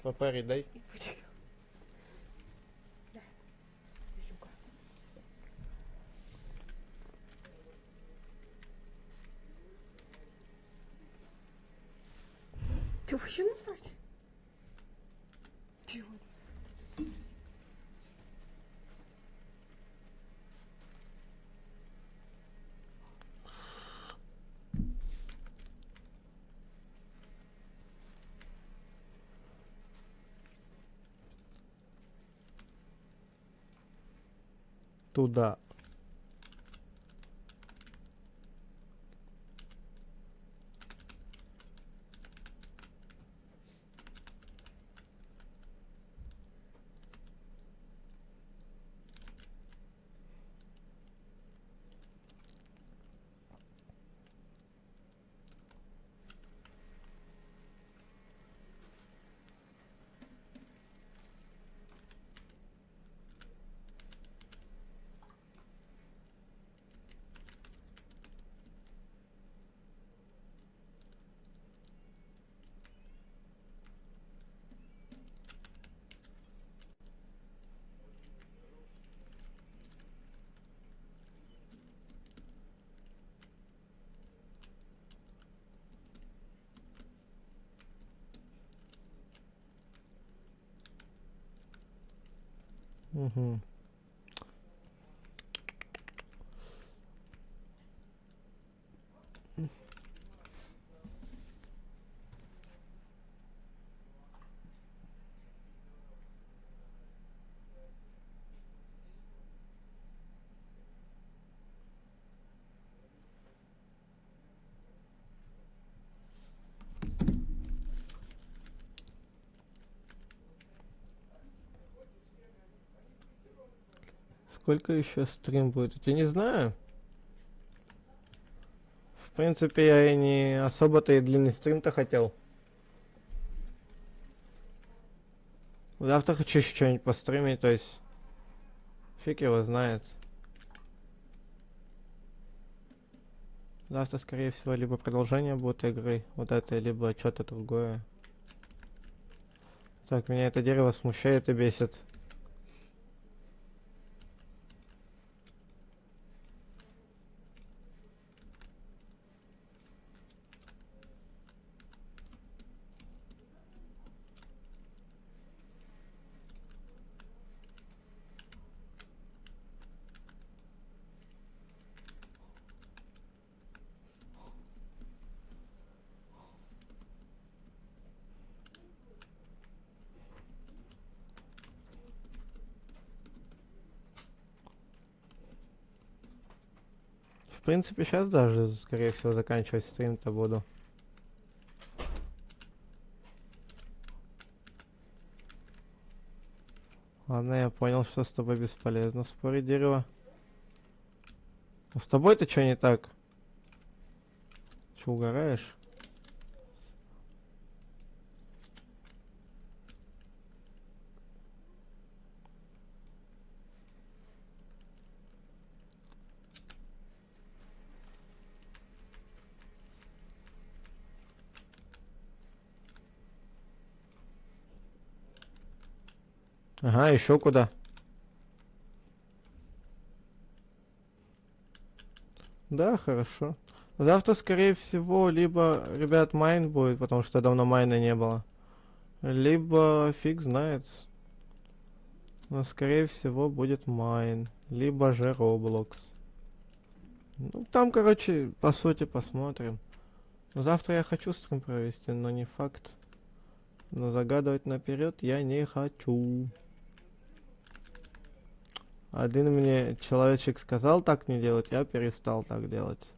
Попари дай. Ты вообще насрать? Ты вот. Туда. Угу. Сколько еще стрим будет? Я не знаю. В принципе, я и не особо-то и длинный стрим-то хотел. Завтра хочу еще что-нибудь постримить, то есть Фиг его знает. Завтра, скорее всего, либо продолжение будет игры, вот это, либо что-то другое. Так, меня это дерево смущает и бесит. В принципе, сейчас даже, скорее всего, заканчивать стрим-то буду. Ладно, я понял, что с тобой бесполезно спорить, дерево. А с тобой-то что не так? Че, угораешь? Ага, еще куда? Да, хорошо. Завтра, скорее всего, либо, ребят, майн будет, потому что давно майна не было. Либо фиг знает. Но, скорее всего, будет майн. Либо же Roblox. Ну, там, короче, по сути, посмотрим. Завтра я хочу стрим провести, но не факт. Но загадывать наперед я не хочу. Один мне человечек сказал так не делать, я перестал так делать.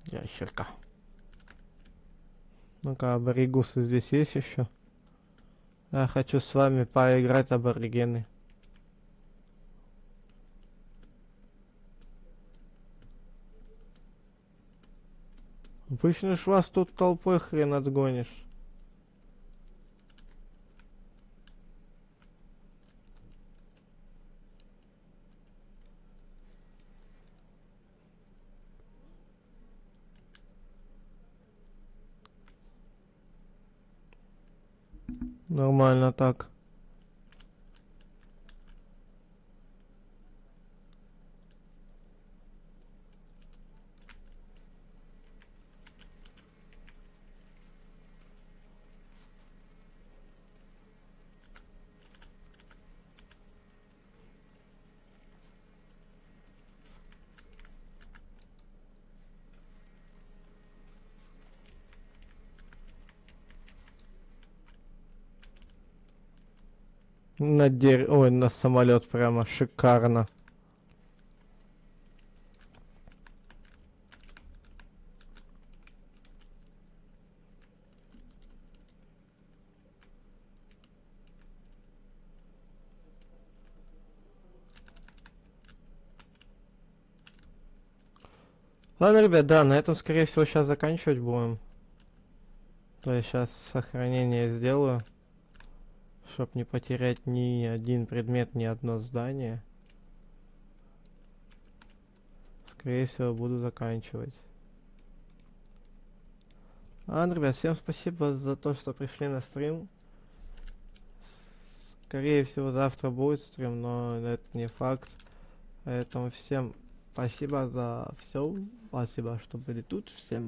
Ящерка. Ну-ка, аборигусы здесь есть еще? Я хочу с вами поиграть, аборигены. Обычно ж вас тут толпой хрен отгонишь. Нормально так. Ой, на самолет прямо шикарно. Ладно, ребят, да, на этом, скорее всего, сейчас заканчивать будем. То есть сейчас сохранение сделаю, чтобы не потерять ни один предмет, ни одно здание. Скорее всего, буду заканчивать. Ладно, ребят, всем спасибо за то, что пришли на стрим. Скорее всего, завтра будет стрим, но это не факт. Поэтому всем спасибо за все. Спасибо, что были тут. Всем